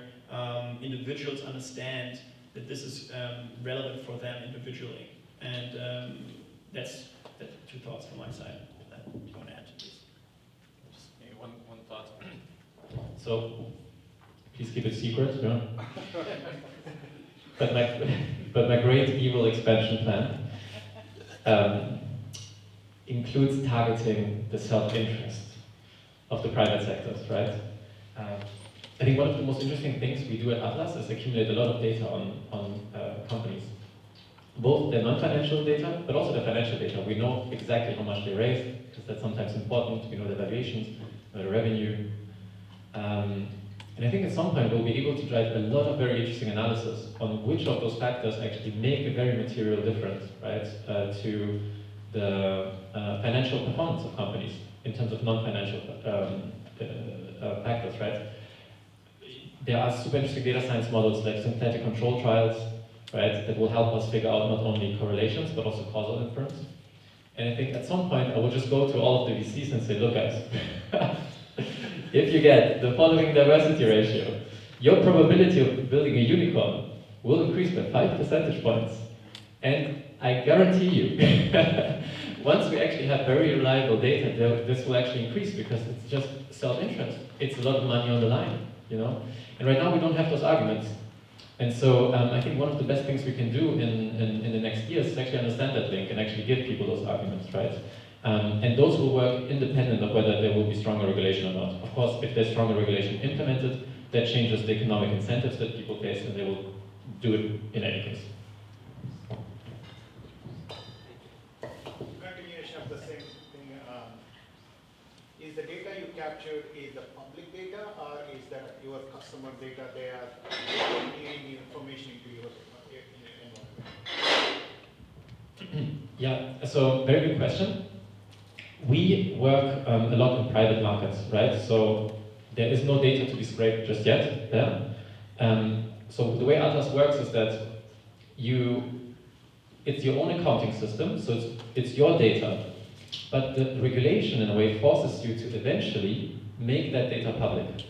individuals understand that this is relevant for them individually. And that's two thoughts from my side. Do you want to add to this? Just maybe one thought. So, please keep it secret, But my great evil expansion plan includes targeting the self-interest of the private sectors, right? I think one of the most interesting things we do at Atlas is accumulate a lot of data on companies. Both the non-financial data, but also the financial data. We know exactly how much they raised, because that's sometimes important. We know the valuations, the revenue. And I think at some point we'll be able to drive a lot of very interesting analysis on which of those factors actually make a very material difference, right, to the financial performance of companies in terms of non-financial factors, right? There are super interesting data science models like synthetic control trials, right, that will help us figure out not only correlations but also causal inference. And I think at some point I will just go to all of the VCs and say, look guys, if you get the following diversity ratio, your probability of building a unicorn will increase by 5 percentage points. And I guarantee you, once we actually have very reliable data, this will actually increase because it's just self-interest. It's a lot of money on the line, you know? And right now we don't have those arguments. And so I think one of the best things we can do in the next years is actually understand that link and actually give people those arguments, right? And those will work independent of whether there will be stronger regulation or not. Of course, if there's stronger regulation implemented, that changes the economic incentives that people face and they will do it in any case. Continuation of the same thing. Is the data you captured is the public data or is that your customer data they are needing information into your environment? Yeah, so very good question. We work a lot in private markets, right? So there is no data to be scraped just yet there. So the way Atlas works is that it's your own accounting system, so it's your data, but the regulation in a way forces you to eventually make that data public,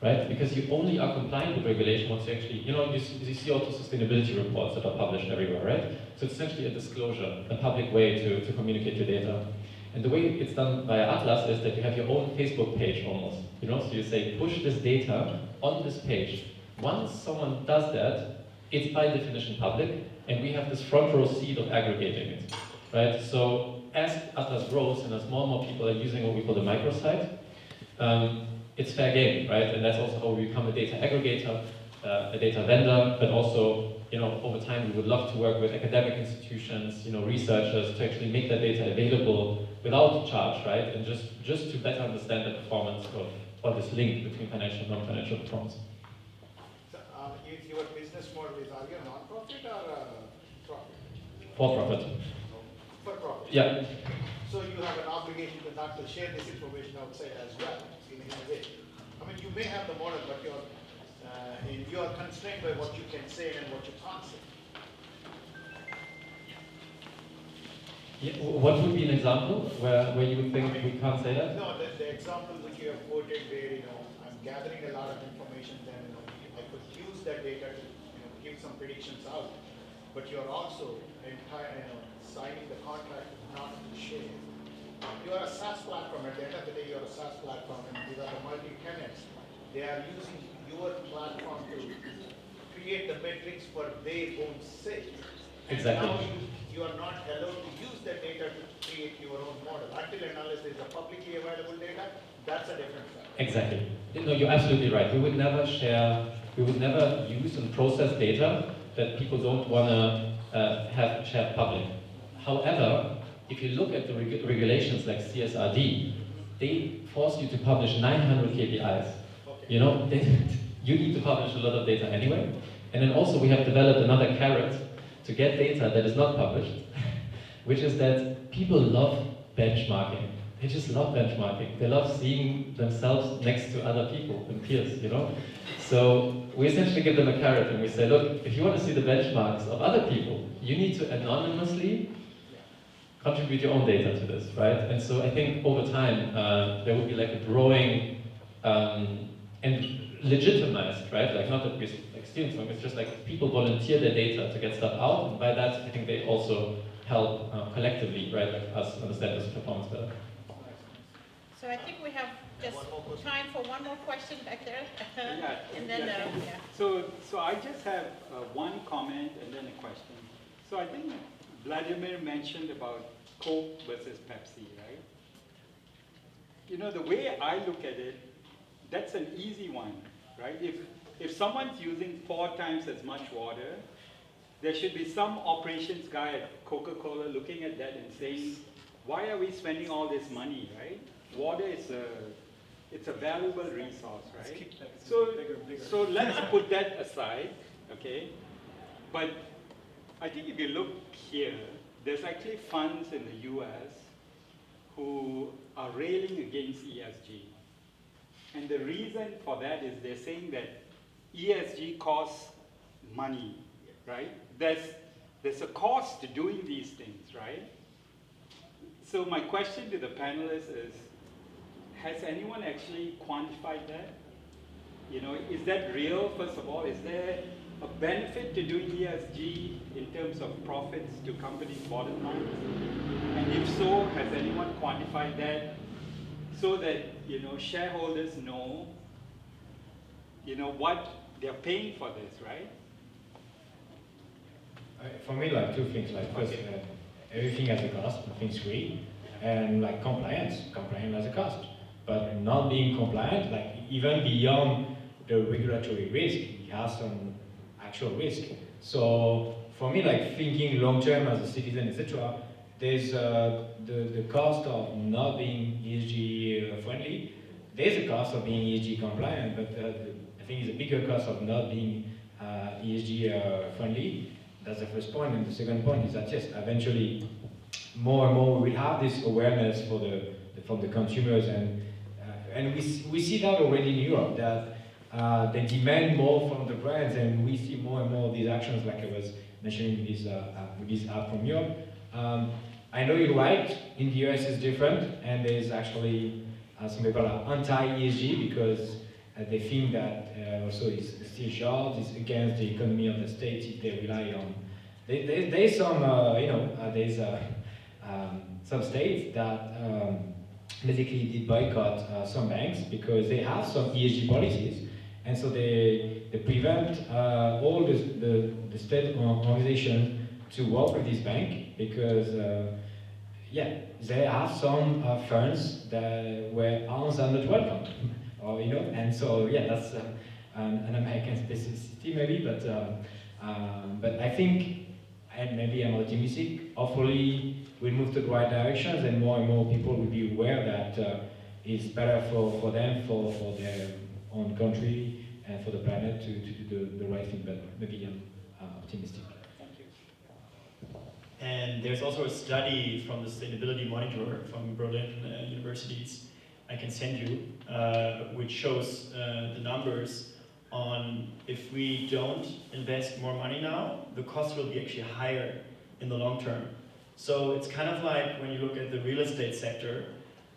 right? Because you only are compliant with regulation once you actually, you see also sustainability reports that are published everywhere, right? So it's essentially a disclosure, a public way to communicate your data. And the way it's done via Atlas is that you have your own Facebook page almost, so you say, push this data on this page. Once someone does that, it's by definition public, and we have this front row seat of aggregating it, right? So as Atlas grows and as more and more people are using what we call the microsite, it's fair game, right? And that's also how we become a data aggregator, a data vendor, but also, over time we would love to work with academic institutions, researchers to actually make that data available without charge, right? And just to better understand the performance of this link between financial and non-financial performance. So, if your business model is, are you a non-profit or a profit? For profit. For profit. Yeah. So you have an obligation to not to share this information outside as well, in a way. I mean, you may have the model, but you are constrained by what you can say and what you can't say. Yeah, what would be an example where you would think we can't say that? No, the example which you have quoted where, I'm gathering a lot of information, then I could use that data to give some predictions out. But you're also signing the contract not to share. You are a SaaS platform. At the end of the day, you're a SaaS platform, and these are the multi-tenants. They are using your platform to create the metrics for their own sake. Exactly. And now you are not allowed to use that data to create your own model. Until and unless there is a publicly available data, that's a different fact. Exactly. No, you're absolutely right. We would never use and process data that people don't want to have shared public. However, if you look at the regulations like CSRD, they force you to publish 900 KPIs. Okay. You need to publish a lot of data anyway. And then also we have developed another carrot to get data that is not published, which is that people love benchmarking. They just love benchmarking. They love seeing themselves next to other people and peers, So we essentially give them a carrot and we say, look, if you want to see the benchmarks of other people, you need to anonymously contribute your own data to this, right? And so I think over time, there will be like a growing and legitimized, right? Like not that we're stealing something, it's just like people volunteer their data to get stuff out, and by that, I think they also help collectively, right, like us understand this performance better. So I think we have just time for one more question back there. And then, yeah. So I just have one comment and then a question. So I think Vladimir mentioned about Coke versus Pepsi, right? The way I look at it, that's an easy one, right? If someone's using 4 times as much water, there should be some operations guy at Coca-Cola looking at that and saying, why are we spending all this money, right? Water it's a valuable resource, right? So, So let's put that aside, okay? But I think if you look here, there's actually funds in the US who are railing against ESG. And the reason for that is they're saying that ESG costs money, right? There's a cost to doing these things, right? So my question to the panelists is, has anyone actually quantified that? You know, is that real, first of all? Is there a benefit to doing ESG in terms of profits to companies' bottom lines? And if so, has anyone quantified that so that, you know, shareholders know, you know, what they're paying for this, right? For me, like two things. Like first, everything has a cost. Nothing's free, and like compliance has a cost. But not being compliant, like even beyond the regulatory risk, it has some actual risk. So for me, like thinking long term as a citizen, etc., there's the cost of not being ESG friendly. There's a cost of being ESG compliant, but I think it's a bigger cost of not being ESG friendly. That's the first point. And the second point is that yes, eventually more and more we will have this awareness from the consumers, and we see that already in Europe, that they demand more from the brands, and we see more and more of these actions, like I was mentioning with this app from Europe. I know you're right, in the US it's different, and there's actually some people are anti-ESG because they think that also it's still short, it's against the economy of the state if they rely on. There's some, there's some states that basically did boycott some banks because they have some ESG policies, and so they prevent all the state organizations to work with this bank because they have some funds that where arms are not welcome, or and so that's an American specificity maybe, but I think, and maybe I'm optimistic, hopefully we'll move to the right directions and more people will be aware that it's better for them, for their own country and for the planet to do the right thing, but maybe I'm optimistic. Thank you. And there's also a study from the Sustainability Monitor from Berlin universities I can send you, which shows the numbers on if we don't invest more money now, the cost will be actually higher in the long term. So it's kind of like when you look at the real estate sector.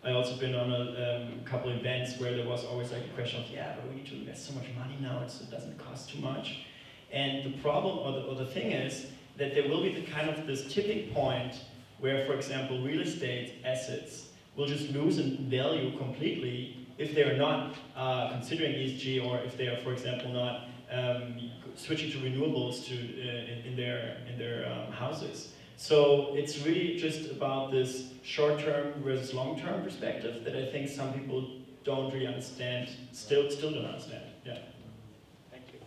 I also been on a couple events where there was always like a question of, but we need to invest so much money now, it doesn't cost too much. And the problem, or the thing is, that there will be the kind of this tipping point where, for example, real estate assets will just lose in value completely if they are not considering ESG, or if they are, for example, not switching to renewables in their houses. So it's really just about this short-term versus long-term perspective that I think some people don't really understand, still don't understand. Yeah. Thank you.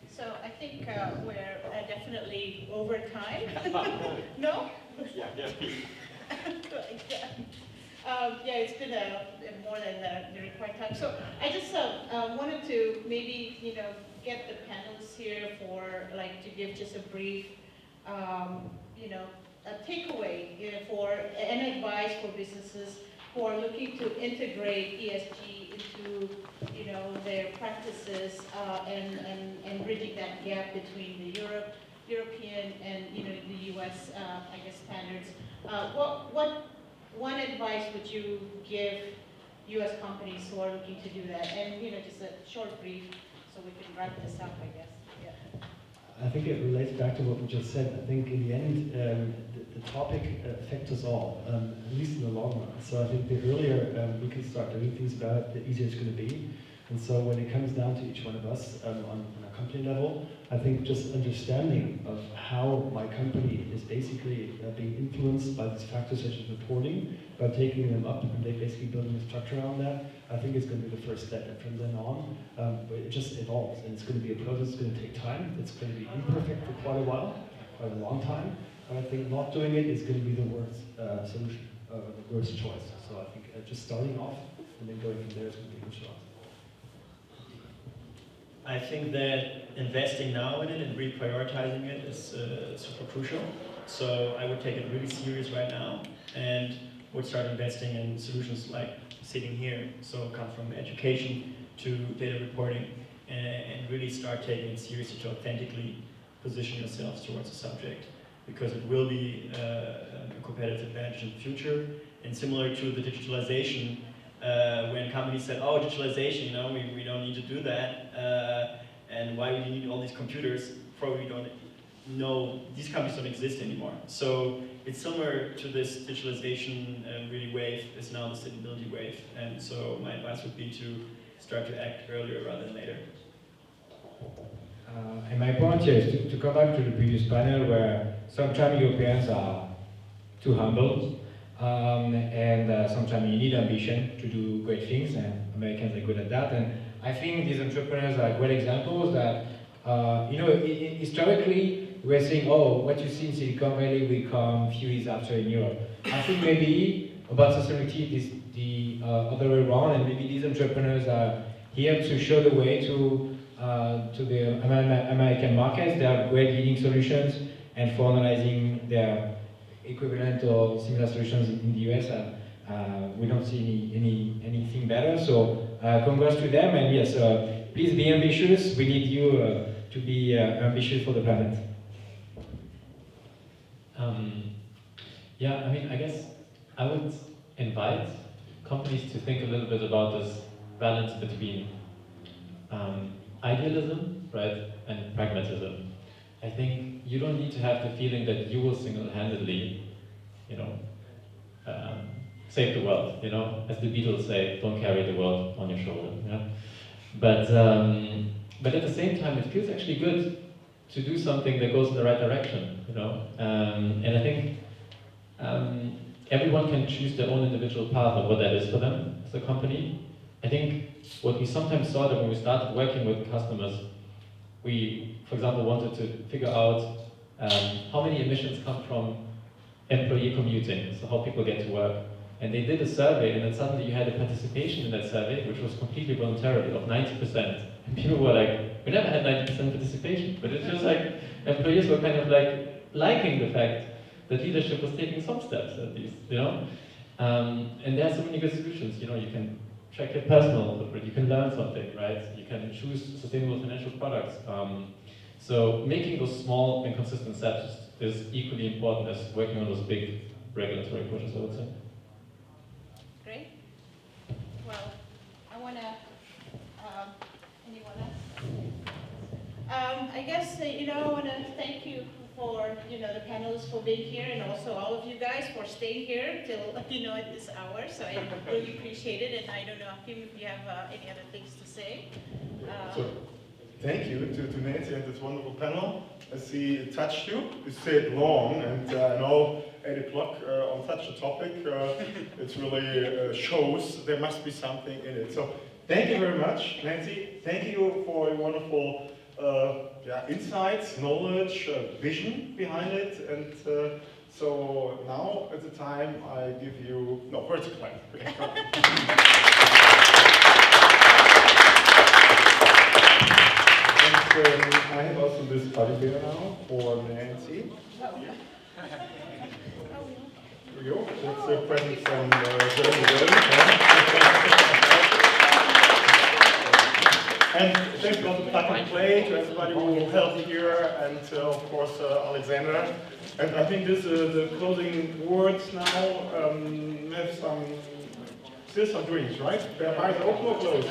So I think we're definitely over time. No? Yeah, please. Good, yeah, it's been more than the required time. So I just wanted to maybe get the panelists here for to give just a brief a takeaway for and advice for businesses who are looking to integrate ESG into their practices and bridging that gap between the European and the US standards. What one advice would you give US companies who are looking to do that? And just a short brief so we can wrap this up, I guess. Yeah. I think it relates back to what we just said. I think in the end, the topic affects us all, at least in the long run. So I think the earlier we can start doing things about it, the easier it's going to be. And so when it comes down to each one of us on a company level, I think just understanding of how my company is basically being influenced by these factors such as reporting, by taking them up and they basically building a structure around that, I think it's going to be the first step. And from then on, it just evolves, and it's going to be a process. It's going to take time. It's going to be imperfect for quite a while, quite a long time. But I think not doing it is going to be the worst solution. the worst choice. So I think just starting off and then going from there is going to be a good shot. I think that investing now in it and reprioritizing it is super crucial. So I would take it really serious right now and would start investing in solutions like sitting here. So come from education to data reporting and really start taking it seriously to authentically position yourselves towards the subject, because it will be a competitive advantage in the future. And similar to the digitalization, when companies said, oh, digitalization, you know, we don't need to do that, and why would you need all these computers? Probably don't know, these companies don't exist anymore. So it's similar to this digitalization really wave, is now the sustainability wave. And so my advice would be to start to act earlier rather than later. And my point here is to come back to the previous panel where sometimes Europeans are too humble, and sometimes you need ambition to do great things, and Americans are good at that. And I think these entrepreneurs are great examples that, you know, historically we're saying, oh, what you see in Silicon Valley will come a few years after in Europe. I think maybe about sustainability is the other way around, and maybe these entrepreneurs are here to show the way to the American markets. They have great leading solutions, and for analyzing their equivalent or similar solutions in the US, we don't see anything better. So congrats to them, and yes, please be ambitious. We need you to be ambitious for the planet. Yeah, I mean, I guess I would invite companies to think a little bit about this balance between idealism, right, and pragmatism. I think you don't need to have the feeling that you will single-handedly, you know, save the world. You know, as the Beatles say, don't carry the world on your shoulder. Yeah? But at the same time, it feels actually good to do something that goes in the right direction. You know, and I think everyone can choose their own individual path of what that is for them as a company. I think what we sometimes saw that when we started working with customers, we, for example, wanted to figure out how many emissions come from employee commuting, so how people get to work. And they did a survey, and then suddenly you had a participation in that survey, which was completely voluntarily, of 90%. And people were like, we never had 90% participation, but it's just like, employees were kind of like liking the fact that leadership was taking some steps at least, you know? And there are so many good solutions, you know, you can track your personal footprint, you can learn something, right? You can choose sustainable financial products. So making those small and consistent steps is equally important as working on those big regulatory pushes, I would say. Great. Well, I want to, anyone else? I guess, you know, I want to thank you for, you know, the panelists for being here, and also all of you guys for staying here till, you know, at this hour. So I really appreciate it, and I don't know, Kim, if you have any other things to say. So, thank you to Nancy and this wonderful panel. I see it touched you. You stayed long, and I know 8 o'clock on such a topic, it really shows there must be something in it. So thank you very much, Nancy. Thank you for your wonderful insights, knowledge, vision behind it. And so now at the time I give you, no, first a clap. And I have also this teddy bear now for Nancy. Here we go. That's a present from Berlin. And thanks a lot to Plug and Play, to everybody who helped here, and of course Alexandra. And I think this the closing words now have still some drinks, right? Their bars are open or closed?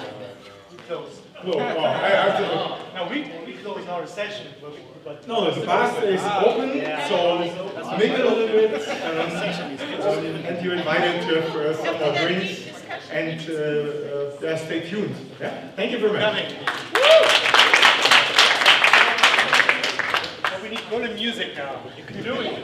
Close. Closed. Oh, no, we close our session, but no, the bar is open, so make it a little bit, and you're invited to have some more drinks, and stay tuned. Yeah? Thank you very much. We need golden music now. You can do it.